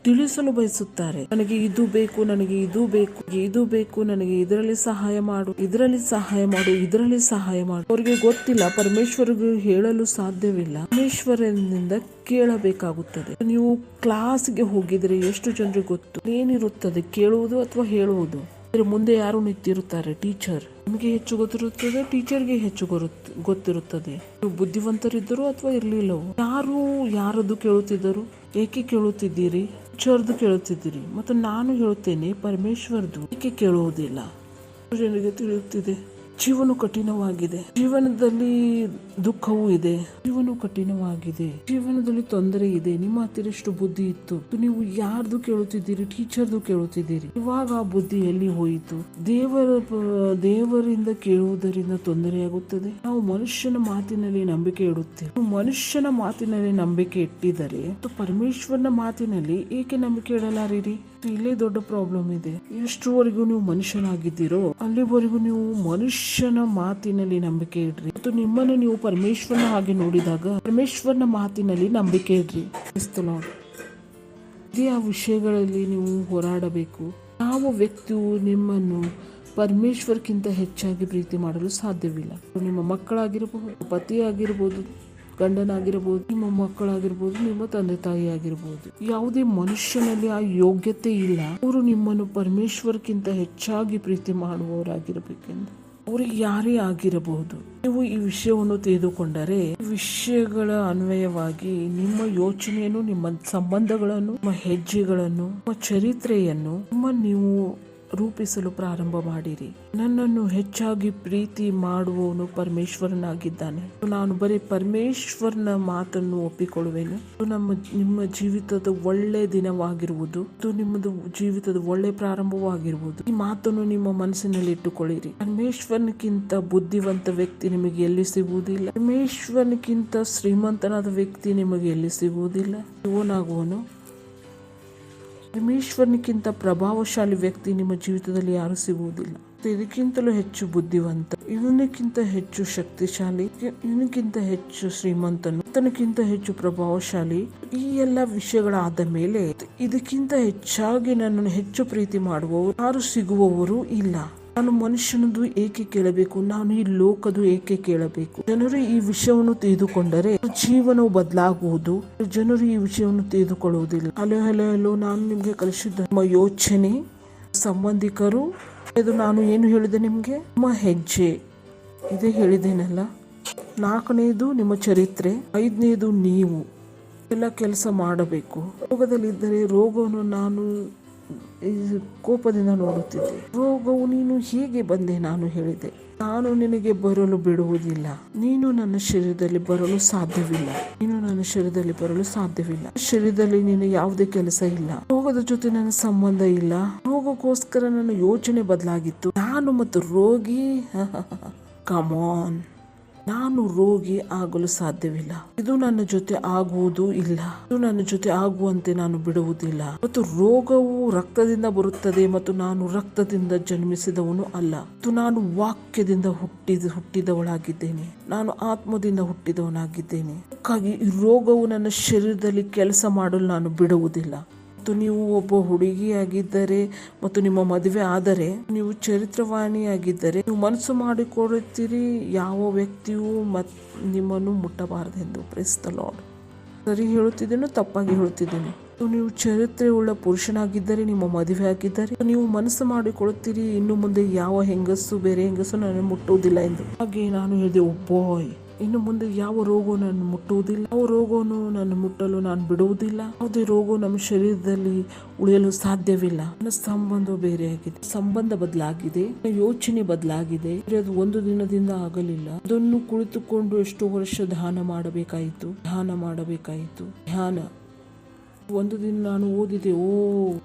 ತಿಳಿಸಲು ಬಯಸುತ್ತಾರೆ. ನನಗೆ ಇದು ಬೇಕು, ನನಗೆ ಇದು ಬೇಕು, ಇದು ಬೇಕು, ನನಗೆ ಇದರಲ್ಲಿ ಸಹಾಯ ಮಾಡು, ಇದರಲ್ಲಿ ಸಹಾಯ ಮಾಡು, ಇದರಲ್ಲಿ ಸಹಾಯ ಮಾಡು. ಅವರಿಗೆ ಗೊತ್ತಿಲ್ಲ, ಪರಮೇಶ್ವರಿಗೆ ಹೇಳಲು ಸಾಧ್ಯವಿಲ್ಲ. ಪರಮೇಶ್ವರನಿಂದ ಕೇಳಬೇಕಾಗುತ್ತದೆ. ನೀವು ಕ್ಲಾಸ್ಗೆ ಹೋಗಿದ್ರೆ ಎಷ್ಟು ಜನರಿಗೆ ಗೊತ್ತು ಏನಿರುತ್ತದೆ, ಕೇಳುವುದು ಅಥವಾ ಹೇಳುವುದು. ಮುಂದೆ ಯಾರು ನಿಂತಿರುತ್ತಾರೆ? ಟೀಚರ್. ನಿಮಗೆ ಹೆಚ್ಚು ಗೊತ್ತಿರುತ್ತದೆ, ಟೀಚರ್ಗೆ ಹೆಚ್ಚು ಗೊತ್ತಿರುತ್ತದೆ. ನೀವು ಬುದ್ಧಿವಂತರಿದ್ದರು ಅಥವಾ ಇರಲಿಲ್ಲವೋ. ಯಾರದ್ದು ಕೇಳುತ್ತಿದ್ದರು? ಏಕೆ ಕೇಳುತ್ತಿದ್ದೀರಿ? ಟೀಚರ್ದು ಕೇಳುತ್ತಿದ್ದೀರಿ. ಮತ್ತು ನಾನು ಹೇಳುತ್ತೇನೆ, ಪರಮೇಶ್ವರದು ಏಕೆ ಕೇಳುವುದಿಲ್ಲ? ಜನರಿಗೆ ತಿಳಿಯುತ್ತಿದೆ ಜೀವನ ಕಠಿಣವಾಗಿದೆ, ಜೀವನದಲ್ಲಿ ದುಃಖವೂ ಇದೆ, ಜೀವನ ಕಠಿಣವಾಗಿದೆ, ಜೀವನದಲ್ಲಿ ತೊಂದರೆ ಇದೆ. ನಿಮ್ಮ ಹತ್ತಿರ ಎಷ್ಟು ಬುದ್ಧಿ ಇತ್ತು, ಯಾರ್ದು ಕೇಳುತ್ತಿದ್ದೀರಿ? ಟೀಚರ್ದು ಕೇಳುತ್ತಿದ್ದೀರಿ. ಇವಾಗ ಆ ಬುದ್ಧಿ ಎಲ್ಲಿ ಹೋಯಿತು? ದೇವರಿಂದ ಕೇಳುವುದರಿಂದ ತೊಂದರೆಯಾಗುತ್ತದೆ. ನಾವು ಮನುಷ್ಯನ ಮಾತಿನಲ್ಲಿ ನಂಬಿಕೆ ಇಡುತ್ತೇವೆ. ಮನುಷ್ಯನ ಮಾತಿನಲ್ಲಿ ನಂಬಿಕೆ ಇಟ್ಟಿದರೆ ಮತ್ತು ಪರಮೇಶ್ವರನ ಮಾತಿನಲ್ಲಿ ಏಕೆ ನಂಬಿಕೆ ಇಡಲಾರಿರಿ? ಇಲ್ಲೇ ದೊಡ್ಡ ಪ್ರಾಬ್ಲಮ್ ಇದೆ. ಎಷ್ಟರವರೆಗೂ ನೀವು ಮನುಷ್ಯನಾಗಿದ್ದೀರೋ ಅಲ್ಲಿವರೆಗೂ ನೀವು ಮನುಷ್ಯನ ಮಾತಿನಲ್ಲಿ ನಂಬಿಕೆ ಇಡ್ರಿ ಮತ್ತು ನಿಮ್ಮನ್ನು ನೀವು ಪರಮೇಶ್ವರನ ಹಾಗೆ ನೋಡಿದಾಗ ಪರಮೇಶ್ವರನ ಮಾತಿನಲ್ಲಿ ನಂಬಿಕೆ ಇಡ್ರಿ. ಇದೇ ಆ ವಿಷಯಗಳಲ್ಲಿ ನೀವು ಹೋರಾಡಬೇಕು. ಯಾವ ವ್ಯಕ್ತಿಯು ನಿಮ್ಮನ್ನು ಪರಮೇಶ್ವರ್ಕ್ಕಿಂತ ಹೆಚ್ಚಾಗಿ ಪ್ರೀತಿ ಮಾಡಲು ಸಾಧ್ಯವಿಲ್ಲ. ನಿಮ್ಮ ಮಕ್ಕಳಾಗಿರಬಹುದು, ಪತಿ ಆಗಿರ್ಬೋದು, ಗಂಡನಾಗಿರ್ಬೋದು, ನಿಮ್ಮ ಮಕ್ಕಳಾಗಿರ್ಬೋದು, ನಿಮ್ಮ ತಂದೆ ತಾಯಿ ಆಗಿರ್ಬೋದು. ಯಾವುದೇ ಮನುಷ್ಯನಲ್ಲಿ ಆ ಯೋಗ್ಯತೆ ಇಲ್ಲ. ಅವರು ನಿಮ್ಮನ್ನು ಪರಮೇಶ್ವರ್ಕ್ಕಿಂತ ಹೆಚ್ಚಾಗಿ ಪ್ರೀತಿ ಮಾಡುವವರಾಗಿರಬೇಕೆಂದು. ಅವ್ರಿಗೆ ಯಾರೇ ಆಗಿರಬಹುದು. ನೀವು ಈ ವಿಷಯವನ್ನು ತಿಳಿದುಕೊಂಡರೆ ವಿಷಯಗಳ ಅನ್ವಯವಾಗಿ ನಿಮ್ಮ ಯೋಚನೆಯನ್ನು, ನಿಮ್ಮ ಸಂಬಂಧಗಳನ್ನು, ನಿಮ್ಮ ಹೆಜ್ಜೆಗಳನ್ನು, ನಿಮ್ಮ ಚರಿತ್ರೆಯನ್ನು ನೀವು ರೂಪಿಸಲು ಪ್ರಾರಂಭ ಮಾಡಿರಿ. ನನ್ನನ್ನು ಹೆಚ್ಚಾಗಿ ಪ್ರೀತಿ ಮಾಡುವವನು ಪರಮೇಶ್ವರನಾಗಿದ್ದಾನೆ. ನಾನು ಬರೀ ಪರಮೇಶ್ವರನ ಮಾತನ್ನು ಒಪ್ಪಿಕೊಳ್ಳುವೆನು. ನಿಮ್ಮ ಜೀವಿತದ ಒಳ್ಳೆ ದಿನವಾಗಿರುವುದು, ನಿಮ್ಮದು ಜೀವಿತದ ಒಳ್ಳೆ ಪ್ರಾರಂಭವಾಗಿರುವುದು. ಈ ಮಾತನ್ನು ನಿಮ್ಮ ಮನಸ್ಸಿನಲ್ಲಿ ಇಟ್ಟುಕೊಳ್ಳಿರಿ. ಪರಮೇಶ್ವರನಿಗಿಂತ ಬುದ್ಧಿವಂತ ವ್ಯಕ್ತಿ ನಿಮಗೆ ಎಲ್ಲಿ ಸಿಗುವುದಿಲ್ಲ. ಪರಮೇಶ್ವರನಿಗಿಂತ ಶ್ರೀಮಂತನಾದ ವ್ಯಕ್ತಿ ನಿಮಗೆ ಎಲ್ಲಿ ಸಿಗುವುದಿಲ್ಲ. ಇವನಾಗುವನು. ಪರಮೇಶ್ವರನಿಗಿಂತ ಪ್ರಭಾವಶಾಲಿ ವ್ಯಕ್ತಿ ನಿಮ್ಮ ಜೀವಿತದಲ್ಲಿ ಯಾರು ಸಿಗುವುದಿಲ್ಲ. ಇದಕ್ಕಿಂತಲೂ ಹೆಚ್ಚು ಬುದ್ಧಿವಂತ, ಇವನಿಗಿಂತ ಹೆಚ್ಚು ಶಕ್ತಿಶಾಲಿ, ಇವನಿಗಿಂತ ಹೆಚ್ಚು ಶ್ರೀಮಂತನು, ತನಕ್ಕಿಂತ ಹೆಚ್ಚು ಪ್ರಭಾವಶಾಲಿ, ಈ ಎಲ್ಲ ವಿಷಯಗಳಾದ ಮೇಲೆ ಇದಕ್ಕಿಂತ ಹೆಚ್ಚಾಗಿ ನನ್ನನ್ನು ಹೆಚ್ಚು ಪ್ರೀತಿ ಮಾಡುವವರು ಯಾರು ಸಿಗುವವರು ಇಲ್ಲ. ನಾನು ಮನುಷ್ಯನದು ಏಕೆ ಕೇಳಬೇಕು, ನಾನು ಈ ಲೋಕದು ಏಕೆ ಕೇಳಬೇಕು. ಜನರು ಈ ವಿಷಯವನ್ನು ತಿಳಿದುಕೊಂಡರೆ ಜೀವನವು ಬದಲಾಗುವುದು. ಜನರು ಈ ವಿಷಯವನ್ನು ತಿಳಿದುಕೊಳ್ಳುವುದಿಲ್ಲ. ಹಲೋ ನಾನು ನಿಮ್ಗೆ ಕಲಿಸಿದ್ದ ನಿಮ್ಮ ಯೋಚನೆ, ಸಂಬಂಧಿಕರು, ಇದು ನಾನು ಏನು ಹೇಳಿದೆ ನಿಮ್ಗೆ, ನಿಮ್ಮ ಹೆಜ್ಜೆ ಇದೇ ಹೇಳಿದ್ದೇನಲ್ಲ. 4ನೇದು ನಿಮ್ಮ ಚರಿತ್ರೆ, 5ನೇದು ನೀವು ಎಲ್ಲ ಕೆಲಸ ಮಾಡಬೇಕು. ರೋಗದಲ್ಲಿದ್ದರೆ ರೋಗವನ್ನು ನಾನು ಕೋಪದಿಂದ ನೋಡುತ್ತಿದ್ದೆ. ರೋಗವು ನೀನು ಹೇಗೆ ಬಂದೆ, ನಾನು ಹೇಳಿದೆ, ನಾನು ನಿನಗೆ ಬರಲು ಬಿಡುವುದಿಲ್ಲ. ನೀನು ನನ್ನ ಶರೀರದಲ್ಲಿ ಬರಲು ಸಾಧ್ಯವಿಲ್ಲ. ಶರೀರದಲ್ಲಿ ನೀನು ಯಾವುದೇ ಕೆಲಸ ಇಲ್ಲ. ರೋಗದ ಜೊತೆ ನನ್ನ ಸಂಬಂಧ ಇಲ್ಲ. ರೋಗಕ್ಕೋಸ್ಕರ ನನ್ನ ಯೋಚನೆ ಬದಲಾಗಿತ್ತು. ನಾನು ಮತ್ತು ರೋಗಿ ಕಮಾನ್, ನಾನು ರೋಗಿ ಆಗಲು ಸಾಧ್ಯವಿಲ್ಲ. ಇದು ನನ್ನ ಜೊತೆ ಆಗುವುದು ಇಲ್ಲ. ಇದು ನನ್ನ ಜೊತೆ ಆಗುವಂತೆ ನಾನು ಬಿಡುವುದಿಲ್ಲ. ಮತ್ತು ರೋಗವು ರಕ್ತದಿಂದ ಬರುತ್ತದೆ ಮತ್ತು ನಾನು ರಕ್ತದಿಂದ ಜನ್ಮಿಸಿದವನು ಅಲ್ಲ. ಮತ್ತು ನಾನು ವಾಕ್ಯದಿಂದ ಹುಟ್ಟಿದವಳಾಗಿದ್ದೇನೆ. ನಾನು ಆತ್ಮದಿಂದ ಹುಟ್ಟಿದವನಾಗಿದ್ದೇನೆ. ಹಾಗಾಗಿ ಈ ರೋಗವು ನನ್ನ ಶರೀರದಲ್ಲಿ ಕೆಲಸ ಮಾಡಲು ನಾನು ಬಿಡುವುದಿಲ್ಲ. ಮತ್ತು ನೀವು ಒಬ್ಬ ಹುಡುಗಿಯಾಗಿದ್ದರೆ ಮತ್ತು ನಿಮ್ಮ ಮದುವೆ ಆದರೆ, ನೀವು ಚರಿತ್ರವಾಣಿಯಾಗಿದ್ದರೆ ನೀವು ಮನಸ್ಸು ಮಾಡಿಕೊಳ್ಳುತ್ತೀರಿ ಯಾವ ವ್ಯಕ್ತಿಯೂ ನಿಮ್ಮನ್ನು ಮುಟ್ಟಬಾರದೆಂದು. Praise the lord. ಸರಿ ಹೇಳುತ್ತಿದ್ದೇನೋ ತಪ್ಪಾಗಿ ಹೇಳುತ್ತಿದ್ದೇನೆ? ನೀವು ಚರಿತ್ರೆ ಉಳ್ಳ ಪುರುಷನಾಗಿದ್ದರೆ, ನಿಮ್ಮ ಮದುವೆ ಆಗಿದ್ದರೆ ನೀವು ಮನಸ್ಸು ಮಾಡಿಕೊಳ್ಳುತ್ತೀರಿ ಇನ್ನು ಮುಂದೆ ಯಾವ ಹೆಂಗಸು ಬೇರೆ ಹೆಂಗಸು ನನ್ನ ಮುಟ್ಟುವುದಿಲ್ಲ ಎಂದು. ಹಾಗೆ ನಾನು ಹೇಳಿದೆ, ಓ ಬಾಯ್, ಇನ್ನು ಮುಂದೆ ಯಾವ ರೋಗವು ನನ್ನ ಮುಟ್ಟುವುದಿಲ್ಲ, ಯಾವ ರೋಗವನ್ನು ನನ್ನ ಮುಟ್ಟಲು ನಾನು ಬಿಡುವುದಿಲ್ಲ. ಯಾವುದೇ ರೋಗವು ನಮ್ಮ ಶರೀರದಲ್ಲಿ ಉಳಿಯಲು ಸಾಧ್ಯವಿಲ್ಲ. ನನ್ನ ಸಂಬಂಧ ಬೇರೆಯಾಗಿದೆ, ಸಂಬಂಧ ಬದಲಾಗಿದೆ, ಯೋಚನೆ ಬದಲಾಗಿದೆ. ಅದು ಒಂದು ದಿನದಿಂದ ಆಗಲಿಲ್ಲ. ಅದನ್ನು ಕುಳಿತುಕೊಂಡು ಎಷ್ಟೋ ವರ್ಷ ಧ್ಯಾನ ಮಾಡಬೇಕಾಯಿತು. ಒಂದು ದಿನ ನಾನು ಓದಿದೆ,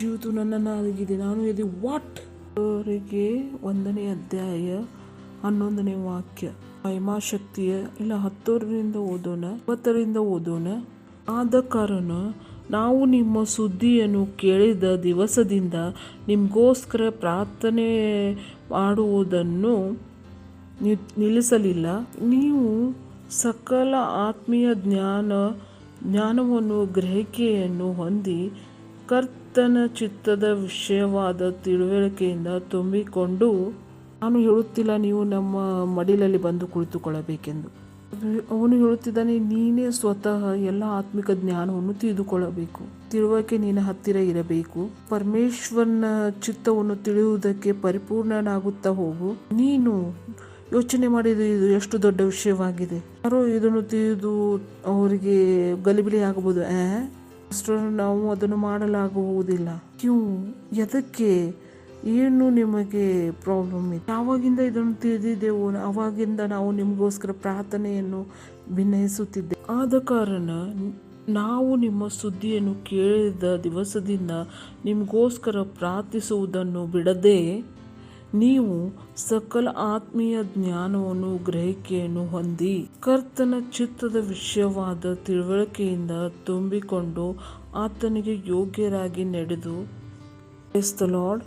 ಜೀವಿತ ನನ್ನನ್ನಾಗಿದೆ. ನಾನು ಇದು ವಾಟ್ ಅವರಿಗೆ 1ನೇ ಅಧ್ಯಾಯ 11ನೇ ವಾಕ್ಯ, ಮಹಿಮಾಶಕ್ತಿಯ ಇಲ್ಲ 10ರಿಂದ ಓದೋಣ, 20ರಿಂದ ಓದೋಣ. ಆದ ಕಾರಣ ನಾವು ನಿಮ್ಮ ಸುದ್ದಿಯನ್ನು ಕೇಳಿದ ದಿವಸದಿಂದ ನಿಮಗೋಸ್ಕರ ಪ್ರಾರ್ಥನೆ ಮಾಡುವುದನ್ನು ನಿಲ್ಲಿಸಲಿಲ್ಲ. ನೀವು ಸಕಲ ಆತ್ಮೀಯ ಜ್ಞಾನವನ್ನು ಗ್ರಹಿಕೆಯನ್ನು ಹೊಂದಿ ಕರ್ತನ ಚಿತ್ತದ ವಿಷಯವಾದ ತಿಳುವಳಿಕೆಯಿಂದ ತುಂಬಿಕೊಂಡು. ನಾನು ಹೇಳುತ್ತಿಲ್ಲ ನೀವು ನಮ್ಮ ಮಡಿಲಲ್ಲಿ ಬಂದು ಕುಳಿತುಕೊಳ್ಳಬೇಕೆಂದು. ಅವನು ಹೇಳುತ್ತಿದ್ದಾನೆ, ನೀನೇ ಸ್ವತಃ ಎಲ್ಲ ಆತ್ಮಿಕ ಜ್ಞಾನವನ್ನು ತಿಳಿದುಕೊಳ್ಳಬೇಕು. ತಿಳುವಳಿಕೆ ನಿನ್ನ ಹತ್ತಿರ ಇರಬೇಕು. ಪರಮೇಶ್ವರನ ಚಿತ್ತವನ್ನು ತಿಳಿಯುವುದಕ್ಕೆ ಪರಿಪೂರ್ಣನಾಗುತ್ತಾ ಹೋಗು. ನೀನು ಯೋಚನೆ ಮಾಡಿದ ಇದು ಎಷ್ಟು ದೊಡ್ಡ ವಿಷಯವಾಗಿದೆ. ಯಾರೋ ಇದನ್ನು ತಿಳಿದು ಅವರಿಗೆ ಗಲಿಬಿಲಿ ಆಗಬಹುದು. ನಾವು ಅದನ್ನು ಮಾಡಲಾಗುವುದಿಲ್ಲ. ಎದಕ್ಕೆ, ಏನು ನಿಮಗೆ ಪ್ರಾಬ್ಲಮ್ ಇದೆ? ಯಾವಾಗಿಂದ ಇದನ್ನು ತಿಳಿದಿದ್ದೆವು, ಅವಾಗಿಂದ ನಾವು ನಿಮಗೋಸ್ಕರ ಪ್ರಾರ್ಥನೆಯನ್ನು ಭಿನ್ನಯಿಸುತ್ತಿದ್ದೆ. ಆದ ಕಾರಣ ನಾವು ನಿಮ್ಮ ಸುದ್ದಿಯನ್ನು ಕೇಳಿದ ದಿವಸದಿಂದ ನಿಮಗೋಸ್ಕರ ಪ್ರಾರ್ಥಿಸುವುದನ್ನು ಬಿಡದೆ ನೀವು ಸಕಲ ಆತ್ಮೀಯ ಜ್ಞಾನವನ್ನು ಗ್ರಹಿಕೆಯನ್ನು ಹೊಂದಿ ಕರ್ತನ ಚಿತ್ತದ ವಿಷಯವಾದ ತಿಳುವಳಿಕೆಯಿಂದ ತುಂಬಿಕೊಂಡು ಆತನಿಗೆ ಯೋಗ್ಯರಾಗಿ ನಡೆದು Praise the Lord.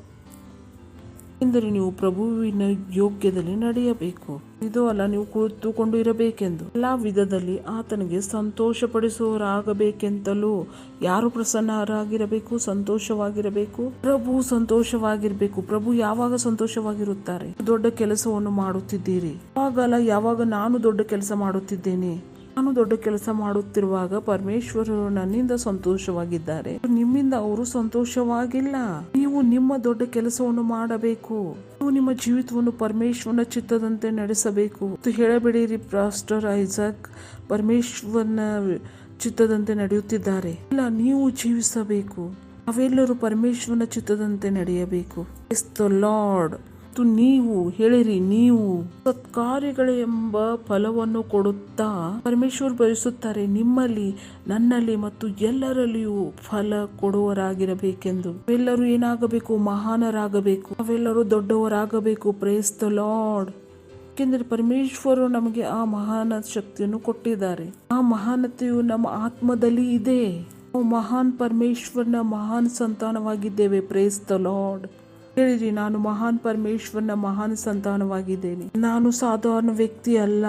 ಎಂದರೆ ನೀವು ಪ್ರಭುವಿನ ಯೋಗ್ಯದಲ್ಲಿ ನಡೆಯಬೇಕು. ಇದು ಅಲ್ಲ ನೀವು ಕೂತುಕೊಂಡು ಇರಬೇಕೆಂದು ಎಲ್ಲಾ ವಿಧದಲ್ಲಿ ಆತನಿಗೆ ಸಂತೋಷಪಡಿಸುವವರಾಗಬೇಕೆಂತಲೂ. ಯಾರು ಪ್ರಸನ್ನರಾಗಿರಬೇಕು? ಸಂತೋಷವಾಗಿರಬೇಕು. ಪ್ರಭು ಸಂತೋಷವಾಗಿರ್ಬೇಕು. ಪ್ರಭು ಯಾವಾಗ ಸಂತೋಷವಾಗಿರುತ್ತಾರೆ? ದೊಡ್ಡ ಕೆಲಸವನ್ನು ಮಾಡುತ್ತಿದ್ದೀರಿ ಯಾವಾಗಲ್ಲ, ಯಾವಾಗ ನಾನು ದೊಡ್ಡ ಕೆಲಸ ಮಾಡುತ್ತಿದ್ದೇನೆ. ನಾನು ದೊಡ್ಡ ಕೆಲಸ ಮಾಡುತ್ತಿರುವಾಗ ಪರಮೇಶ್ವರರು ನನ್ನಿಂದ ಸಂತೋಷವಾಗಿದ್ದಾರೆ. ನಿಮ್ಮಿಂದ ಅವರು ಸಂತೋಷವಾಗಿಲ್ಲ. ನೀವು ನಿಮ್ಮ ದೊಡ್ಡ ಕೆಲಸವನ್ನು ಮಾಡಬೇಕು. ನೀವು ನಿಮ್ಮ ಜೀವಿತವನ್ನು ಪರಮೇಶ್ವರನ ಚಿತ್ತದಂತೆ ನಡೆಸಬೇಕು. ಹೇಳಬೇಡಿರಿ ಪಾಸ್ಟರ್ ಐಜಾಕ್ ಪರಮೇಶ್ವರನ ಚಿತ್ತದಂತೆ ನಡೆಯುತ್ತಿದ್ದಾರೆ. ಇಲ್ಲ, ನೀವು ಜೀವಿಸಬೇಕು. ನಾವೆಲ್ಲರೂ ಪರಮೇಶ್ವರನ ಚಿತ್ತದಂತೆ ನಡೆಯಬೇಕು. Praise the Lord. ನೀವು ಹೇಳಿರಿ, ನೀವು ಸತ್ಕಾರ್ಯಗಳೆಂಬ ಫಲವನ್ನು ಕೊಡುತ್ತಾ ಪರಮೇಶ್ವರ್ ಬಯಸುತ್ತಾರೆ ನಿಮ್ಮಲ್ಲಿ, ನನ್ನಲ್ಲಿ ಮತ್ತು ಎಲ್ಲರಲ್ಲಿಯೂ ಫಲ ಕೊಡುವರಾಗಿರಬೇಕೆಂದು. ನಾವೆಲ್ಲರೂ ಏನಾಗಬೇಕು? ಮಹಾನರಾಗಬೇಕು. ನಾವೆಲ್ಲರೂ ದೊಡ್ಡವರಾಗಬೇಕು. Praise the lord. ಏಕೆಂದರೆ ಪರಮೇಶ್ವರು ನಮಗೆ ಆ ಮಹಾನ ಶಕ್ತಿಯನ್ನು ಕೊಟ್ಟಿದ್ದಾರೆ. ಆ ಮಹಾನತೆಯು ನಮ್ಮ ಆತ್ಮದಲ್ಲಿ ಇದೆ. ನಾವು ಮಹಾನ್ ಪರಮೇಶ್ವರನ ಮಹಾನ್ ಸಂತಾನವಾಗಿದ್ದೇವೆ. Praise the Lord. ಹೇಳಿರಿ, ನಾನು ಮಹಾನ್ ಪರಮೇಶ್ವರನ ಮಹಾನ್ ಸಂತಾನವಾಗಿದ್ದೇನೆ. ನಾನು ಸಾಧಾರಣ ವ್ಯಕ್ತಿ ಅಲ್ಲ,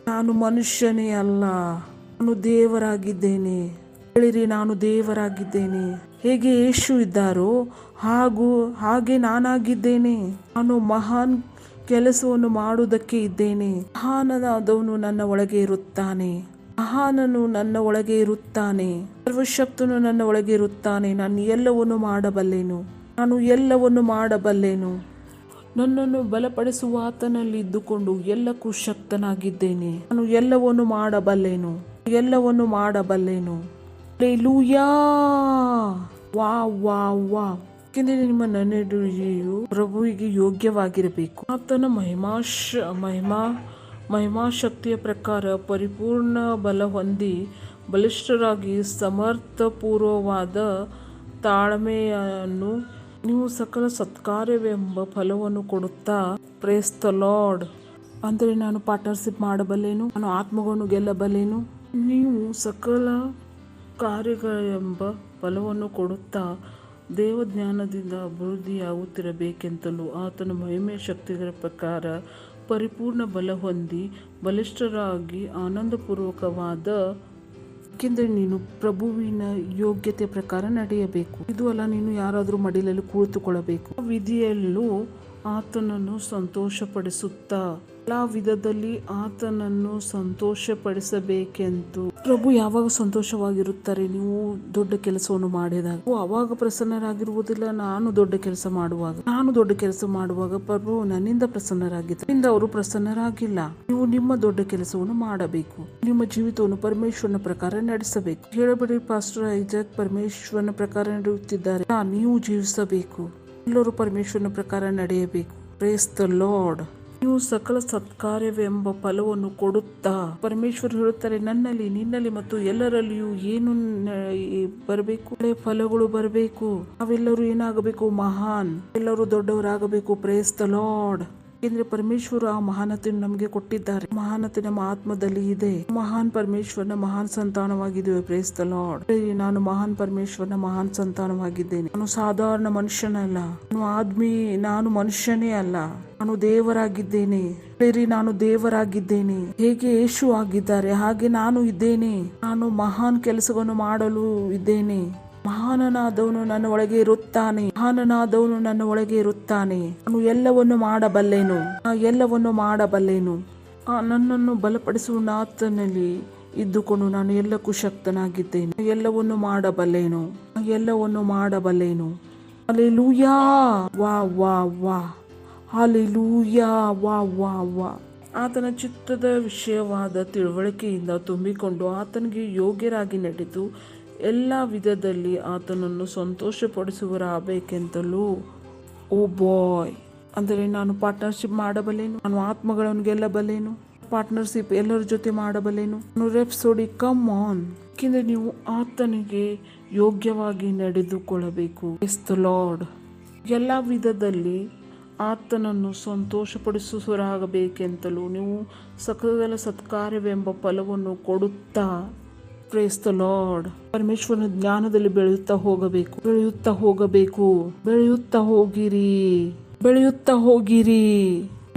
ನಾನು ಮನುಷ್ಯನೇ ಅಲ್ಲ, ನಾನು ದೇವರಾಗಿದ್ದೇನೆ. ಹೇಳಿರಿ, ನಾನು ದೇವರಾಗಿದ್ದೇನೆ. ಹೇಗೆ ಯೇಸು ಇದ್ದಾರೋ ಹಾಗೆ ನಾನಾಗಿದ್ದೇನೆ. ನಾನು ಮಹಾನ್ ಕೆಲಸವನ್ನು ಮಾಡುವುದಕ್ಕೆ ಇದ್ದೇನೆ. ಮಹಾನನಾದವನು ನನ್ನ ಒಳಗೆ ಇರುತ್ತಾನೆ. ಮಹಾನನು ನನ್ನ ಒಳಗೆ ಇರುತ್ತಾನೆ. ಸರ್ವಶಕ್ತನು ನನ್ನ ಒಳಗೆ ಇರುತ್ತಾನೆ. ನಾನು ಎಲ್ಲವನ್ನು ಮಾಡಬಲ್ಲೆನು. ನಾನು ಎಲ್ಲವನ್ನು ಮಾಡಬಲ್ಲೆನು. ನನ್ನನ್ನು ಬಲಪಡಿಸುವ ಆತನಲ್ಲಿ ಇದ್ದುಕೊಂಡು ಎಲ್ಲಕ್ಕೂ ಶಕ್ತನಾಗಿದ್ದೇನೆ. ನಾನು ಎಲ್ಲವನ್ನು ಮಾಡಬಲ್ಲೆನು. ಎಲ್ಲವನ್ನು ಮಾಡಬಲ್ಲೆನು. ಹಲ್ಲೆಲೂಯಾ. ವಾ ವಾ ವಾ. ಏಕೆಂದರೆ ನಿಮ್ಮ ನಡೆಯುವಿಕೆಯು ಪ್ರಭುವಿಗೆ ಯೋಗ್ಯವಾಗಿರಬೇಕು. ಆತನ ಮಹಿಮಾಶಕ್ತಿಯ ಪ್ರಕಾರ ಪರಿಪೂರ್ಣ ಬಲ ಹೊಂದಿ ಬಲಿಷ್ಠರಾಗಿ ಸಮರ್ಥಪೂರ್ವವಾದ ತಾಳ್ಮೆಯನ್ನು ನೀವು ಸಕಲ ಸತ್ಕಾರ್ಯವೆಂಬ ಫಲವನ್ನು ಕೊಡುತ್ತಾ. Praise the lord. ಅಂದರೆ ನಾನು ಪಾರ್ಟ್ನರ್ಶಿಪ್ ಮಾಡಬಲ್ಲೆನು. ನಾನು ಆತ್ಮಗಳನ್ನು ಗೆಲ್ಲಬಲ್ಲೆನು. ನೀವು ಸಕಲ ಕಾರ್ಯಗಳೆಂಬ ಫಲವನ್ನು ಕೊಡುತ್ತಾ ದೇವಜ್ಞಾನದಿಂದ ಅಭಿವೃದ್ಧಿಯಾಗುತ್ತಿರಬೇಕೆಂತಲೂ ಆತನ ಮಹಿಮೆಯ ಶಕ್ತಿಗಳ ಪ್ರಕಾರ ಪರಿಪೂರ್ಣ ಬಲ ಹೊಂದಿ ಬಲಿಷ್ಠರಾಗಿ ಆನಂದಪೂರ್ವಕವಾದ. ಏಕೆಂದರೆ ನೀನು ಪ್ರಭುವಿನ ಯೋಗ್ಯತೆ ಪ್ರಕಾರ ನಡೆಯಬೇಕು. ಇದು ಅಲ್ಲ, ನೀನು ಯಾರಾದರೂ ಮಡಿಲಲ್ಲಿ ಕುಳಿತುಕೊಳ್ಳಬೇಕು. ವಿಧಿಯಲ್ಲೂ ಆತನನ್ನು ಸಂತೋಷಪಡಿಸುತ್ತಾ ಎಲ್ಲಾ ವಿಧದಲ್ಲಿ ಆತನನ್ನು ಸಂತೋಷಪಡಿಸಬೇಕೆಂದು. ಪ್ರಭು ಯಾವಾಗ ಸಂತೋಷವಾಗಿರುತ್ತಾರೆ? ನೀವು ದೊಡ್ಡ ಕೆಲಸವನ್ನು ಮಾಡಿದಾಗ. ಅವಾಗ ಪ್ರಸನ್ನರಾಗಿರುವುದಿಲ್ಲ. ನಾನು ದೊಡ್ಡ ಕೆಲಸ ಮಾಡುವಾಗ ಪ್ರಭು ನನ್ನಿಂದ ಪ್ರಸನ್ನರಾಗಿದ್ದಾರೆ. ಅವರು ಪ್ರಸನ್ನರಾಗಿಲ್ಲ. ನೀವು ನಿಮ್ಮ ದೊಡ್ಡ ಕೆಲಸವನ್ನು ಮಾಡಬೇಕು. ನಿಮ್ಮ ಜೀವಿತವನ್ನು ಪರಮೇಶ್ವರನ ಪ್ರಕಾರ ನಡೆಸಬೇಕು. ಹೇಳಬೇಡಿ ಪಾಸ್ಟರ್ ಐಜಾಕ್ ಪರಮೇಶ್ವರನ ಪ್ರಕಾರ ನಡೆಯುತ್ತಿದ್ದಾರೆ. ನೀವು ಜೀವಿಸಬೇಕು. ಎಲ್ಲರೂ ಪರಮೇಶ್ವರನ ಪ್ರಕಾರ ನಡೆಯಬೇಕು. Praise the lord. ನೀವು ಸಕಲ ಸತ್ಕಾರ್ಯವೆಂಬ ಫಲವನ್ನು ಕೊಡುತ್ತಾ. ಪರಮೇಶ್ವರ ಹೇಳುತ್ತಾರೆ, ನನ್ನಲ್ಲಿ, ನಿನ್ನಲ್ಲಿ ಮತ್ತು ಎಲ್ಲರಲ್ಲಿಯೂ ಏನು ಬರಬೇಕು? ಒಳ್ಳೆಯ ಫಲಗಳು ಬರಬೇಕು. ನಾವೆಲ್ಲರೂ ಏನಾಗಬೇಕು? ಮಹಾನ್. ಎಲ್ಲರೂ ದೊಡ್ಡವರಾಗಬೇಕು. Praise the lord. ಏಕೆಂದರೆ ಪರಮೇಶ್ವರ ಆ ಮಹಾನತೆಯನ್ನು ನಮಗೆ ಕೊಟ್ಟಿದ್ದಾರೆ. ಮಹಾನತೆ ನಮ್ಮ ಆತ್ಮದಲ್ಲಿ ಇದೆ. ಮಹಾನ್ ಪರಮೇಶ್ವರನ ಮಹಾನ್ ಸಂತಾನವಾಗಿದ್ದೇವೆ. Praise the lord. ನಾನು ಮಹಾನ್ ಪರಮೇಶ್ವರನ ಮಹಾನ್ ಸಂತಾನವಾಗಿದ್ದೇನೆ. ನಾನು ಸಾಧಾರಣ ಮನುಷ್ಯನಲ್ಲ. ನಾನು ಮನುಷ್ಯನೇ ಅಲ್ಲ. ನಾನು ದೇವರಾಗಿದ್ದೇನೆ. ನಾನು ದೇವರಾಗಿದ್ದೇನೆ. ಹೇಗೆ ಯೇಸು ಆಗಿದ್ದಾರೆ ಹಾಗೆ ನಾನು ಇದ್ದೇನೆ. ನಾನು ಮಹಾನ್ ಕೆಲಸವನ್ನು ಮಾಡಲು ಇದ್ದೇನೆ. ಮಹಾನನಾದವನು ನನ್ನ ಒಳಗೆ ಇರುತ್ತಾನೆ. ನಾನು ಎಲ್ಲವನ್ನು ಮಾಡಬಲ್ಲೆನು. ನನ್ನನ್ನು ಬಲಪಡಿಸುವ ಆತನಲ್ಲಿ ಇದ್ದುಕೊಂಡು ನಾನು ಎಲ್ಲಕ್ಕೂ ಶಕ್ತನಾಗಿದ್ದೇನೆ. ಎಲ್ಲವನ್ನು ಮಾಡಬಲ್ಲೆನು. ಹಲ್ಲೆಲೂಯಾ. ವಾ ವಾ ವಾ. ಹಲ್ಲೆಲೂಯಾ. ವಾ ವಾ ವಾ. ಆತನ ಚಿತ್ತದ ವಿಷಯವಾದ ತಿಳುವಳಿಕೆಯಿಂದ ತುಂಬಿಕೊಂಡು ಆತನಿಗೆ ಯೋಗ್ಯರಾಗಿ ನಡೆದು ಎಲ್ಲ ವಿಧದಲ್ಲಿ ಆತನನ್ನು ಸಂತೋಷಪಡಿಸುವರಾಗಬೇಕೆಂತಲೂ. ಓ ಬಾಯ್. ಅಂದರೆ ನಾನು ಪಾರ್ಟ್ನರ್ಶಿಪ್ ಮಾಡಬಲ್ಲೆನು. ನಾನು ಆತ್ಮಗಳನ್ನು ಗೆಲ್ಲಬಲ್ಲೆನು. ಪಾರ್ಟ್ನರ್ಶಿಪ್ ಎಲ್ಲರ ಜೊತೆ ಮಾಡಬಲ್ಲೆನು. ನಾನು ರೆಪ್ಸೋಡಿ ಕಮ್ ಆನ್. ಏಕೆಂದರೆ ನೀವು ಆತನಿಗೆ ಯೋಗ್ಯವಾಗಿ ನಡೆದುಕೊಳ್ಳಬೇಕು. Praise the lord. ಎಲ್ಲ ವಿಧದಲ್ಲಿ ಆತನನ್ನು ಸಂತೋಷಪಡಿಸುವರಾಗಬೇಕೆಂತಲೂ ನೀವು ಸಕಲ ಸತ್ಕಾರ್ಯವೆಂಬ ಫಲವನ್ನು ಕೊಡುತ್ತಾ ಪ್ರೇಸ್ ದ ಲಾರ್ಡ್. ಪರಮೇಶ್ವರನ ಜ್ಞಾನದಲ್ಲಿ ಬೆಳೆಯುತ್ತಾ ಹೋಗಬೇಕು, ಬೆಳೆಯುತ್ತಾ ಹೋಗಬೇಕು. ಬೆಳೆಯುತ್ತಾ ಹೋಗಿರಿ, ಬೆಳೆಯುತ್ತಾ ಹೋಗಿರಿ,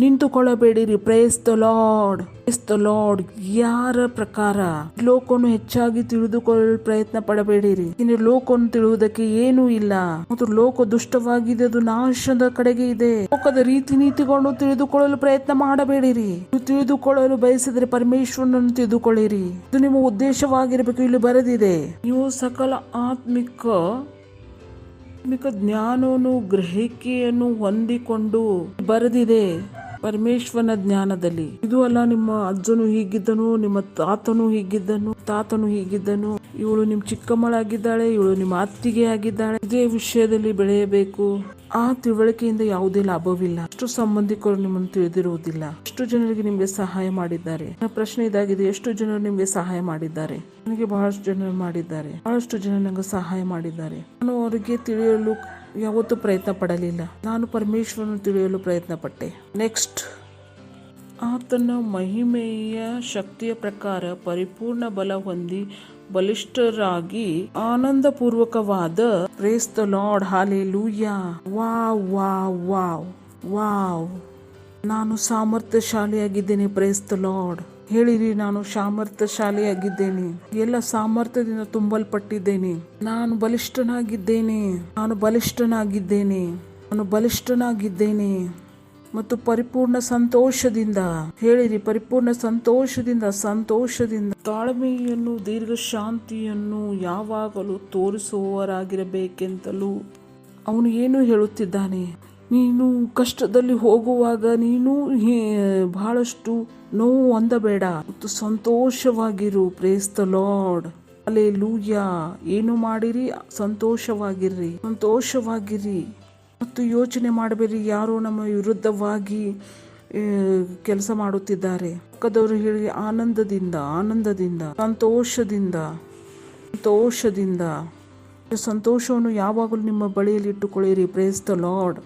ನಿಂತುಕೊಳ್ಳಬೇಡಿರಿ. Praise the Lord, praise the Lord. ಯಾರ ಪ್ರಕಾರ ಲೋಕವನ್ನು ಹೆಚ್ಚಾಗಿ ತಿಳಿದುಕೊಳ್ಳಲು ಪ್ರಯತ್ನ ಪಡಬೇಡಿರಿ. ಇನ್ನು ಲೋಕವನ್ನು ತಿಳಿಯುವುದಕ್ಕೆ ಏನೂ ಇಲ್ಲ ಮತ್ತು ಲೋಕ ದುಷ್ಟವಾಗಿದೆ, ಅದು ನಾಶದ ಕಡೆಗೆ ಇದೆ. ಲೋಕದ ರೀತಿ ನೀತಿಗಳನ್ನು ತಿಳಿದುಕೊಳ್ಳಲು ಪ್ರಯತ್ನ ಮಾಡಬೇಡಿರಿ. ನೀವು ತಿಳಿದುಕೊಳ್ಳಲು ಬಯಸಿದರೆ ಪರಮೇಶ್ವರನನ್ನು ತಿಳಿದುಕೊಳ್ಳಿರಿ. ಇದು ನಿಮ್ಮ ಉದ್ದೇಶವಾಗಿರಬೇಕು. ಇಲ್ಲಿ ಬರೆದಿದೆ, ನೀವು ಸಕಲ ಆತ್ಮಿಕ ಜ್ಞಾನವನ್ನು ಗ್ರಹಿಕೆಯನ್ನು ಹೊಂದಿಕೊಂಡು ಬರೆದಿದೆ. ಪರಮೇಶ್ವರನ ಜ್ಞಾನದಲ್ಲಿ ಇದು ಅಲ್ಲ, ನಿಮ್ಮ ಅಜ್ಜನು ಹೀಗಿದ್ದನು, ನಿಮ್ಮ ತಾತನು ಹೀಗಿದ್ದನು, ಇವಳು ನಿಮ್ಮ ಚಿಕ್ಕಮ್ಮಳಾಗಿದ್ದಾಳೆ, ಇವಳು ನಿಮ್ಮ ಅತ್ತಿಗೆ ಆಗಿದ್ದಾಳೆ. ಇದೇ ವಿಷಯದಲ್ಲಿ ಬೆಳೆಯಬೇಕು. ಆ ತಿಳುವಳಿಕೆಯಿಂದ ಯಾವುದೇ ಲಾಭವಿಲ್ಲ. ಎಷ್ಟು ಸಂಬಂಧಿಕರು ನಿಮ್ಮನ್ನು ತಿಳಿದಿರುವುದಿಲ್ಲ. ಎಷ್ಟು ಜನರಿಗೆ ನಿಮಗೆ ಸಹಾಯ ಮಾಡಿದ್ದಾರೆ. ನನ್ನ ಪ್ರಶ್ನೆ ಇದಾಗಿದೆ, ಎಷ್ಟು ಜನರು ನಿಮಗೆ ಸಹಾಯ ಮಾಡಿದ್ದಾರೆ? ನನಗೆ ಬಹಳಷ್ಟು ಜನರು ಮಾಡಿದ್ದಾರೆ, ಬಹಳಷ್ಟು ಜನ ನನಗೆ ಸಹಾಯ ಮಾಡಿದ್ದಾರೆ. ನಾನು ಅವರಿಗೆ ತಿಳಿಯಲು ಯಾವತ್ತೂ ಪ್ರಯತ್ನ ಪಡಲಿಲ್ಲ. ನಾನು ಪರಮೇಶ್ವರನ ತಿಳಿಯಲು ಪ್ರಯತ್ನ ಪಟ್ಟೆ. ನೆಕ್ಸ್ಟ್, ಆತನ ಮಹಿಮೆಯ ಶಕ್ತಿಯ ಪ್ರಕಾರ ಪರಿಪೂರ್ಣ ಬಲ ಹೊಂದಿ ಬಲಿಷ್ಠರಾಗಿ ಆನಂದಪೂರ್ವಕವಾದ praise the lord, hallelujah. Wow wow wow wow. ನಾನು ಸಾಮರ್ಥ್ಯಶಾಲಿಯಾಗಿದ್ದೇನೆ. Praise the Lord. ಹೇಳಿರಿ, ನಾನು ಸಾಮರ್ಥ್ಯಶಾಲಿಯಾಗಿದ್ದೇನೆ. ಎಲ್ಲ ಸಾಮರ್ಥ್ಯದಿಂದ ತುಂಬಲ್ಪಟ್ಟಿದ್ದೇನೆ. ನಾನು ಬಲಿಷ್ಠನಾಗಿದ್ದೇನೆ, ನಾನು ಬಲಿಷ್ಠನಾಗಿದ್ದೇನೆ, ನಾನು ಬಲಿಷ್ಠನಾಗಿದ್ದೇನೆ. ಮತ್ತು ಪರಿಪೂರ್ಣ ಸಂತೋಷದಿಂದ, ಹೇಳಿರಿ, ಪರಿಪೂರ್ಣ ಸಂತೋಷದಿಂದ ತಾಳ್ಮೆಯನ್ನು ದೀರ್ಘ ಶಾಂತಿಯನ್ನು ಯಾವಾಗಲೂ ತೋರಿಸುವವರಾಗಿರಬೇಕೆಂತಲೂ ಅವನು ಏನು ಹೇಳುತ್ತಿದ್ದಾನೆ? ನೀನು ಕಷ್ಟದಲ್ಲಿ ಹೋಗುವಾಗ ನೀನು ಬಹಳಷ್ಟು ನೋವು ಹೊಂದಬೇಡ ಮತ್ತು ಸಂತೋಷವಾಗಿರು. Praise the lord, hallelujah. ಏನು ಮಾಡಿರಿ? ಸಂತೋಷವಾಗಿರ್ರಿ ಮತ್ತು ಯೋಚನೆ ಮಾಡಬೇಡಿ ಯಾರೋ ನಮ್ಮ ವಿರುದ್ಧವಾಗಿ ಕೆಲಸ ಮಾಡುತ್ತಿದ್ದಾರೆ. ಪಕ್ಕದವರು ಹೇಳಿ, ಆನಂದದಿಂದ ಸಂತೋಷವನ್ನು ಯಾವಾಗಲೂ ನಿಮ್ಮ ಬಳಿಯಲ್ಲಿ ಇಟ್ಟುಕೊಳ್ಳಿರಿ. Praise the Lord.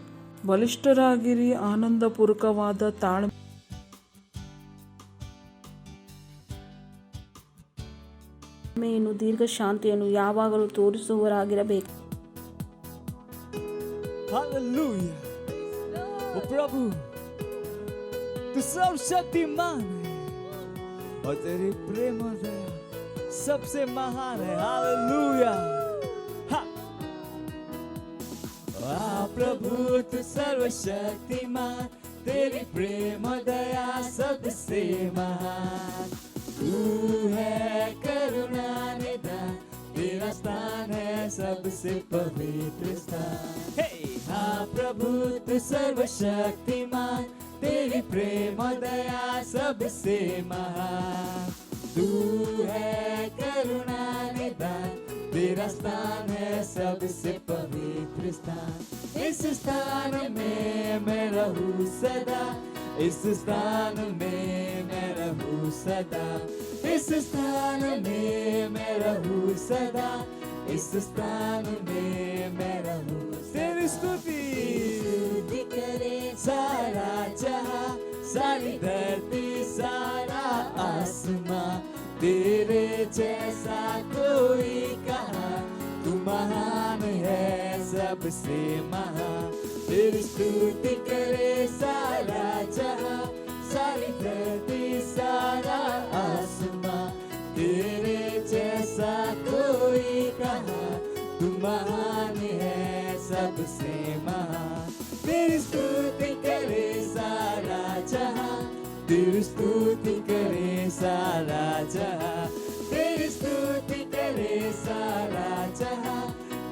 ಬಲಿಷ್ಠರಾಗಿರಿ, ಆನಂದಪೂರ್ವಕವಾದ ತಾಳ್ಮೆಯನ್ನು ದೀರ್ಘ ಶಾಂತಿಯನ್ನು ಯಾವಾಗಲೂ ತೋರಿಸುವವರಾಗಿರಬೇಕು. हालेलुया। ओ प्रभु, तू सर्वशक्तिमान है और तेरी प्रेम और दया सबसे महान है। हालेलुया। प्रभु, तू सर्वशक्तिमान, तेरी प्रेम और दया सबसे महान। तू है करुणा निधान, तेरा स्थान है सबसे पवित्र स्थान। हाँ प्रभु, तू सर्वशक्तिमान, तेरी प्रेम और दया सबसे महान। तू है करुणा निधान, तेरा स्थान है सबसे पवित्र स्थान। इस स्थान में मैं रहूं सदा, इस स्थान में मैं रहूं सदा, इस स्थान में मैं रहूं सदा, इस स्थान में मैं रहूं। तेरी स्तुति करे सारा जहां, सारी धरती, सारा आसमां, तेरे जैसा कोई कहाँ? तू महान है, सबसे महान। तेरी स्तुति करे सारा जहां, सारी धरती, सारा आसमां, तेरे जैसा कोई कहाँ? तू महान है, सबसे महान। तेरी स्तुति करे सारा जहां, तेरी स्तुति करे सारा जहां, तेरी स्तुति करे सारा जहां,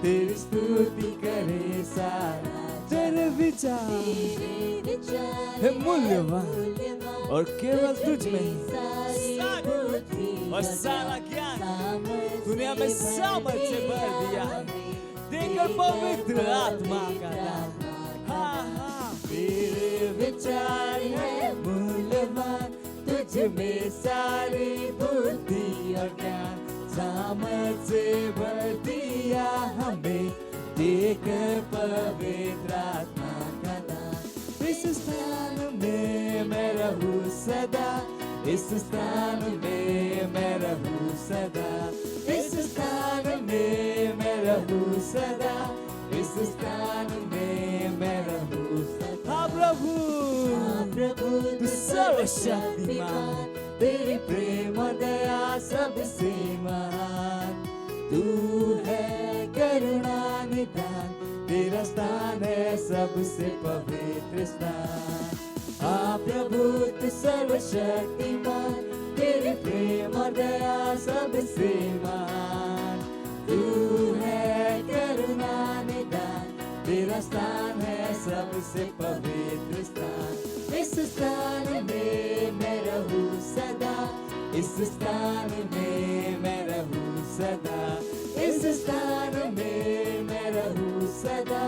तेरी स्तुति करे सारा। तेरे विचार है मूल्यवान और केवल तुझ में और सारा ज्ञान तूने हमें सामर्थ्य से भर दिया है, देकर पवित्र आत्मा का दान। हाँ हाँ, तेरे विचार है मूल्यवान, तुझ में सारी बुद्धि और ज्ञान, सामर्थ्य से भर दिया हमें, देकर पवित्र आत्मा का दान। इस स्थान में मैं रहूं सदा, इस स्थान में मैं रहूं सदा, प्रभु तू सर्वशक्तिमान, तेरी प्रेम और दया सबसे महान। तू है करुणा निदान, तेरा स्थान है सबसे पवित्र स्थान। हाँ प्रभु तू सर्वशक्तिमान, तेरी प्रेम और दया सबसे महान। तू है करुणा निदान, तेरा स्थान है सबसे पवित्र स्थान। इस स्थान में मैं रहूं सदा, इस स्थान में मैं रहूं सदा, इस स्थान में मैं रहूं सदा,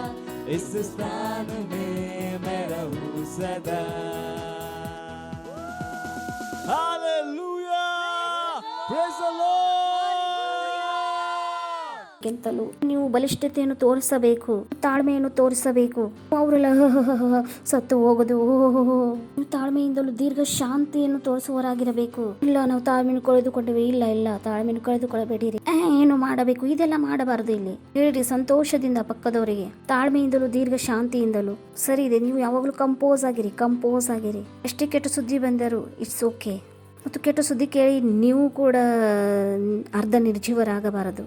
इस स्थान में मैं रहूं सदा। Hallelujah, praise the Lord. ಗಿಂತಲೂ ನೀವು ಬಲಿಷ್ಠತೆಯನ್ನು ತೋರಿಸಬೇಕು, ತಾಳ್ಮೆಯನ್ನು ತೋರಿಸಬೇಕು. ಅವರೆಲ್ಲ ಸತ್ತು ಹೋಗೋದು, ನೀವು ತಾಳ್ಮೆಯಿಂದಲೂ ದೀರ್ಘ ಶಾಂತಿಯನ್ನು ತೋರಿಸುವವರಾಗಿರಬೇಕು. ಇಲ್ಲ ನಾವು ತಾಳ್ಮೆಯನ್ನು ಕಳೆದುಕೊಂಡೇವೆ, ಇಲ್ಲ ಇಲ್ಲ ತಾಳ್ಮೆಯನ್ನು ಕಳೆದುಕೊಳ್ಳಬೇಡಿರಿ, ಏನು ಮಾಡಬೇಕು ಇದೆಲ್ಲ ಮಾಡಬಾರದು. ಇಲ್ಲಿ ಹೇಳ್ರಿ ಸಂತೋಷದಿಂದ ಪಕ್ಕದವರಿಗೆ, ತಾಳ್ಮೆಯಿಂದಲೂ ದೀರ್ಘ ಶಾಂತಿಯಿಂದಲೂ. ಸರಿ ಇದೆ, ನೀವು ಯಾವಾಗಲೂ ಕಂಪೋಸ್ ಆಗಿರಿ. ಎಷ್ಟೇ ಕೆಟ್ಟ ಸುದ್ದಿ ಬಂದರೂ ಇಟ್ಸ್ ಓಕೆ. ಮತ್ತು ಕೆಟ್ಟ ಸುದ್ದಿ ಕೇಳಿ ನೀವು ಕೂಡ ಅರ್ಧ ನಿರ್ಜೀವರಾಗಬಾರದು.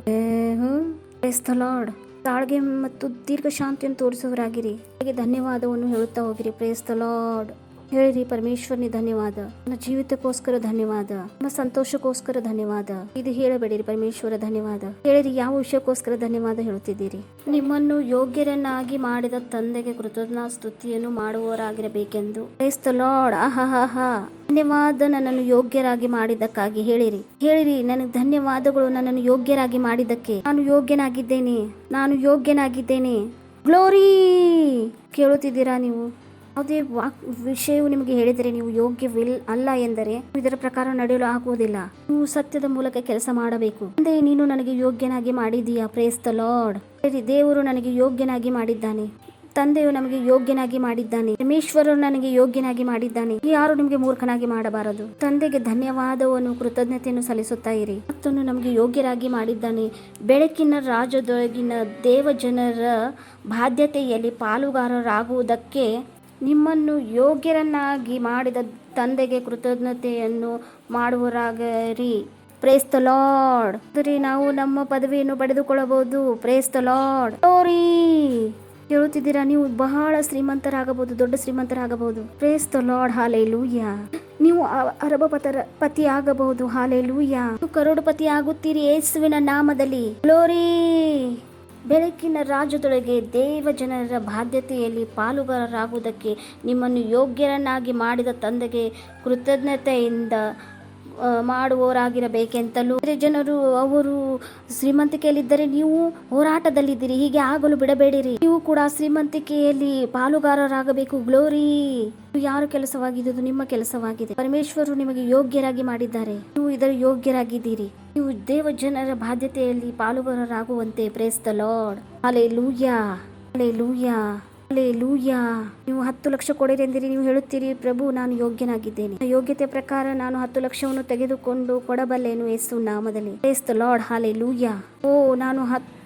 Praise the Lord. ತಾಳ್ಗೆ ಮತ್ತು ದೀರ್ಘ ಶಾಂತಿಯನ್ನು ತೋರಿಸುವವರಾಗಿರಿ. ಹಾಗೆ ಧನ್ಯವಾದವನ್ನು ಹೇಳುತ್ತಾ ಹೋಗಿರಿ. Praise the Lord. ಹೇಳಿರಿ ಪರಮೇಶ್ವರನಿ ಧನ್ಯವಾದ, ನನ್ನ ಜೀವಿತಕ್ಕೋಸ್ಕರ ಧನ್ಯವಾದ, ನನ್ನ ಸಂತೋಷಕ್ಕೋಸ್ಕರ ಧನ್ಯವಾದ. ಇದು ಹೇಳಬೇಡಿರಿ ಪರಮೇಶ್ವರ ಧನ್ಯವಾದ. ಹೇಳಿರಿ ಯಾವ ವಿಷಯಕ್ಕೋಸ್ಕರ ಧನ್ಯವಾದ ಹೇಳುತ್ತಿದ್ದೀರಿ. ನಿಮ್ಮನ್ನು ಯೋಗ್ಯರನ್ನಾಗಿ ಮಾಡಿದ ತಂದೆಗೆ ಕೃತಜ್ಞ ಸ್ತುತಿಯನ್ನು ಮಾಡುವವರಾಗಿರಬೇಕೆಂದು. Praise the lord. ಆಹಾ ಧನ್ಯವಾದ, ನನ್ನನ್ನು ಯೋಗ್ಯರಾಗಿ ಮಾಡಿದ್ದಕ್ಕಾಗಿ. ಹೇಳಿರಿ ನನಗೆ ಧನ್ಯವಾದಗಳು, ನನ್ನನ್ನು ಯೋಗ್ಯರಾಗಿ ಮಾಡಿದ್ದಕ್ಕೆ. ನಾನು ಯೋಗ್ಯನಾಗಿದ್ದೇನೆ. ಗ್ಲೋರಿ. ಕೇಳುತ್ತಿದ್ದೀರಾ ನೀವು? ಯಾವುದೇ ವಿಷಯವು ನಿಮಗೆ ಹೇಳಿದರೆ ನೀವು ಯೋಗ್ಯವಿಲ್ಲ ಅಲ್ಲ ಎಂದರೆ ಇದರ ಪ್ರಕಾರ ನಡೆಯಲು ಆಗುವುದಿಲ್ಲ. ನೀವು ಸತ್ಯದ ಮೂಲಕ ಕೆಲಸ ಮಾಡಬೇಕು. ತಂದೆ ನೀನು ನನಗೆ ಯೋಗ್ಯನಾಗಿ ಮಾಡಿದೀಯಾ. Praise the Lord. ದೇವರು ನನಗೆ ಯೋಗ್ಯನಾಗಿ ಮಾಡಿದ್ದಾನೆ, ತಂದೆಯು ನಮಗೆ ಯೋಗ್ಯನಾಗಿ ಮಾಡಿದ್ದಾನೆ, ಪರಮೇಶ್ವರನು ನನಗೆ ಯೋಗ್ಯನಾಗಿ ಮಾಡಿದ್ದಾನೆ. ಯಾರು ನಿಮಗೆ ಮೂರ್ಖನಾಗಿ ಮಾಡಬಾರದು. ತಂದೆಗೆ ಧನ್ಯವಾದವನ್ನು ಕೃತಜ್ಞತೆಯನ್ನು ಸಲ್ಲಿಸುತ್ತಾ ಇರಿ. ಮತ್ತೊಂದು ನಮಗೆ ಯೋಗ್ಯರಾಗಿ ಮಾಡಿದ್ದಾನೆ. ಬೆಳಕಿನ ರಾಜ್ಯದೊಳಗಿನ ದೇವ ಜನರ ಬಾಧ್ಯತೆಯಲ್ಲಿ ಪಾಲುಗಾರರಾಗುವುದಕ್ಕೆ ನಿಮ್ಮನ್ನು ಯೋಗ್ಯರನ್ನಾಗಿ ಮಾಡಿದ ತಂದೆಗೆ ಕೃತಜ್ಞತೆಯನ್ನು ಮಾಡುವವರಾಗಿರಿ. Praise the lord. ಸರಿ, ನಾವು ನಮ್ಮ ಪದವಿಯನ್ನು ಪಡೆದುಕೊಳ್ಳಬಹುದು. Praise the Lord. ಗ್ಲೋರಿ. ಹೇಳುತ್ತಿದ್ದೀರಾ? ನೀವು ಬಹಳ ಶ್ರೀಮಂತರಾಗಬಹುದು, ದೊಡ್ಡ ಶ್ರೀಮಂತರಾಗಬಹುದು. Praise the lord. ಹಾಲೆಲೂಯಾ. ನೀವು ಅರಬಪತಿ ಆಗಬಹುದು. ಹಾಲೆಲೂಯಾ. ನೀವು ಕರೋಡಪತಿ ಆಗುತ್ತೀರಿ ಯೇಸುವಿನ ನಾಮದಲ್ಲಿ. ಗ್ಲೋರಿ. ಬೆಳಕಿನ ರಾಜ್ಯದೊಳಗೆ ದೇವ ಜನರ ಬಾಧ್ಯತೆಯಲ್ಲಿ ಪಾಲುಗಾರರಾಗುವುದಕ್ಕೆ ನಿಮ್ಮನ್ನು ಯೋಗ್ಯರನ್ನಾಗಿ ಮಾಡಿದ ತಂದೆಗೆ ಕೃತಜ್ಞತೆಯಿಂದ ಮಾಡುವವರಾಗಿರಬೇಕೆಂತಲೂ. ಜನರು ಅವರು ಶ್ರೀಮಂತಿಕೆಯಲ್ಲಿದ್ದರೆ ನೀವು ಹೋರಾಟದಲ್ಲಿದ್ದೀರಿ, ಹೀಗೆ ಆಗಲು ಬಿಡಬೇಡಿರಿ. ನೀವು ಕೂಡ ಶ್ರೀಮಂತಿಕೆಯಲ್ಲಿ ಪಾಲುಗಾರರಾಗಬೇಕು. ಗ್ಲೋರಿ. ಯಾರ ಕೆಲಸವಾಗಿದ್ದು? ನಿಮ್ಮ ಕೆಲಸವಾಗಿದೆ. ಪರಮೇಶ್ವರರು ನಿಮಗೆ ಯೋಗ್ಯರಾಗಿ ಮಾಡಿದ್ದಾರೆ, ನೀವು ಇದರ ಯೋಗ್ಯರಾಗಿದ್ದೀರಿ. ನೀವು ದೇವ ಜನರ ಬಾಧ್ಯತೆಯಲ್ಲಿ ಪಾಲುಗಾರರಾಗುವಂತೆ. Praise the lord. Hallelujah, hallelujah, hallelujah. ನೀವು 10 ಲಕ್ಷ ಕೊಡಿರಿ ಎಂದಿರಿ, ನೀವು ಹೇಳುತ್ತೀರಿ ಪ್ರಭು ನಾನು ಯೋಗ್ಯನಾಗಿದ್ದೇನೆ, ಯೋಗ್ಯತೆ ಪ್ರಕಾರ ನಾನು 10 ಲಕ್ಷವನ್ನು ತೆಗೆದುಕೊಂಡು ಕೊಡಬಲ್ಲೆನು ಯೇಸು ನಾಮದಲ್ಲಿ. Praise the lord. ಹಲ್ಲೆಲೂಯಾ. ನಾನು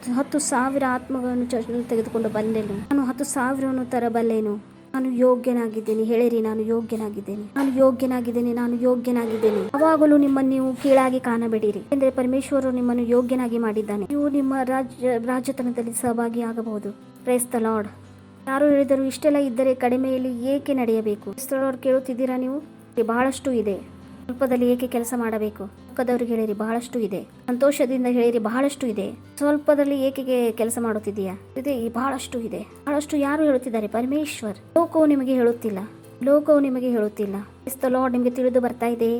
10,000 ಆತ್ಮಗಳನ್ನು ತೆಗೆದುಕೊಂಡು ಬಂದೆನು, ನಾನು 10,000 ತರಬಲ್ಲೆನು. ನಾನು ಯೋಗ್ಯನಾಗಿದ್ದೇನೆ. ಹೇಳಿರಿ ನಾನು ಯೋಗ್ಯನಾಗಿದ್ದೇನೆ, ನಾನು ಯೋಗ್ಯನಾಗಿದ್ದೇನೆ, ನಾನು ಯೋಗ್ಯನಾಗಿದ್ದೇನೆ. ಯಾವಾಗಲೂ ನಿಮ್ಮನ್ನು ನೀವು ಕೀಳಾಗಿ ಕಾಣಬೇಡಿರಿ, ಎಂದರೆ ಪರಮೇಶ್ವರರು ನಿಮ್ಮನ್ನು ಯೋಗ್ಯನಾಗಿ ಮಾಡಿದ್ದಾನೆ. ನೀವು ನಿಮ್ಮ ರಾಜ್ಯತನದಲ್ಲಿ ಸಹಭಾಗಿ ಆಗಬಹುದು. Praise the lord. ಯಾರು ಹೇಳಿದರು ಇಷ್ಟೆಲ್ಲ ಇದ್ದರೆ ಕಡಿಮೆಯಲ್ಲಿ ಏಕೆ ನಡೆಯಬೇಕು? ಕ್ರೈಸ್ತರವರು ಕೇಳುತ್ತಿದ್ದೀರಾ ನೀವು? ಬಹಳಷ್ಟು ಇದೆ, ಸ್ವಲ್ಪದಲ್ಲಿ ಏಕೆ ಕೆಲಸ ಮಾಡಬೇಕು? ಪಕ್ಕದವ್ರಿಗೆ ಹೇಳಿರಿ ಬಹಳಷ್ಟು ಇದೆ. ಸಂತೋಷದಿಂದ ಹೇಳಿರಿ ಬಹಳಷ್ಟು ಇದೆ. ಸ್ವಲ್ಪದಲ್ಲಿ ಏಕೆ ಕೆಲಸ ಮಾಡುತ್ತಿದ್ದೀಯಾ? ಇದೆ, ಬಹಳಷ್ಟು ಇದೆ. ಬಹಳಷ್ಟು ಯಾರು ಹೇಳುತ್ತಿದ್ದಾರೆ? ಪರಮೇಶ್ವರ್. ಲೋಕವು ನಿಮಗೆ ಹೇಳುತ್ತಿಲ್ಲ, ಲೋಕವು ನಿಮಗೆ ಹೇಳುತ್ತಿಲ್ಲ. ಕ್ರೈಸ್ತ ಲಾರ್ಡ್ ನಿಮಗೆ ತಿಳಿದು ಬರ್ತಾ ಇದೆ.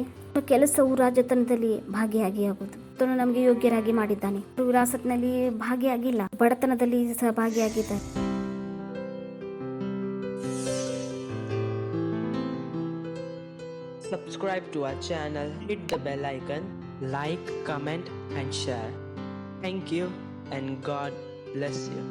ಕೆಲಸವು ರಾಜತನದಲ್ಲಿ ಭಾಗಿಯಾಗಿ ಆಗುವುದು. ನಮಗೆ ಯೋಗ್ಯರಾಗಿ ಮಾಡಿದ್ದಾನೆ. ವಿರಾಸತ್ನಲ್ಲಿ ಭಾಗಿಯಾಗಿಲ್ಲ, ಬಡತನದಲ್ಲಿ ಸಹ ಭಾಗಿಯಾಗಿದ್ದಾರೆ. Subscribe to our channel, hit the bell icon, like, comment and share. Thank you and God bless you.